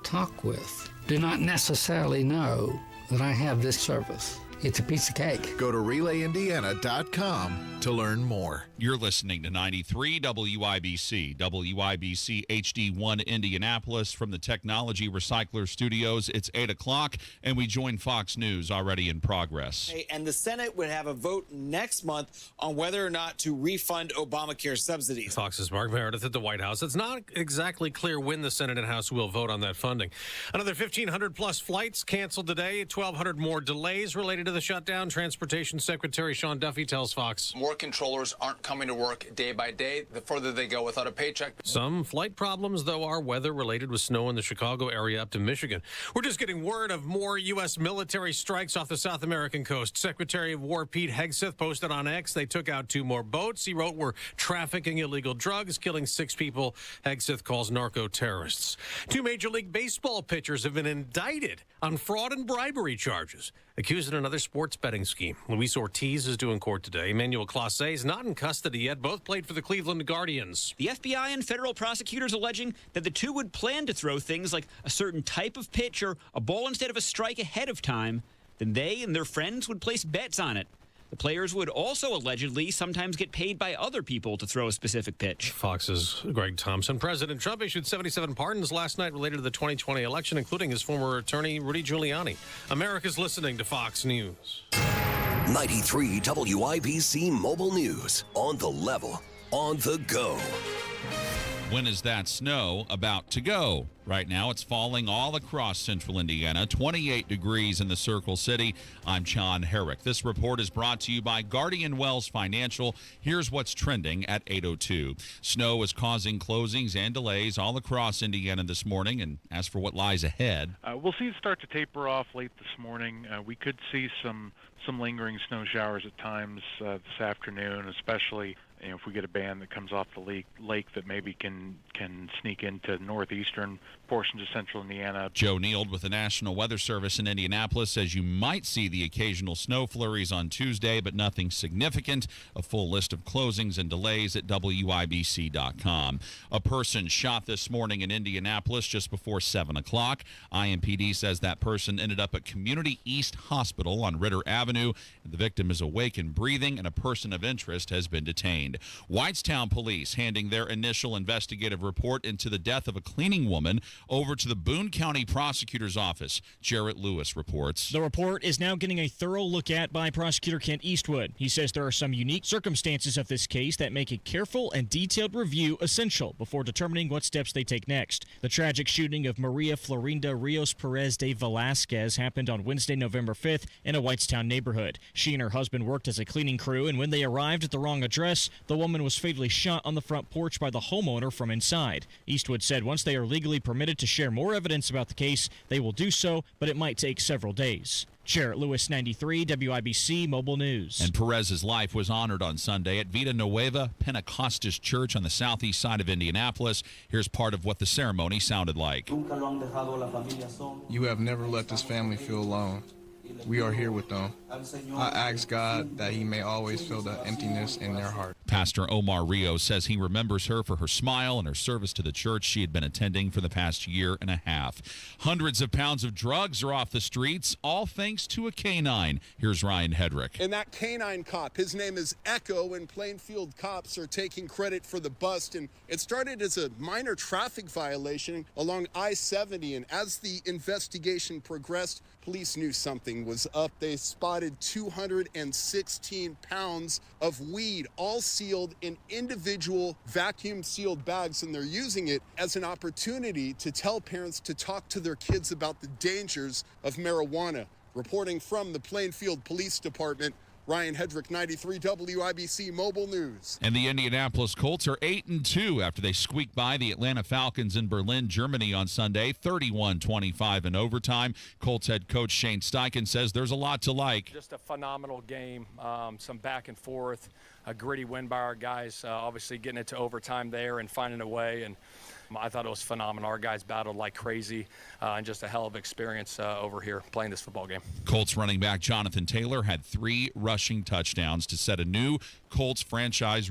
talk with do not necessarily know that I have this service. It's a piece of cake. Go to RelayIndiana.com to learn more. You're listening to 93 WIBC, WIBC HD1 Indianapolis from the Technology Recycler Studios. It's 8 o'clock, and we join Fox News already in progress. And the Senate would have a vote next month on whether or not to refund Obamacare subsidies. Fox's Mark Meredith at the White House. It's not exactly clear when the Senate and House will vote on that funding. Another 1,500-plus flights canceled today, 1,200 more delays related to the shutdown. Transportation Secretary Sean Duffy tells Fox. More controllers aren't coming to work day by day. The further they go without a paycheck. Some flight problems, though, are weather-related with snow in the Chicago area up to Michigan. We're just getting word of more U.S. military strikes off the South American coast. Secretary of War Pete Hegseth posted on X they took out 2 more boats. He wrote, "We're trafficking illegal drugs, killing 6 people." Hegseth calls narco-terrorists. 2 Major League Baseball pitchers have been indicted on fraud and bribery charges, accused in another sports betting scheme. Luis Ortiz is due in court today. Emmanuel Clase is not in custody yet. Both played for the Cleveland Guardians. The FBI and federal prosecutors alleging that the two would plan to throw things like a certain type of pitch or a ball instead of a strike ahead of time. Then they and their friends would place bets on it. The players would also allegedly sometimes get paid by other people to throw a specific pitch. Fox's Greg Thompson. President Trump issued 77 pardons last night related to the 2020 election, including his former attorney, Rudy Giuliani. America's listening to Fox News. 93 WIBC Mobile News. On the level, on the go. When is that snow about to go? Right now, it's falling all across central Indiana, 28 degrees in the Circle City. I'm John Herrick. This report is brought to you by Guardian Wells Financial. Here's what's trending at 8:02. Snow is causing closings and delays all across Indiana this morning. And as for what lies ahead, we'll see it start to taper off late this morning. We could see some lingering snow showers at times this afternoon, especially if we get a band that comes off the lake that maybe can sneak into northeastern portions of central Indiana. Joe Neild with the National Weather Service in Indianapolis says you might see the occasional snow flurries on Tuesday, but nothing significant. A full list of closings and delays at WIBC.com. A person shot this morning in Indianapolis just before 7 o'clock. IMPD says that person ended up at Community East Hospital on Ritter Avenue. The victim is awake and breathing, and a person of interest has been detained. Whitestown police handing their initial investigative report into the death of a cleaning woman over to the Boone County Prosecutor's Office. Jarrett Lewis reports. The report is now getting a thorough look at by Prosecutor Kent Eastwood. He says there are some unique circumstances of this case that make a careful and detailed review essential before determining what steps they take next. The tragic shooting of Maria Florinda Rios Perez de Velasquez happened on Wednesday, November 5th in a Whitestown neighborhood. She and her husband worked as a cleaning crew, and when they arrived at the wrong address, the woman was fatally shot on the front porch by the homeowner from inside. Eastwood said once they are legally permitted to share more evidence about the case, they will do so, but it might take several days. Jarrett Lewis, 93, WIBC Mobile News. And Perez's life was honored on Sunday at Vida Nueva Pentecostal Church on the southeast side of Indianapolis. Here's part of what the ceremony sounded like. You have never let this family feel alone. We are here with them. I ask God that he may always feel the emptiness in their heart. Pastor Omar Rios says he remembers her for her smile and her service to the church she had been attending for the past year and a half. Hundreds of pounds of drugs are off the streets, all thanks to a canine. Here's Ryan Hedrick. And that canine cop, his name is Echo, and Plainfield cops are taking credit for the bust. And it started as a minor traffic violation along I-70. And as the investigation progressed, police knew something was up. They spotted 216 pounds of weed, all sealed in individual vacuum-sealed bags, and they're using it as an opportunity to tell parents to talk to their kids about the dangers of marijuana. Reporting from the Plainfield Police Department, Ryan Hedrick, 93 WIBC Mobile News. And the Indianapolis Colts are 8-2 after they squeaked by the Atlanta Falcons in Berlin, Germany on Sunday, 31-25 in overtime. Colts head coach Shane Steichen says there's a lot to like. Just a phenomenal game, some back and forth, a gritty win by our guys, obviously getting it to overtime there and finding a way. And I thought it was phenomenal. Our guys battled like crazy, and just a hell of experience over here playing this football game. Colts running back Jonathan Taylor had 3 rushing touchdowns to set a new Colts franchise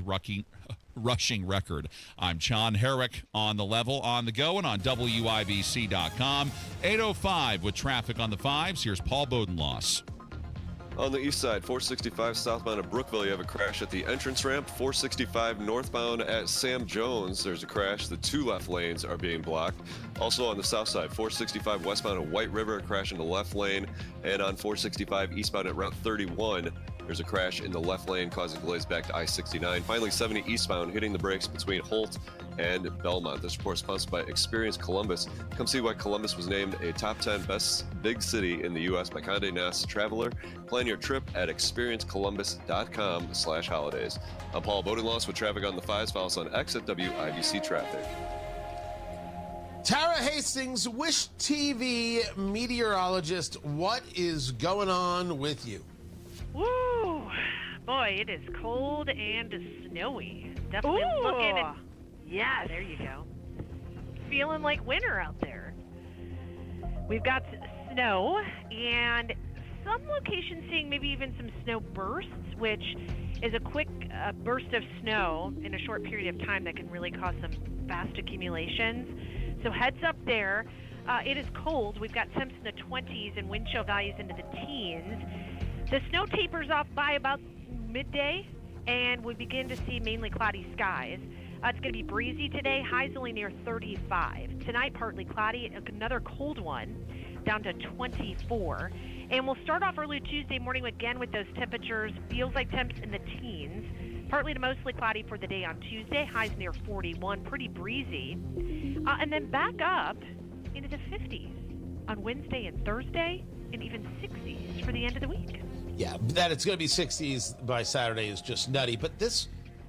rushing record. I'm John Herrick on the level, on the go, and on WIBC.com. 8:05 with traffic on the 5s. Here's Paul Bodenloss. On the east side, 465 southbound of Brookville, you have a crash at the entrance ramp. 465 northbound at Sam Jones, there's a crash. The 2 left lanes are being blocked. Also on the south side, 465 westbound at White River, a crash in the left lane. And on 465 eastbound at Route 31, there's a crash in the left lane causing delays back to I-69. Finally, 70 eastbound hitting the brakes between Holt and Belmont. This report is sponsored by Experience Columbus. Come see why Columbus was named a top 10 best big city in the U.S. by Condé Nast Traveler. Plan your trip at experiencecolumbus.com/holidays. I'm Paul Bodenloss with traffic on the 5s. Follow us on X at WIBC Traffic. Tara Hastings, Wish TV meteorologist, what is going on with you? Woo! Boy, it is cold and snowy. Definitely looking at... Yeah, there you go. Feeling like winter out there. We've got snow and some locations seeing maybe even some snow bursts, which is a quick burst of snow in a short period of time that can really cause some fast accumulations. So heads up there. It is cold. We've got temps in the 20s and wind chill values into the teens. The snow tapers off by about midday, and we begin to see mainly cloudy skies. It's going to be breezy today. Highs only near 35. Tonight, partly cloudy. Another cold one, down to 24. And we'll start off early Tuesday morning again with those temperatures. Feels like temps in the teens. Partly to mostly cloudy for the day on Tuesday. Highs near 41. Pretty breezy. And then back up into the 50s on Wednesday and Thursday, and even 60s for the end of the week. Yeah, that it's going to be 60s by Saturday is just nutty. But this,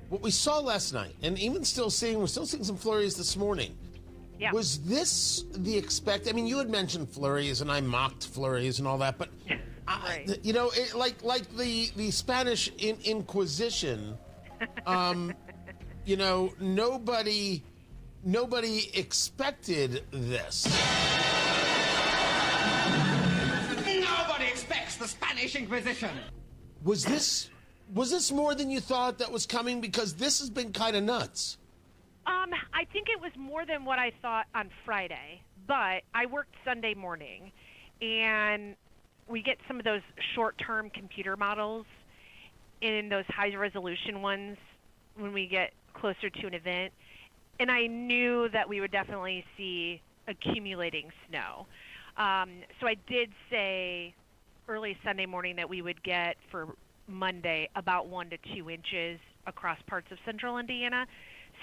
what we saw last night, and even we're still seeing some flurries this morning. Yeah. Was this the expect? I mean, you had mentioned flurries, and I mocked flurries and all that, but right. like the Spanish Inquisition. nobody expected this. Nobody expects the Spanish Inquisition. Was this more than you thought that was coming? Because this has been kind of nuts. I think it was more than what I thought on Friday, but I worked Sunday morning, and we get some of those short-term computer models in those high-resolution ones when we get closer to an event, and I knew that we would definitely see accumulating snow. So I did say early Sunday morning that we would get for Monday about 1 to 2 inches across parts of central Indiana.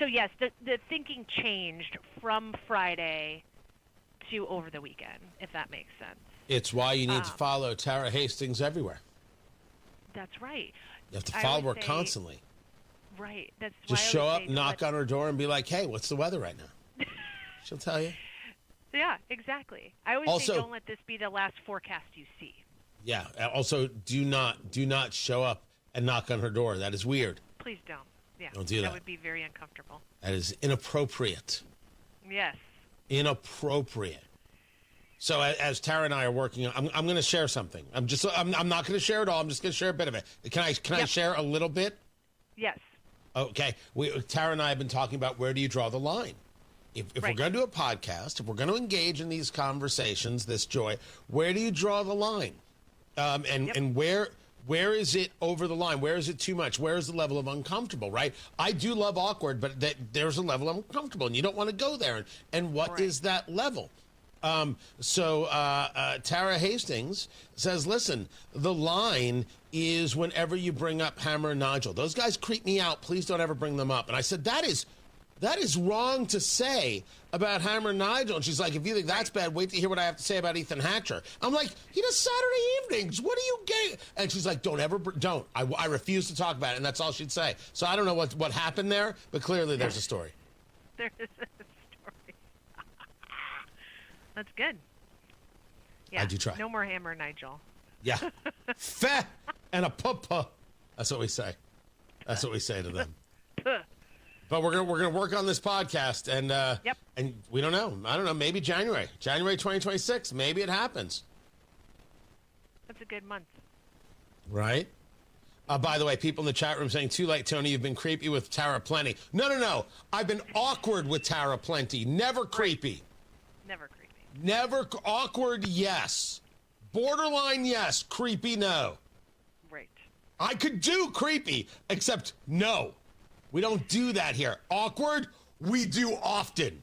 So yes, the thinking changed from Friday to over the weekend, if that makes sense. It's why you need to follow Tara Hastings everywhere. That's right. You have to follow her constantly. Right. That's just why show up, knock on her door, and be like, "Hey, what's the weather right now?" She'll tell you. Yeah, exactly. I always say, don't let this be the last forecast you see. Yeah. Also, do not show up and knock on her door. That is weird. Please don't. Yeah. Don't do that. That would be very uncomfortable. That is inappropriate. Yes. Inappropriate. So as Tara and I are working, I'm going to share something. I'm not going to share it all. I'm just going to share a bit of it. Can I share a little bit? Yes. Okay. Tara and I have been talking about where do you draw the line? If we're going to do a podcast, if we're going to engage in these conversations, this joy, where do you draw the line? And where is it over the line? Where is it too much? Where is the level of uncomfortable, right? I do love awkward, but there's a level of uncomfortable, and you don't want to go there. And what is that level? So Tara Hastings says, listen, the line is whenever you bring up Hammer and Nigel. Those guys creep me out. Please don't ever bring them up. And I said, that is wrong to say about Hammer and Nigel. And she's like, if you think that's bad, wait to hear what I have to say about Ethan Hatcher. I'm like, he does Saturday evenings. What are you gay? And she's like, don't. I refuse to talk about it. And that's all she'd say. So I don't know what happened there, but clearly there's a story. There's a story. That's good. Yeah. I do try. No more Hammer and Nigel. Yeah. Feh and a puppa. That's what we say. That's what we say to them. But we're gonna work on this podcast, and and we don't know. I don't know. Maybe January 2026. Maybe it happens. That's a good month. Right. By the way, people in the chat room saying, too late, Tony, you've been creepy with Tara plenty. No. I've been awkward with Tara plenty. Never creepy. Never creepy. Never awkward, yes. Borderline, yes. Creepy, no. Right. I could do creepy, except no. We don't do that here. Awkward, we do often.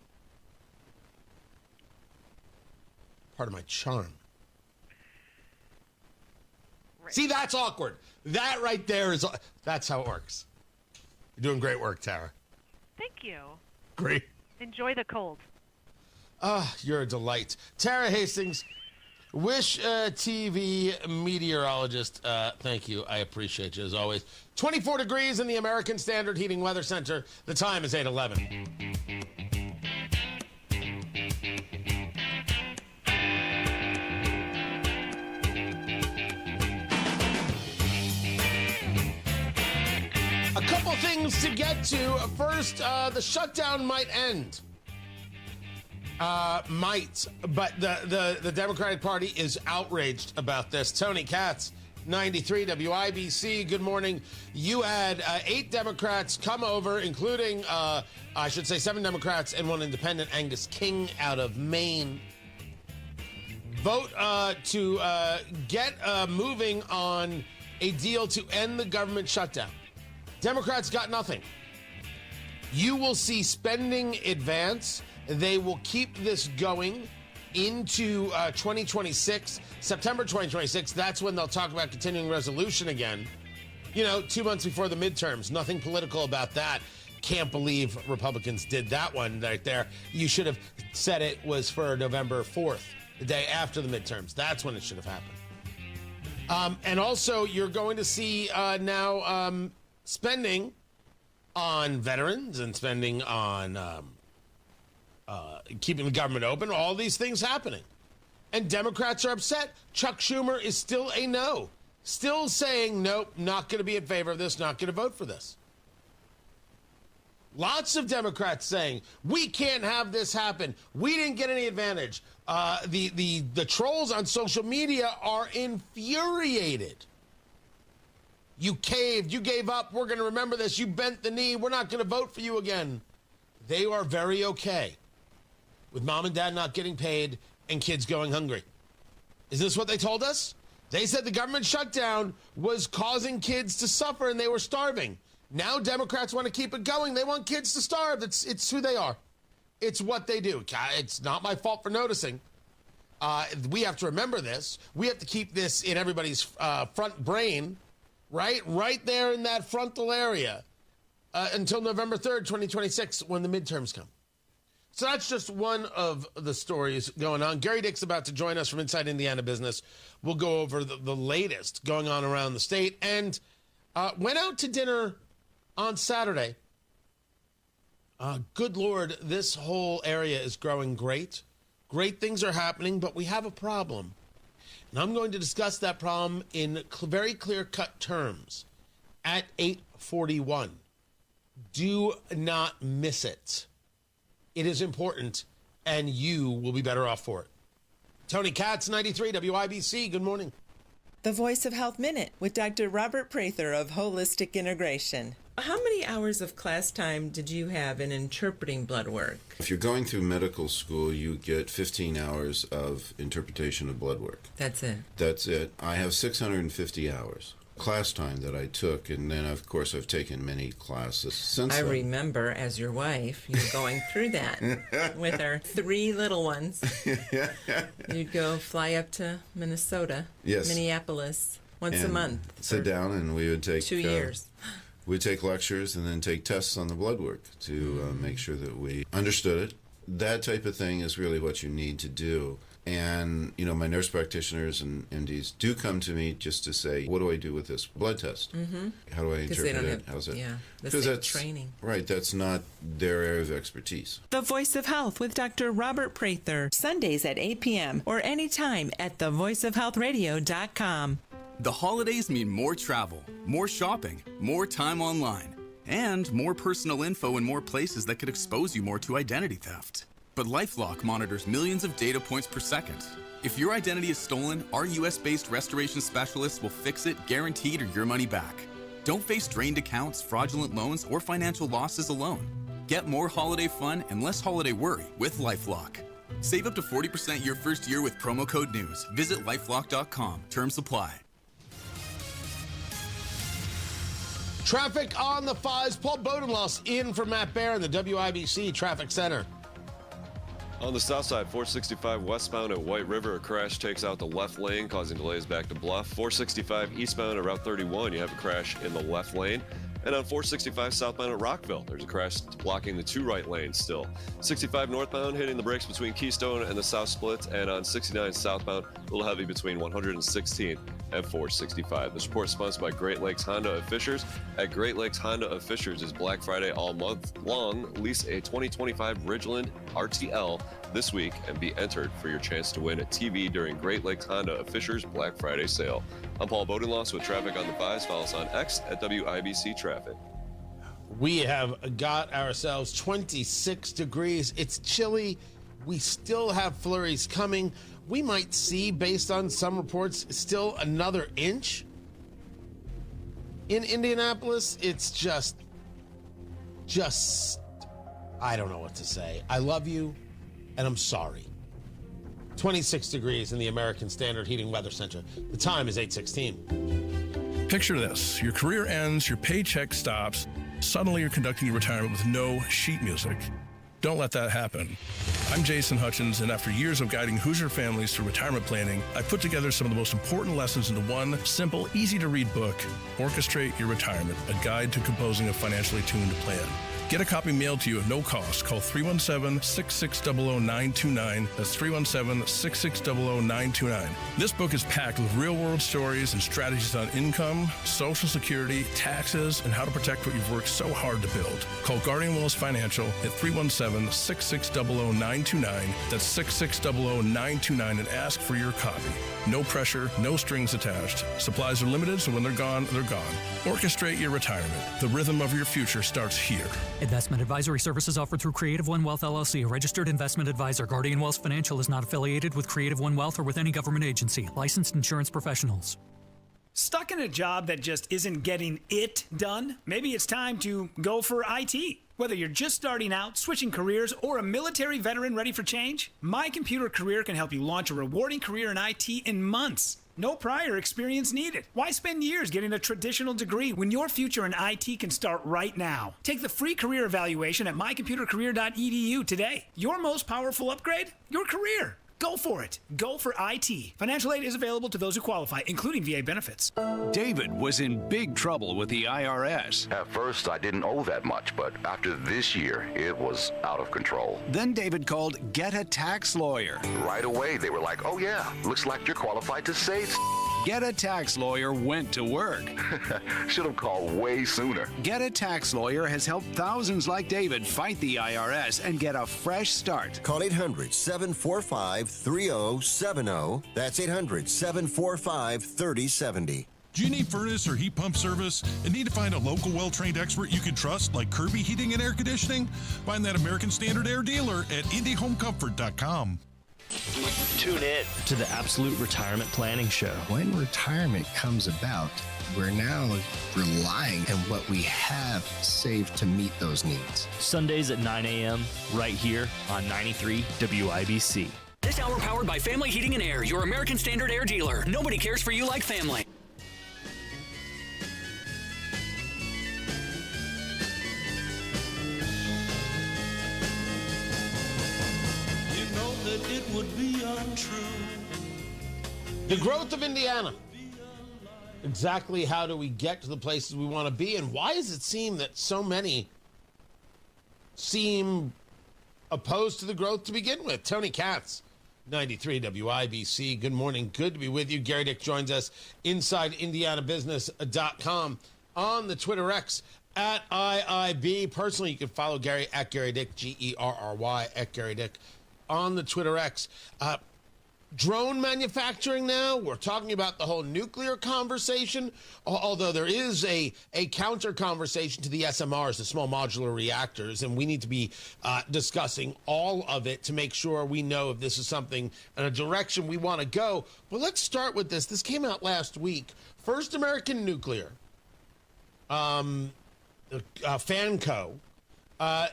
Part of my charm. Right. See, that's awkward. That right there that's how it works. You're doing great work, Tara. Thank you. Great. Enjoy the cold. You're a delight. Tara Hastings, Wish TV meteorologist. Thank you. I appreciate you as always. 24 degrees in the American Standard Heating Weather Center. The time is 8:11. A couple things to get to. First, the shutdown might end. Might, but the Democratic Party is outraged about this. Tony Katz, 93 WIBC. Good morning. You had 8 Democrats come over, including, 7 Democrats and 1 independent, Angus King out of Maine. Vote to get moving on a deal to end the government shutdown. Democrats got nothing. You will see spending advance. They will keep this going into 2026, September 2026. That's when they'll talk about continuing resolution again. 2 months before the midterms. Nothing political about that. Can't believe Republicans did that one right there. You should have said it was for November 4th, the day after the midterms. That's when it should have happened. And also, you're going to see now spending on veterans and spending on keeping the government open, all these things happening. And Democrats are upset. Chuck Schumer is still a no. Still saying, nope, not going to be in favor of this, not going to vote for this. Lots of Democrats saying, we can't have this happen. We didn't get any advantage. The trolls on social media are infuriated. You caved. You gave up. We're going to remember this. You bent the knee. We're not going to vote for you again. They are very okay with mom and dad not getting paid and kids going hungry. Is this what they told us? They said the government shutdown was causing kids to suffer and they were starving. Now Democrats want to keep it going. They want kids to starve. It's who they are. It's what they do. It's not my fault for noticing. We have to remember this. We have to keep this in everybody's front brain, right there in that frontal area until November 3rd, 2026, when the midterms come. So that's just one of the stories going on. Gary Dick's about to join us from Inside Indiana Business. We'll go over the latest going on around the state. And went out to dinner on Saturday. Good Lord, this whole area is growing great. Great things are happening, but we have a problem. And I'm going to discuss that problem in very clear-cut terms at 8:41. Do not miss it. It is important, and you will be better off for it. Tony Katz, 93 WIBC. Good morning. The Voice of Health Minute with Dr. Robert Prather of Holistic Integration. How many hours of class time did you have in interpreting blood work? If you're going through medical school, you get 15 hours of interpretation of blood work. That's it? That's it. I have 650 hours class time that I took, and then, of course, I've taken many classes since then. Remember, as your wife, you going through that with our 3 little ones. You'd go fly up to Minnesota, Minneapolis, once a month. Sit down, and we would take 2 years. We'd take lectures and then take tests on the blood work to make sure that we understood it. That type of thing is really what you need to do. And, my nurse practitioners and MDs do come to me just to say, what do I do with this blood test? Mm-hmm. How do I interpret it? How's it? Yeah, that's training. Right, that's not their area of expertise. The Voice of Health with Dr. Robert Prather, Sundays at 8 p.m. or anytime at thevoiceofhealthradio.com. The holidays mean more travel, more shopping, more time online, and more personal info in more places that could expose you more to identity theft. But LifeLock monitors millions of data points per second. If your identity is stolen, our U.S.-based restoration specialists will fix it, guaranteed, or your money back. Don't face drained accounts, fraudulent loans, or financial losses alone. Get more holiday fun and less holiday worry with LifeLock. Save up to 40% your first year with promo code NEWS. Visit lifelock.com. Terms apply. Traffic on the 5s. Paul Bodenloss in for Matt Bear in the WIBC Traffic Center. On the south side, 465 westbound at White River, a crash takes out the left lane, causing delays back to Bluff. 465 eastbound at Route 31, you have a crash in the left lane. And on 465 southbound at Rockville, there's a crash blocking the 2 right lanes still. 65 northbound hitting the brakes between Keystone and the South Split, and on 69 southbound, a little heavy between 116 and 465. This report is sponsored by Great Lakes Honda of Fishers. At Great Lakes Honda of Fishers is Black Friday all month long. Lease a 2025 Ridgeland RTL this week and be entered for your chance to win a TV during Great Lakes Honda of Fishers Black Friday sale. I'm Paul Bodenloss with traffic on the 5s. Follow us on X at WIBC Traffic. We have got ourselves 26 degrees. It's chilly. We still have flurries coming. We might see, based on some reports, still another inch in Indianapolis. It's just, I don't know what to say. I love you, and I'm sorry. 26 degrees in the American Standard Heating Weather Center. The time is 8:16. Picture this. Your career ends, your paycheck stops. Suddenly you're conducting your retirement with no sheet music. Don't let that happen. I'm Jason Hutchins, and after years of guiding Hoosier families through retirement planning, I put together some of the most important lessons into one simple, easy-to-read book, Orchestrate Your Retirement, a guide to composing a financially tuned plan. Get a copy mailed to you at no cost. Call 317-660-0929. That's 317-660-0929. This book is packed with real-world stories and strategies on income, Social Security, taxes, and how to protect what you've worked so hard to build. Call Guardian Willis Financial at 317-660-0929. That's 660-0929 and ask for your copy. No pressure, no strings attached. Supplies are limited, so when they're gone, they're gone. Orchestrate your retirement. The rhythm of your future starts here. Investment advisory services offered through Creative One Wealth LLC, a registered investment advisor. Guardian Wealth Financial is not affiliated with Creative One Wealth or with any government agency. Licensed insurance professionals. Stuck in a job that just isn't getting it done? Maybe it's time to go for IT. Whether you're just starting out, switching careers, or a military veteran ready for change, My Computer Career can help you launch a rewarding career in IT in months. No prior experience needed. Why spend years getting a traditional degree when your future in IT can start right now? Take the free career evaluation at mycomputercareer.edu today. Your most powerful upgrade? Your career. Go for it. Go for IT. Financial aid is available to those who qualify, including VA benefits. David was in big trouble with the IRS. At first, I didn't owe that much, but after this year, it was out of control. Then David called Get a Tax Lawyer. Right away, they were like, oh yeah, looks like you're qualified to save. Get a Tax Lawyer went to work. Should have called way sooner. Get a Tax Lawyer has helped thousands like David fight the IRS and get a fresh start. Call 800-745-3070. That's 800-745-3070. Do you need furnace or heat pump service and need to find a local well-trained expert you can trust like Kirby Heating and Air Conditioning? Find that American Standard Air dealer at IndyHomeComfort.com. Tune in to the Absolute Retirement Planning Show. When retirement comes about, we're now relying on what we have saved to meet those needs. Sundays at 9 a.m. right here on 93 WIBC. This hour powered by Family Heating and Air, your American Standard Air dealer. Nobody cares for you like family. It would be untrue. The growth of Indiana. Exactly how do we get to the places we want to be, and why does it seem that so many seem opposed to the growth to begin with? Tony Katz, 93 WIBC. Good morning. Good to be with you. Gary Dick joins us inside IndianaBusiness.com on the Twitter X at IIB. Personally, you can follow Gary at Gary Dick, Gerry at Gary Dick. On the Twitter X. Drone manufacturing now, we're talking about the whole nuclear conversation, although there is a counter conversation to the SMRs, the small modular reactors, and we need to be discussing all of it to make sure we know if this is something in a direction we want to go. But let's start with this. This came out last week. First American Nuclear, Fanco,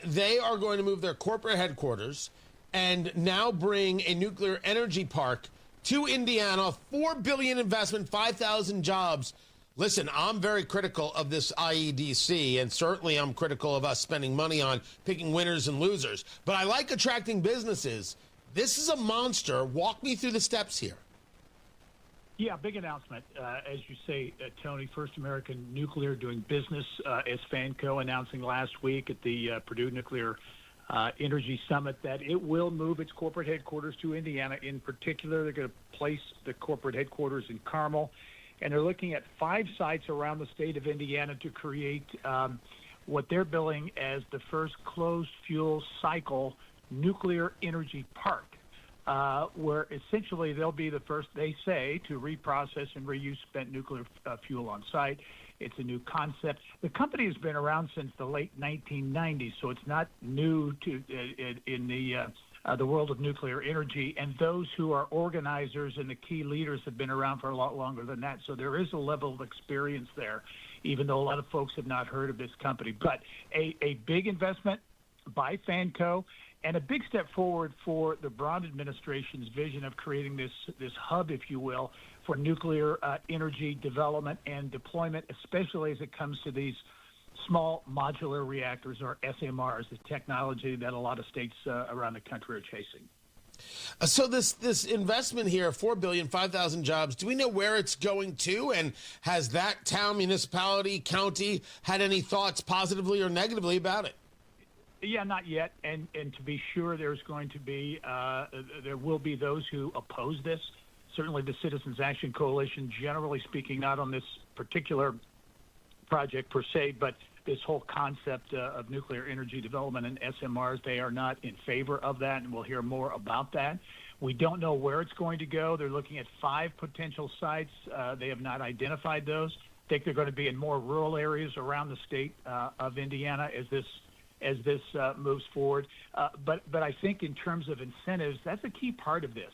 they are going to move their corporate headquarters and now bring a nuclear energy park to Indiana, $4 billion investment, 5,000 jobs. Listen, I'm very critical of this IEDC, and certainly I'm critical of us spending money on picking winners and losers. But I like attracting businesses. This is a monster. Walk me through the steps here. Yeah, big announcement. As you say, Tony, First American Nuclear doing business as Fanco, announcing last week at the Purdue Nuclear Energy Summit that it will move its corporate headquarters to Indiana. In particular, they're going to place the corporate headquarters in Carmel, and they're looking at 5 sites around the state of Indiana to create what they're billing as the first closed fuel cycle nuclear energy park, where essentially they'll be the first, they say, to reprocess and reuse spent nuclear fuel on site. It's a new concept. The company has been around since the late 1990s, so it's not new to in the world of nuclear energy. And those who are organizers and the key leaders have been around for a lot longer than that. So there is a level of experience there, even though a lot of folks have not heard of this company. But a big investment by Fanco, and a big step forward for the Brown administration's vision of creating this hub, if you will, for nuclear energy development and deployment, especially as it comes to these small modular reactors, or SMRs, the technology that a lot of states around the country are chasing. So this investment here, $4 billion, 5,000 jobs, do we know where it's going to? And has that town, municipality, county had any thoughts positively or negatively about it? Yeah, not yet. And to be sure, there's going to be there will be those who oppose this. Certainly the Citizens Action Coalition, generally speaking, not on this particular project per se, but this whole concept of nuclear energy development and SMRs, they are not in favor of that, and we'll hear more about that. We don't know where it's going to go. They're looking at 5 potential sites. They have not identified those. I think they're going to be in more rural areas around the state of Indiana as this as this moves forward. But I think in terms of incentives, that's a key part of this,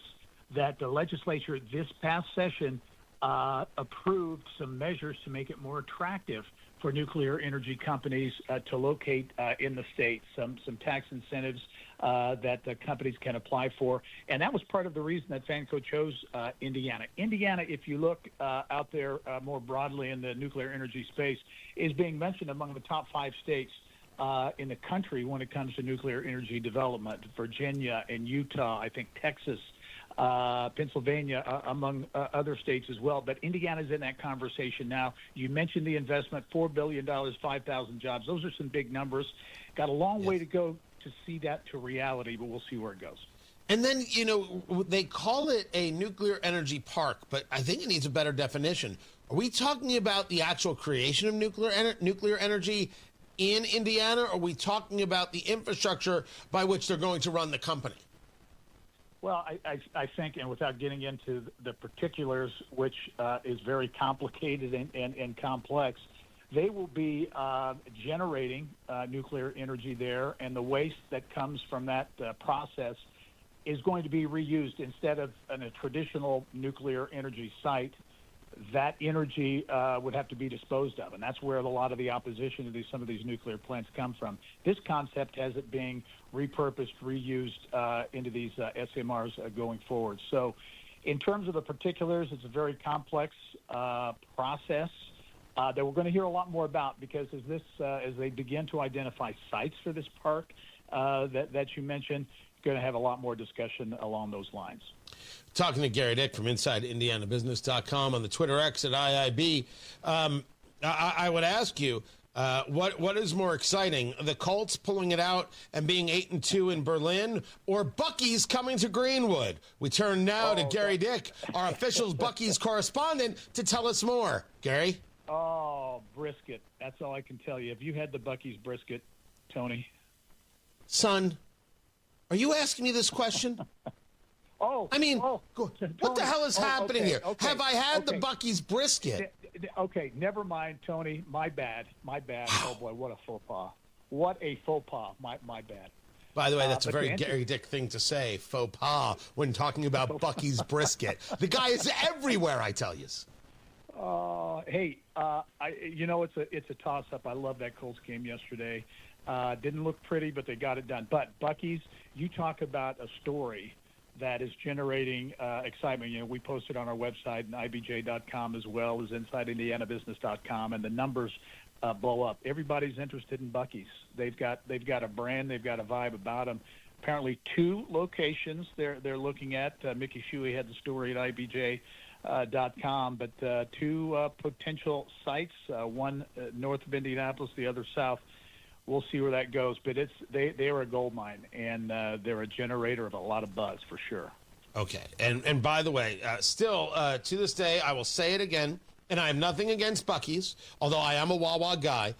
that the legislature this past session approved some measures to make it more attractive for nuclear energy companies to locate in the state, some tax incentives that the companies can apply for. And that was part of the reason that Fanco chose Indiana. Indiana, if you look out there more broadly in the nuclear energy space, is being mentioned among the top 5 states in the country when it comes to nuclear energy development. Virginia and Utah, I think Texas, Pennsylvania, among other states as well. But Indiana's in that conversation now. You mentioned the investment, $4 billion, 5,000 jobs. Those are some big numbers. Got a long way to go to see that to reality, but we'll see where it goes. And then, they call it a nuclear energy park, but I think it needs a better definition. Are we talking about the actual creation of nuclear energy in Indiana, or are we talking about the infrastructure by which they're going to run the company? Well, I think, and without getting into the particulars, which is very complicated and complex, they will be generating nuclear energy there, and the waste that comes from that process is going to be reused instead of in a traditional nuclear energy site. That energy would have to be disposed of, and that's where a lot of the opposition to some of these nuclear plants come from. This concept has it being repurposed, reused into these SMRs going forward. So in terms of the particulars, it's a very complex process that we're going to hear a lot more about, because as they begin to identify sites for this park that you mentioned, going to have a lot more discussion along those lines. Talking to Gary Dick from InsideIndianaBusiness.com on the Twitter X at IIB. I would ask you, what is more exciting, the Colts pulling it out and being 8-2 in Berlin, or Buc-ee's coming to Greenwood? We turn now to Gary Dick, our official Buc-ee's correspondent, to tell us more. Gary? Oh, brisket. That's all I can tell you. Have you had the Buc-ee's brisket, Tony? Son, are you asking me this question? What the hell is happening here? Have I had the Buc-ee's brisket? Okay, never mind, Tony. My bad. Oh, boy, what a faux pas. What a faux pas. My bad. By the way, that's a very Gary Dick thing to say, faux pas, when talking about Buc-ee's brisket. The guy is everywhere, I tell you. Hey, it's a toss-up. I love that Colts game yesterday. Didn't look pretty, but they got it done. But Buc-ee's, you talk about a story that is generating excitement. We posted on our website, and IBJ.com, as well as InsideIndianaBusiness.com, and the numbers blow up. Everybody's interested in Buc-ee's. They've got a brand, they've got a vibe about them. Apparently 2 locations they're looking at. Mickey Shuey had the story at IBJ.com, but 2 potential sites, one north of Indianapolis, the other south. We'll see where that goes, but they are a gold mine, and they're a generator of a lot of buzz for sure. Okay, and by the way, still to this day, I will say it again, and I have nothing against Buc-ee's, although I am a Wawa guy.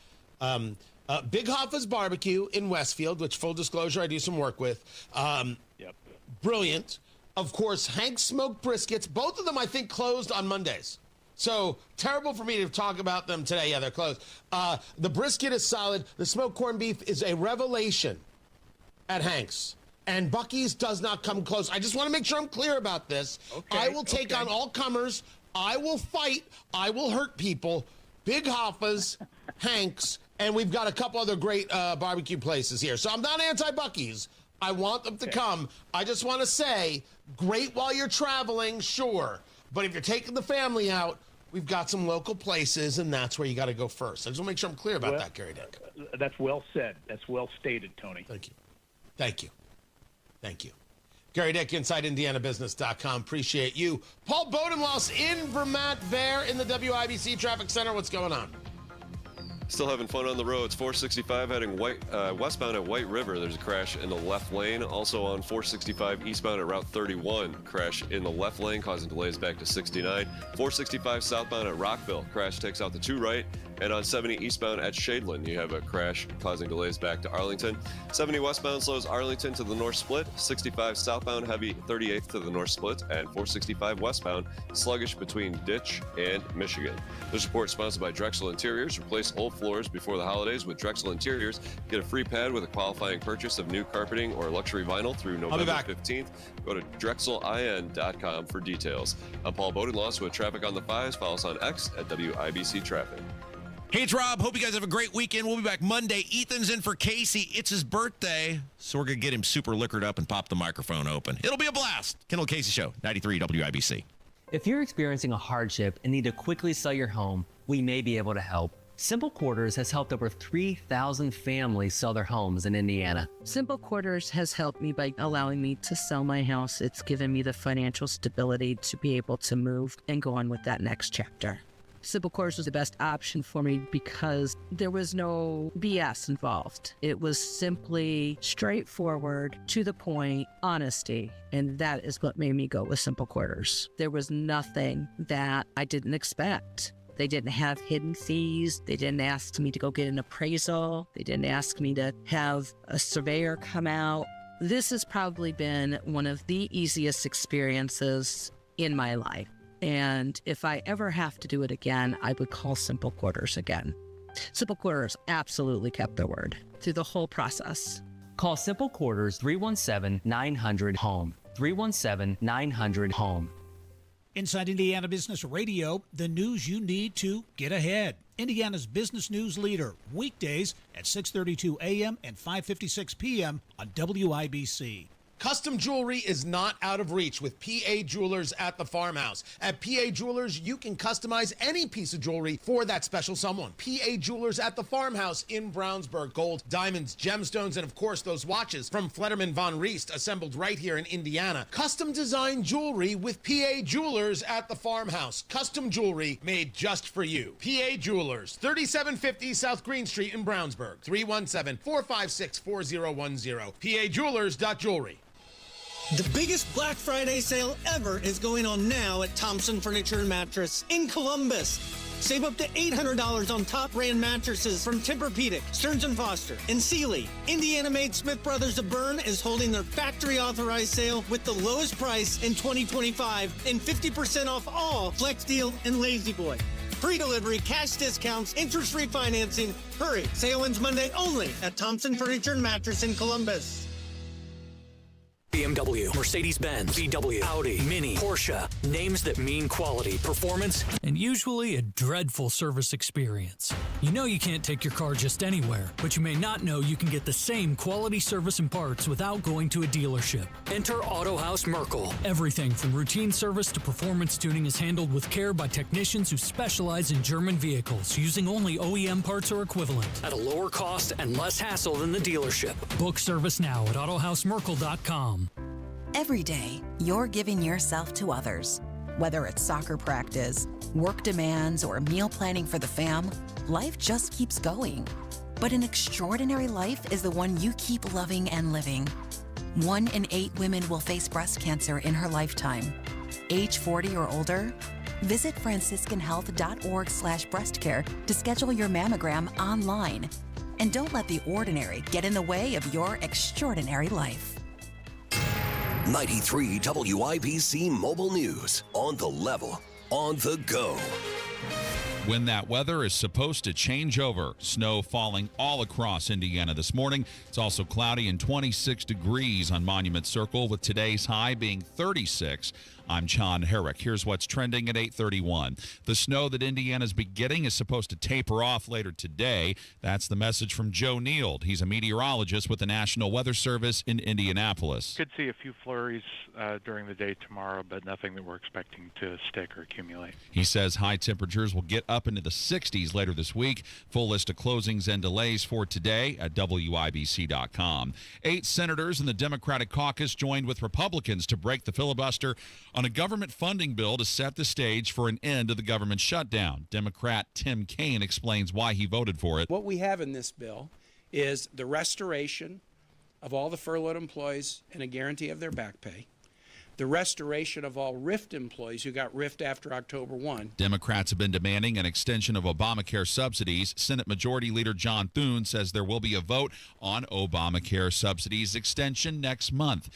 Big Hoffa's Barbecue in Westfield, which, full disclosure, I do some work with. Brilliant. Of course, Hank's Smoked Briskets. Both of them, I think, closed on Mondays. So terrible for me to talk about them today. Yeah, they're closed. The brisket is solid. The smoked corned beef is a revelation at Hank's. And Buc-ee's does not come close. I just want to make sure I'm clear about this. Okay, I will take on all comers. I will fight. I will hurt people. Big Hoffa's, Hank's, and we've got a couple other great barbecue places here. So I'm not anti-Buc-ee's. I want them to come. I just want to say, great while you're traveling, sure. But if you're taking the family out, we've got some local places, and that's where you got to go first. I just want to make sure I'm clear about that, Gary Dick. That's well said. That's well stated, Tony. Thank you. Gary Dick, InsideIndianaBusiness.com. Appreciate you. Paul Bodenloss in Vermont there in the WIBC Traffic Center. What's going on? Still having fun on the roads. 465 heading westbound at White River. There's a crash in the left lane. Also on 465 eastbound at Route 31. Crash in the left lane causing delays back to 69. 465 southbound at Rockville. Crash takes out the 2 right. And on 70 eastbound at Shadeland, you have a crash causing delays back to Arlington. 70 westbound slows Arlington to the north split. 65 southbound heavy 38th to the north split. And 465 westbound sluggish between Ditch and Michigan. This report sponsored by Drexel Interiors. Replace old floors before the holidays with Drexel Interiors. Get a free pad with a qualifying purchase of new carpeting or luxury vinyl through November 15th. Go to drexelin.com for details. I'm Paul Bodenloss with Traffic on the 5s. Follow us on X at WIBC Traffic. Hey, it's Rob. Hope you guys have a great weekend. We'll be back Monday. Ethan's in for Casey. It's his birthday, so we're going to get him super liquored up and pop the microphone open. It'll be a blast. Kendall Casey Show, 93 WIBC. If you're experiencing a hardship and need to quickly sell your home, we may be able to help. Simple Quarters has helped over 3,000 families sell their homes in Indiana. Simple Quarters has helped me by allowing me to sell my house. It's given me the financial stability to be able to move and go on with that next chapter. Simple Quarters was the best option for me because there was no BS involved. It was simply straightforward, to the point, honesty. And that is what made me go with Simple Quarters. There was nothing that I didn't expect. They didn't have hidden fees. They didn't ask me to go get an appraisal. They didn't ask me to have a surveyor come out. This has probably been one of the easiest experiences in my life. And if I ever have to do it again, I would call Simple Quarters again. Simple Quarters absolutely kept their word through the whole process. Call Simple Quarters 317-900-HOME. 317-900-HOME. Inside Indiana Business Radio, the news you need to get ahead. Indiana's business news leader, weekdays at 6:32 a.m. and 5:56 p.m. on WIBC. Custom jewelry is not out of reach with PA Jewelers at the Farmhouse. At PA Jewelers, you can customize any piece of jewelry for that special someone. PA Jewelers at the Farmhouse in Brownsburg. Gold, diamonds, gemstones, and of course those watches from Flederman Von Riest, assembled right here in Indiana. Custom designed jewelry with PA Jewelers at the Farmhouse. Custom jewelry made just for you. PA Jewelers, 3750 South Green Street in Brownsburg. 317-456-4010. PAJewelers.jewelry. The biggest Black Friday sale ever is going on now at Thompson Furniture and Mattress in Columbus. Save up to $800 on top brand mattresses from Tempur-Pedic, Stearns & Foster, and Sealy. Indiana-made Smith Brothers of Bern is holding their factory-authorized sale with the lowest price in 2025 and 50% off all Flex Deal and Lazy Boy. Free delivery, cash discounts, interest-free financing. Hurry, sale ends Monday only at Thompson Furniture and Mattress in Columbus. BMW, Mercedes-Benz, VW, Audi, Mini, Porsche. Names that mean quality, performance, and usually a dreadful service experience. You know you can't take your car just anywhere, but you may not know you can get the same quality service and parts without going to a dealership. Enter Auto House Merkel. Everything from routine service to performance tuning is handled with care by technicians who specialize in German vehicles, using only OEM parts or equivalent. At a lower cost and less hassle than the dealership. Book service now at autohousemerkel.com. Every day, you're giving yourself to others. Whether it's soccer practice, work demands, or meal planning for the fam, life just keeps going. But an extraordinary life is the one you keep loving and living. 1 in 8 women will face breast cancer in her lifetime. Age 40 or older? Visit franciscanhealth.org/breastcare to schedule your mammogram online. And don't let the ordinary get in the way of your extraordinary life. 93 WIBC Mobile News. On the level, on the go. When that weather is supposed to change over. Snow falling all across Indiana this morning. It's also cloudy and 26 degrees on Monument Circle, with today's high being 36. I'm John Herrick. Here's what's trending at 8:31. The snow that Indiana's been getting is supposed to taper off later today. That's the message from Joe Neild. He's a meteorologist with the National Weather Service in Indianapolis. Could see a few flurries during the day tomorrow, but nothing that we're expecting to stick or accumulate. He says high temperatures will get up into the 60s later this week. Full list of closings and delays for today at WIBC.com. 8 senators in the Democratic caucus joined with Republicans to break the filibuster on a government funding bill to set the stage for an end to the government shutdown. Democrat Tim Kaine explains why he voted for it. What we have in this bill is the restoration of all the furloughed employees and a guarantee of their back pay, the restoration of all RIFT employees who got RIFT after October 1. Democrats have been demanding an extension of Obamacare subsidies. Senate Majority Leader John Thune says there will be a vote on Obamacare subsidies extension next month.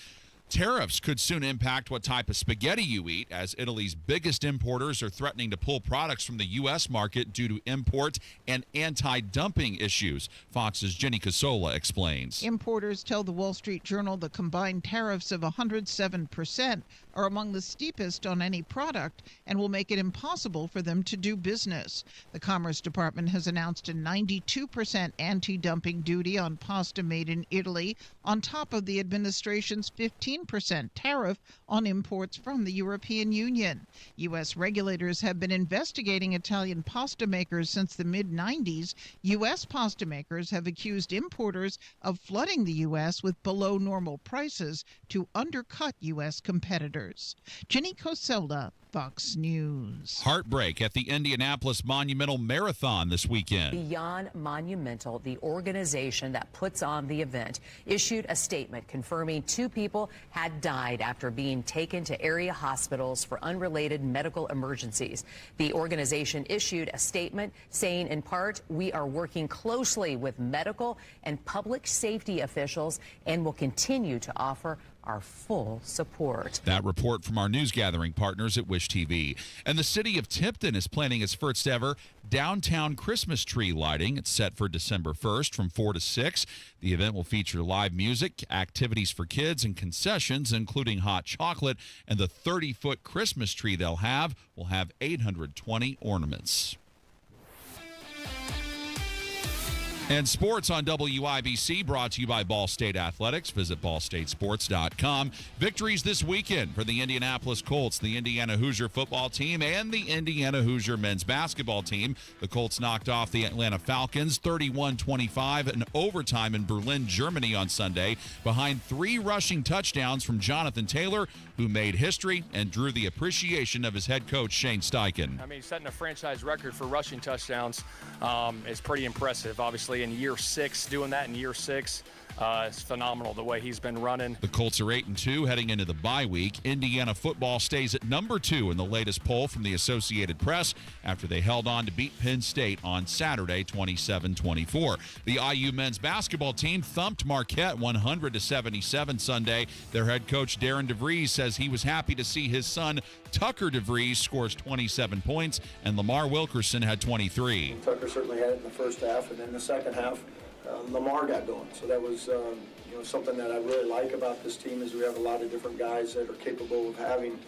Tariffs could soon impact what type of spaghetti you eat, as Italy's biggest importers are threatening to pull products from the U.S. market due to import and anti-dumping issues. Fox's Jenny Casola explains. Importers tell the Wall Street Journal the combined tariffs of 107% are among the steepest on any product and will make it impossible for them to do business. The Commerce Department has announced a 92% anti-dumping duty on pasta made in Italy, on top of the administration's 15% tariff on imports from the European Union. U.S. regulators have been investigating Italian pasta makers since the mid-90s. U.S. pasta makers have accused importers of flooding the U.S. with below normal prices to undercut U.S. competitors. Jenny Coselda, Fox News. Heartbreak at the Indianapolis Monumental Marathon this weekend. Beyond Monumental, the organization that puts on the event, issued a statement confirming 2 people had died after being taken to area hospitals for unrelated medical emergencies. The organization issued a statement saying, in part, we are working closely with medical and public safety officials and will continue to offer our full support. That report from our news gathering partners at Wish TV. And the city of Tipton is planning its first ever downtown Christmas tree lighting. It's set for December 1st from 4 to 6. The event will feature live music, activities for kids, and concessions, including hot chocolate. And the 30-foot Christmas tree they'll have will have 820 ornaments. And sports on WIBC brought to you by Ball State Athletics. Visit ballstatesports.com. Victories this weekend for the Indianapolis Colts, the Indiana Hoosier football team, and the Indiana Hoosier men's basketball team. The Colts knocked off the Atlanta Falcons 31-25 in overtime in Berlin, Germany on Sunday, behind 3 rushing touchdowns from Jonathan Taylor, who made history and drew the appreciation of his head coach, Shane Steichen. I mean, setting a franchise record for rushing touchdowns is pretty impressive. Obviously, in year 6, doing that in year 6, it's phenomenal the way he's been running. The Colts are 8-2 heading into the bye week. Indiana football stays at number 2 in the latest poll from the Associated Press after they held on to beat Penn State on Saturday 27-24. The IU men's basketball team thumped Marquette 100-77 Sunday. Their head coach Darren DeVries says he was happy to see his son Tucker DeVries scores 27 points and Lamar Wilkerson had 23. Tucker certainly had it in the first half, and then the second half Lamar got going. So that was something that I really like about this team is we have a lot of different guys that are capable of having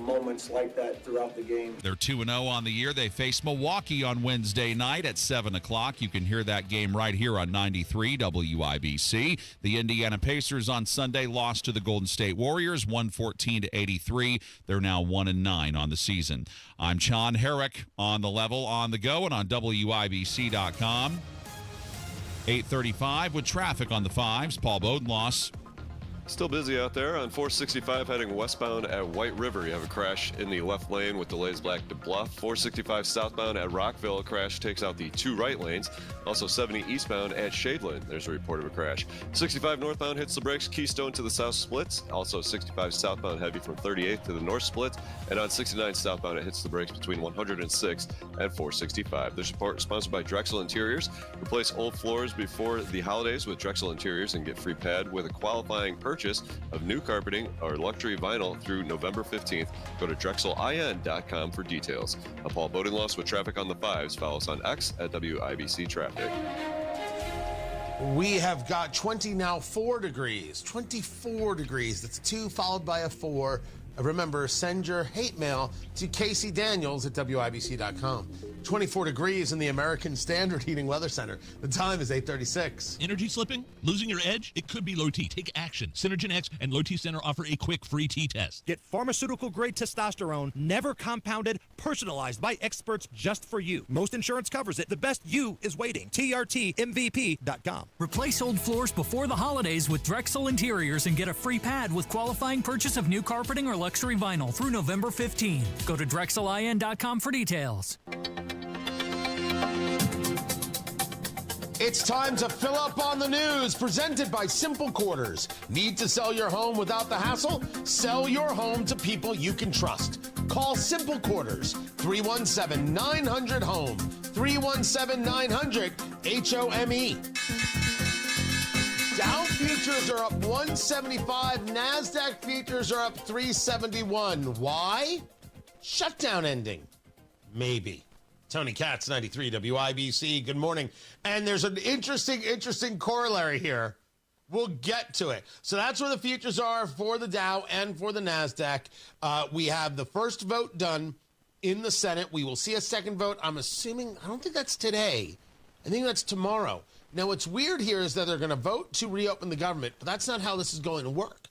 moments like that throughout the game. They're 2-0 on the year. They face Milwaukee on Wednesday night at 7 o'clock. You can hear that game right here on 93 WIBC. The Indiana Pacers on Sunday lost to the Golden State Warriors 114-83. They're now 1-9 on the season. I'm John Herrick on the level, on the go, and on WIBC.com. 8:35 with traffic on the 5s. Paul Bodenloss. Still busy out there on 465 heading westbound at White River. You have a crash in the left lane with delays back to Bluff. 465 southbound at Rockville. A crash takes out the 2 right lanes. Also 70 eastbound at Shadeland. There's a report of a crash. 65 northbound hits the brakes. Keystone to the south splits. Also 65 southbound heavy from 38th to the north splits. And on 69 southbound it hits the brakes between 106 and 465. This report is sponsored by Drexel Interiors. Replace old floors before the holidays with Drexel Interiors and get free pad with a qualifying purchase of new carpeting or luxury vinyl through November 15th. Go to drexelin.com for details. I'm Paul Bodenloss with traffic on the 5s. Follow us on X at WIBC Traffic. We have got 24 degrees. 24 degrees. That's a 2 followed by a 4. Remember, send your hate mail to Casey Daniels at WIBC.com. 24 degrees in the American Standard Heating Weather Center. The time is 8:36. Energy slipping? Losing your edge? It could be low T. Take action. Synergen X and Low T Center offer a quick free T test. Get pharmaceutical-grade testosterone, never compounded, personalized by experts just for you. Most insurance covers it. The best you is waiting. TRTMVP.com. Replace old floors before the holidays with Drexel Interiors and get a free pad with qualifying purchase of new carpeting or luxury vinyl through November 15. Go to DrexelIN.com for details. It's time to fill up on the news, presented by Simple Quarters. Need to sell your home without the hassle? Sell your home to people you can trust. Call Simple Quarters, 317-900-HOME, 317-900-HOME. Down Future futures are up 175. NASDAQ futures are up 371. Why? Shutdown ending. Maybe. Tony Katz, 93 WIBC. Good morning. And there's an interesting corollary here. We'll get to it. So that's where the futures are for the Dow and for the NASDAQ. We have the first vote done in the Senate. We will see a second vote. I'm assuming, I don't think that's today. I think that's tomorrow. Now, what's weird here is that they're going to vote to reopen the government, but that's not how this is going to work.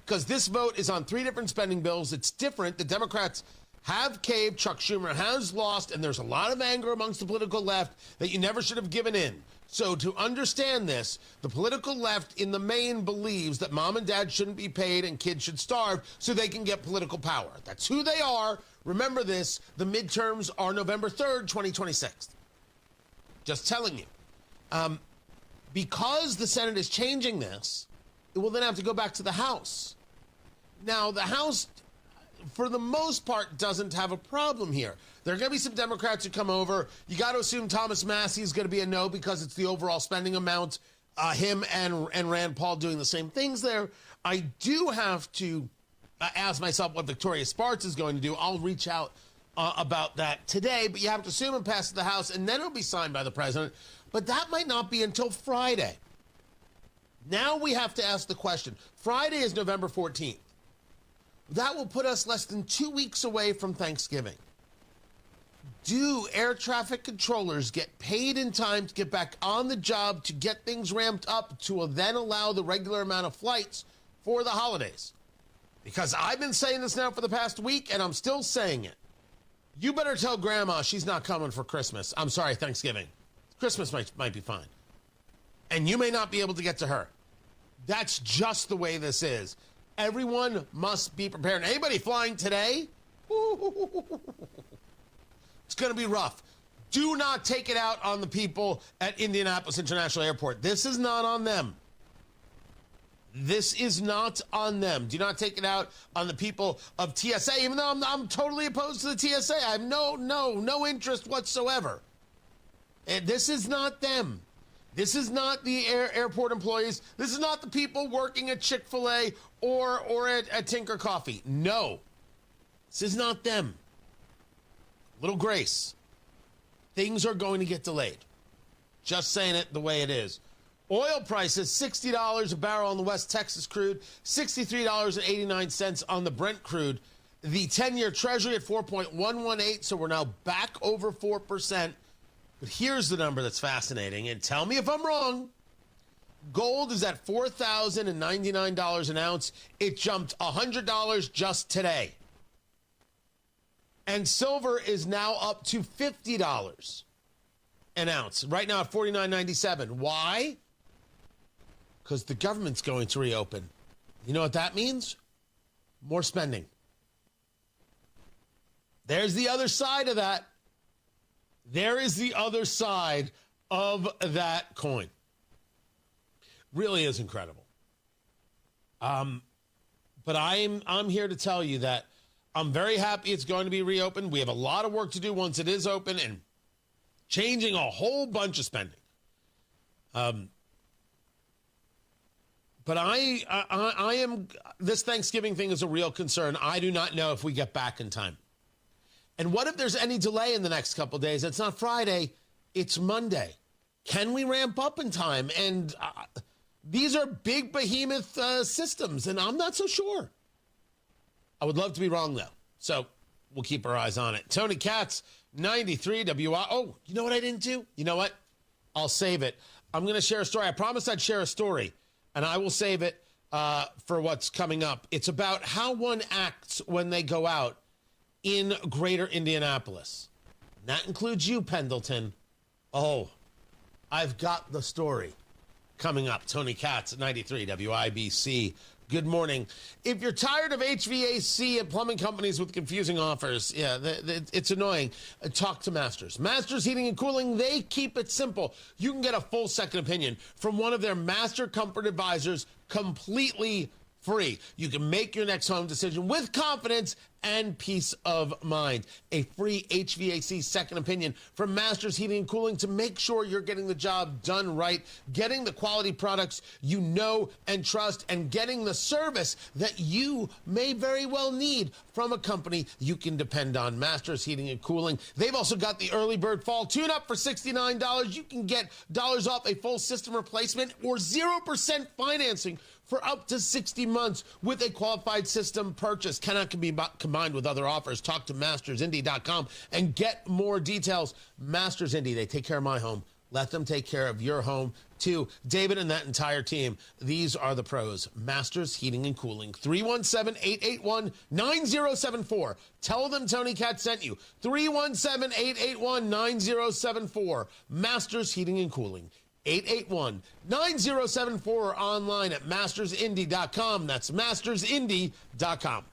Because this vote is on 3 different spending bills. It's different. The Democrats have caved. Chuck Schumer has lost, and there's a lot of anger amongst the political left that you never should have given in. So to understand this, the political left in the main believes that mom and dad shouldn't be paid and kids should starve so they can get political power. That's who they are. Remember this, the midterms are November 3rd, 2026. Just telling you. Because the Senate is changing this, it will then have to go back to the House. Now, the House, for the most part, doesn't have a problem here. There are going to be some Democrats who come over. You got to assume Thomas Massie is going to be a no because it's the overall spending amount. Him and Rand Paul doing the same things there. I do have to ask myself what Victoria Spartz is going to do. I'll reach out about that today, but you have to assume it passes the House, and then it'll be signed by the president. But that might not be until Friday. Now we have to ask the question. Friday is November 14th. That will put us less than 2 weeks away from Thanksgiving. Do air traffic controllers get paid in time to get back on the job to get things ramped up to then allow the regular amount of flights for the holidays? Because I've been saying this now for the past week, and I'm still saying it. You better tell Grandma she's not coming for Christmas. I'm sorry, Thanksgiving. Christmas might be fine. And you may not be able to get to her. That's just the way this is. Everyone must be prepared. Anybody flying today? It's going to be rough. Do not take it out on the people at Indianapolis International Airport. This is not on them. This is not on them. Do not take it out on the people of TSA, even though I'm totally opposed to the TSA. I have no interest whatsoever. And this is not them. This is not the airport employees. This is not the people working at Chick-fil-A or at Tinker Coffee. No. This is not them. Little grace. Things are going to get delayed. Just saying it the way it is. Oil prices, $60 a barrel on the West Texas crude, $63.89 on the Brent crude. The 10-year Treasury at 4.118, so we're now back over 4%. But here's the number that's fascinating, and tell me if I'm wrong. Gold is at $4,099 an ounce. It jumped $100 just today. And silver is now up to $50 an ounce. Right now at $49.97. Why? Because the government's going to reopen. You know what that means? More spending. There's the other side of that. There is the other side of that coin. Really is incredible. But I'm here to tell you that I'm very happy it's going to be reopened. We have a lot of work to do once it is open and changing a whole bunch of spending. But I am, this Thanksgiving thing is a real concern. I do not know if we get back in time. And what if there's any delay in the next couple of days? It's not Friday, it's Monday. Can we ramp up in time? And these are big behemoth systems, and I'm not so sure. I would love to be wrong, though. So we'll keep our eyes on it. Tony Katz, 93 WI. Oh, you know what I didn't do? You know what? I'll save it. I'm going to share a story. I promised I'd share a story, and I will save it for what's coming up. It's about how one acts when they go out in greater Indianapolis. And that includes you, Pendleton. Oh, I've got the story coming up. Tony Katz at 93 WIBC. Good morning. If you're tired of HVAC and plumbing companies with confusing offers, it's annoying. Talk to Masters. Masters Heating and Cooling, they keep it simple. You can get a full second opinion from one of their Master Comfort advisors completely free. You can make your next home decision with confidence and peace of mind. A free HVAC second opinion from Masters Heating and Cooling to make sure you're getting the job done right, getting the quality products you know and trust, and getting the service that you may very well need from a company you can depend on. Masters Heating and Cooling. They've also got the early bird fall tune-up for $69. You can get dollars off a full system replacement or 0% financing for up to 60 months with a qualified system purchase. Cannot be combined with other offers. Talk to mastersindy.com and get more details. Masters Indy, they take care of my home. Let them take care of your home, too. David and that entire team, these are the pros. Masters Heating and Cooling. 317-881-9074. Tell them Tony Katz sent you. 317-881-9074. Masters Heating and Cooling. 881-9074 or online at mastersindy.com. That's mastersindy.com.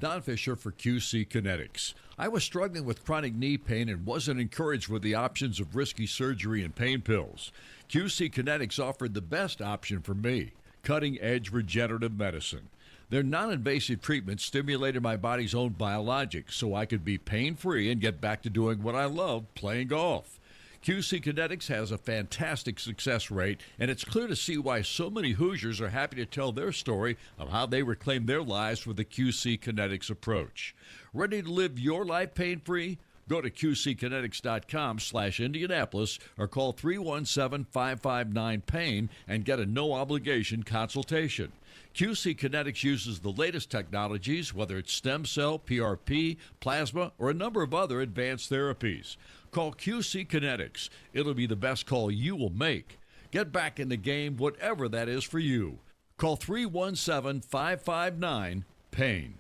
Don Fisher for QC Kinetics. I was struggling with chronic knee pain and wasn't encouraged with the options of risky surgery and pain pills. QC Kinetics offered the best option for me, cutting-edge regenerative medicine. Their non-invasive treatment stimulated my body's own biologics so I could be pain-free and get back to doing what I love, playing golf. QC Kinetics has a fantastic success rate, and it's clear to see why so many Hoosiers are happy to tell their story of how they reclaimed their lives with the QC Kinetics approach. Ready to live your life pain-free? Go to qckinetics.com/Indianapolis or call 317-559-PAIN and get a no-obligation consultation. QC Kinetics uses the latest technologies, whether it's stem cell, PRP, plasma, or a number of other advanced therapies. Call QC Kinetics. It'll be the best call you will make. Get back in the game, whatever that is for you. Call 317-559-PAIN.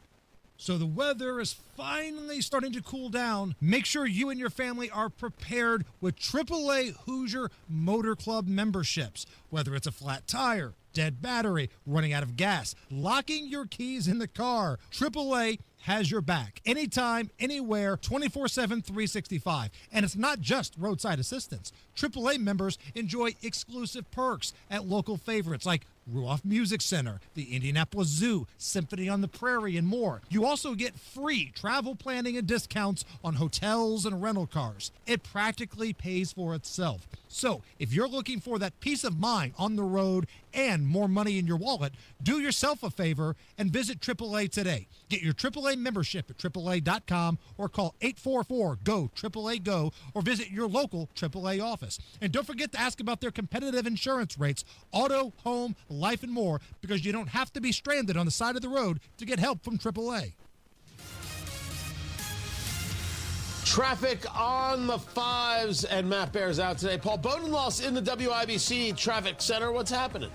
So the weather is finally starting to cool down. Make sure you and your family are prepared with AAA Hoosier Motor Club memberships. Whether it's a flat tire, dead battery, running out of gas, locking your keys in the car, AAA has your back. Anytime, anywhere, 24/7, 365. And it's not just roadside assistance. AAA members enjoy exclusive perks at local favorites like Ruoff Music Center, the Indianapolis Zoo, Symphony on the Prairie, and more. You also get free travel planning and discounts on hotels and rental cars. It practically pays for itself. So if you're looking for that peace of mind on the road and more money in your wallet, do yourself a favor and visit AAA today. Get your AAA membership at AAA.com or call 844-GO-AAA-GO or visit your local AAA office. And don't forget to ask about their competitive insurance rates, auto, home, life, and more, because you don't have to be stranded on the side of the road to get help from AAA. Traffic on the fives, and Matt Bear's out today. Paul Bodenloss in the WIBC Traffic Center. What's happening?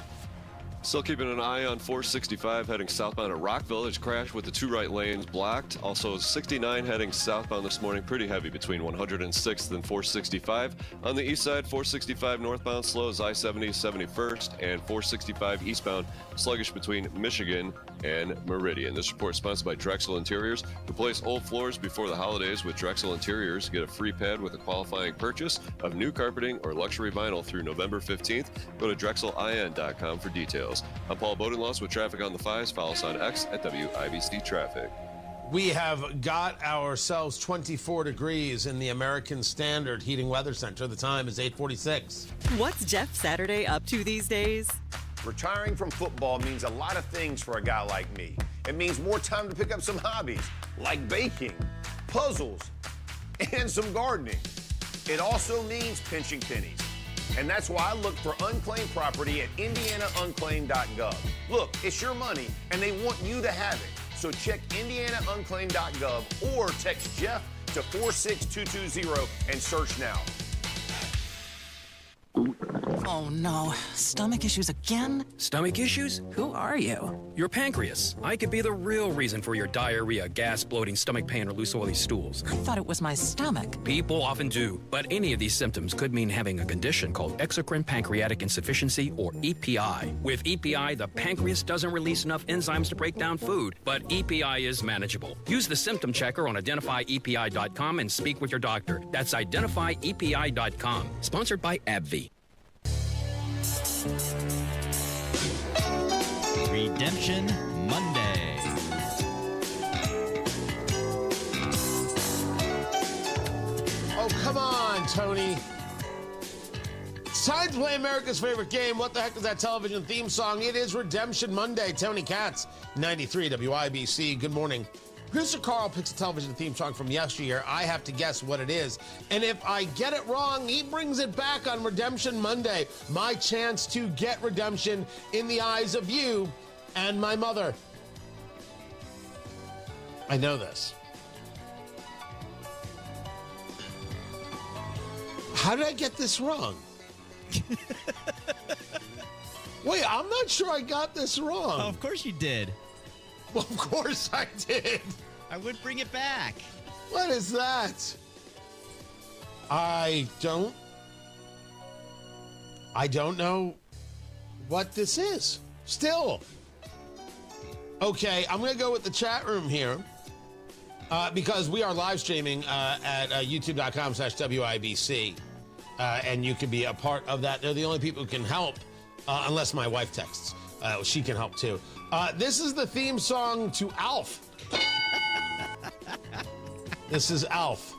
Still keeping an eye on 465 heading southbound at Rockville. There's a crash with the two right lanes blocked. Also 69 heading southbound this morning, pretty heavy between 106th and 465. On the east side, 465 northbound slow as I-70 71st, and 465 eastbound sluggish between Michigan and Meridian. This report is sponsored by Drexel Interiors. Replace old floors before the holidays with Drexel Interiors. Get a free pad with a qualifying purchase of new carpeting or luxury vinyl through November 15th. Go to drexelin.com for details. I'm Paul Bodenloss with traffic on the fives. Follow us on X at WIBC Traffic. We have got ourselves 24 degrees in the American Standard Heating Weather Center. The time is 8:46. What's Jeff Saturday up to these days? Retiring from football means a lot of things for a guy like me. It means more time to pick up some hobbies, like baking, puzzles, and some gardening. It also means pinching pennies. And that's why I look for unclaimed property at indianaunclaimed.gov. Look, it's your money, and they want you to have it. So check indianaunclaimed.gov or text Jeff to 46220 and search now. Oh no, stomach issues again? Stomach issues? Who are you? Your pancreas. I could be the real reason for your diarrhea, gas, bloating, stomach pain, or loose oily stools. I thought it was my stomach. People often do, but any of these symptoms could mean having a condition called exocrine pancreatic insufficiency, or EPI. With EPI, the pancreas doesn't release enough enzymes to break down food, but EPI is manageable. Use the symptom checker on identifyepi.com and speak with your doctor. That's identifyepi.com. Sponsored by AbbVie. Redemption Monday. Oh, come on, Tony. It's time to play America's favorite game. What the heck is that television theme song? It is Redemption Monday. Tony Katz, 93 WIBC. Good morning. Producer Carl picks a television theme song from yesteryear. I have to guess what it is. And if I get it wrong, he brings it back on Redemption Monday. My chance to get redemption in the eyes of you and my mother. I know this. How did I get this wrong? Wait, I'm not sure I got this wrong. Oh, of course you did. Well, of course I did. I would bring it back. What is that? I don't know what this is. Still. Okay, I'm going to go with the chat room here because we are live streaming at youtube.com/WIBC. And you can be a part of that. They're the only people who can help, unless my wife texts. She can help too. This is the theme song to Alf. This is Alf.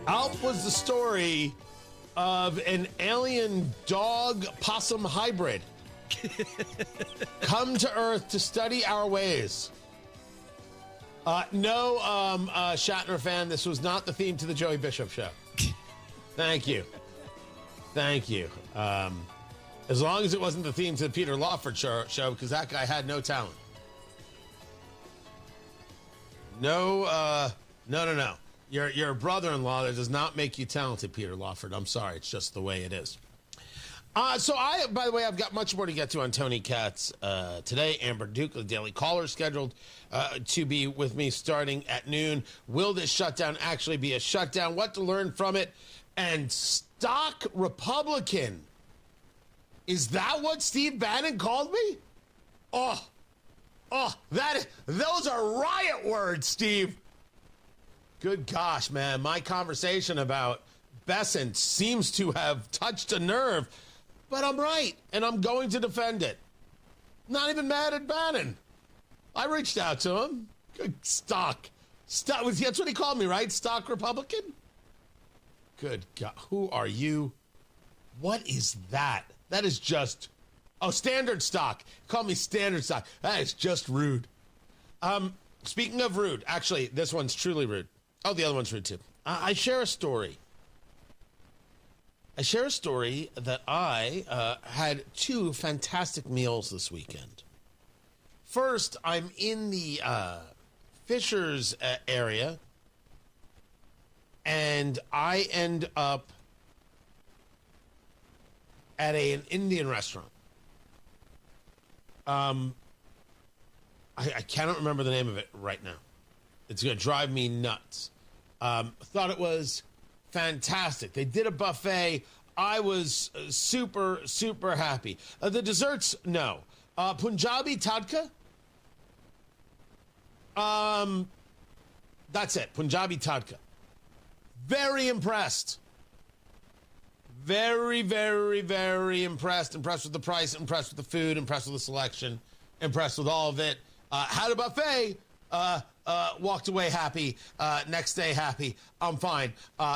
Alf was the story of an alien dog possum hybrid come to Earth to study our ways. No, Shatner fan, this was not the theme to the Joey Bishop show. Thank you. Thank you. As long as it wasn't the theme to the Peter Lawford show, because that guy had no talent. No. Your brother-in-law that does not make you talented, Peter Lawford. I'm sorry. It's just the way it is. By the way, I've got much more to get to on Tony Katz today. Amber Duke, the Daily Caller, scheduled to be with me starting at noon. Will this shutdown actually be a shutdown? What to learn from it? And stock Republican. Is that what Steve Bannon called me? Those are riot words, Steve. Good gosh, man. My conversation about Besant seems to have touched a nerve, but I'm right, and I'm going to defend it. Not even mad at Bannon. I reached out to him. Good stock. That's what he called me, right? Stock Republican? Good God. Who are you? What is that? That is just... Oh, standard stock. Call me standard stock. That is just rude. Speaking of rude, actually, this one's truly rude. Oh, the other one's rude, too. I share a story. That I had two fantastic meals this weekend. First, I'm in the Fishers area, and I end up at an Indian restaurant. I cannot remember the name of it right now. It's going to drive me nuts. Thought it was fantastic. They did a buffet. I was super, super happy. The desserts, no. Punjabi tadka. That's it. Punjabi tadka. Very impressed. Very, very, very impressed. Impressed with the price, impressed with the food, impressed with the selection, impressed with all of it. Had a buffet, walked away happy, next day happy. I'm fine.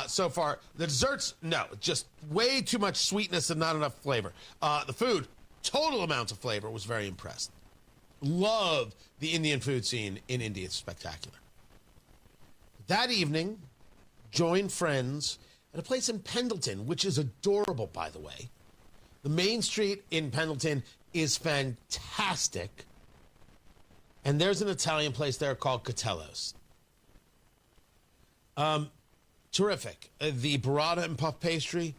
So far, the desserts, no. Just way too much sweetness and not enough flavor. The food, total amounts of flavor, was very impressed. Love the Indian food scene in India. It's spectacular. That evening, joined friends at a place in Pendleton, which is adorable, by the way. The main street in Pendleton is fantastic. And there's an Italian place there called Catello's. Terrific. The burrata and puff pastry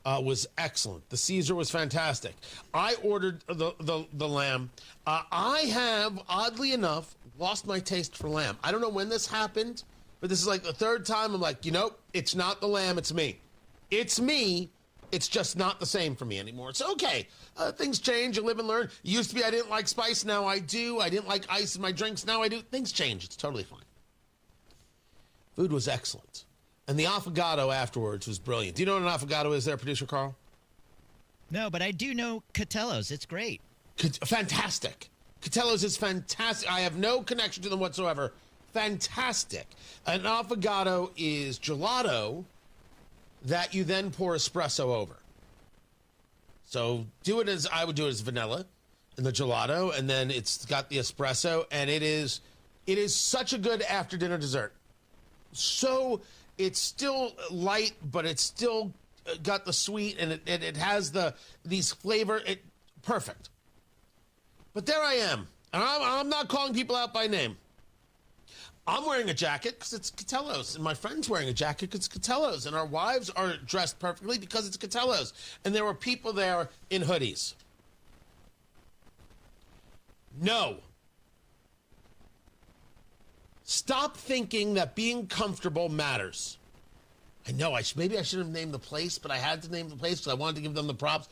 was excellent. The Caesar was fantastic. I ordered the lamb. I have, oddly enough, lost my taste for lamb. I don't know when this happened, but this is like the third time I'm like, it's not the lamb, it's me. It's me. It's just not the same for me anymore. It's okay. Things change. You live and learn. It used to be I didn't like spice. Now I do. I didn't like ice in my drinks. Now I do. Things change. It's totally fine. Food was excellent. And the affogato afterwards was brilliant. Do you know what an affogato is there, Producer Carl? No, but I do know Catello's. It's great. Fantastic. Catello's is fantastic. I have no connection to them whatsoever. Fantastic. An affogato is gelato that you then pour espresso over. So do it as I would do it as vanilla in the gelato, and then it's got the espresso, and it is such a good after dinner dessert. So it's still light, but it's still got the sweet, and it has these flavor. Perfect. But there I am, and I'm not calling people out by name. I'm wearing a jacket because it's Catello's, and my friend's wearing a jacket because it's Catello's, and our wives are dressed perfectly because it's Catello's, and there were people there in hoodies. No. Stop thinking that being comfortable matters. I know, maybe I should have named the place, but I had to name the place because I wanted to give them the props.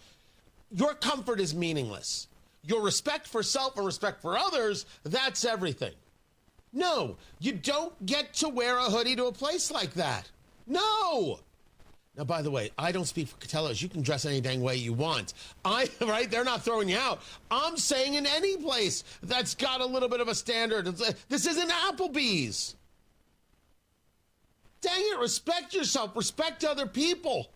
Your comfort is meaningless. Your respect for self and respect for others, that's everything. No, you don't get to wear a hoodie to a place like that. No. Now, by the way, I don't speak for Catello's. You can dress any dang way you want. Right? They're not throwing you out. I'm saying in any place that's got a little bit of a standard. This isn't Applebee's. Dang it, respect yourself. Respect other people.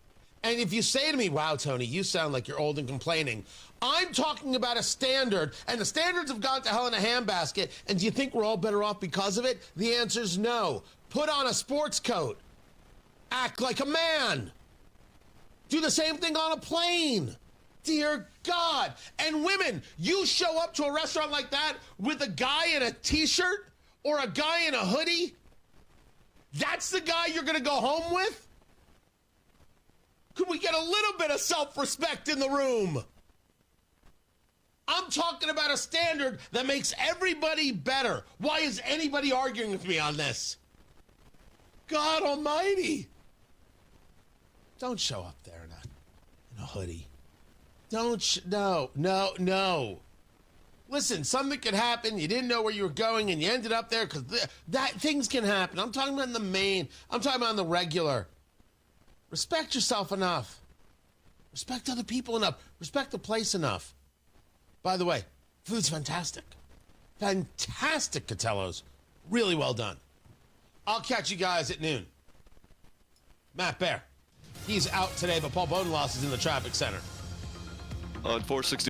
And if you say to me, wow, Tony, you sound like you're old and complaining, I'm talking about a standard, and the standards have gone to hell in a handbasket, and do you think we're all better off because of it? The answer is no. Put on a sports coat. Act like a man. Do the same thing on a plane. Dear God. And women, you show up to a restaurant like that with a guy in a t-shirt or a guy in a hoodie, that's the guy you're going to go home with? Could we get a little bit of self-respect in the room? I'm talking about a standard that makes everybody better. Why is anybody arguing with me on this? God almighty. Don't show up there in a hoodie. No. Listen, something could happen. You didn't know where you were going, and you ended up there because things can happen. I'm talking about in the main. I'm talking about in the regular. Respect yourself enough. Respect other people enough. Respect the place enough. By the way, food's fantastic. Fantastic, Catello's. Really well done. I'll catch you guys at noon. Matt Bear. He's out today, but Paul Bodenloss is in the traffic center. On 460.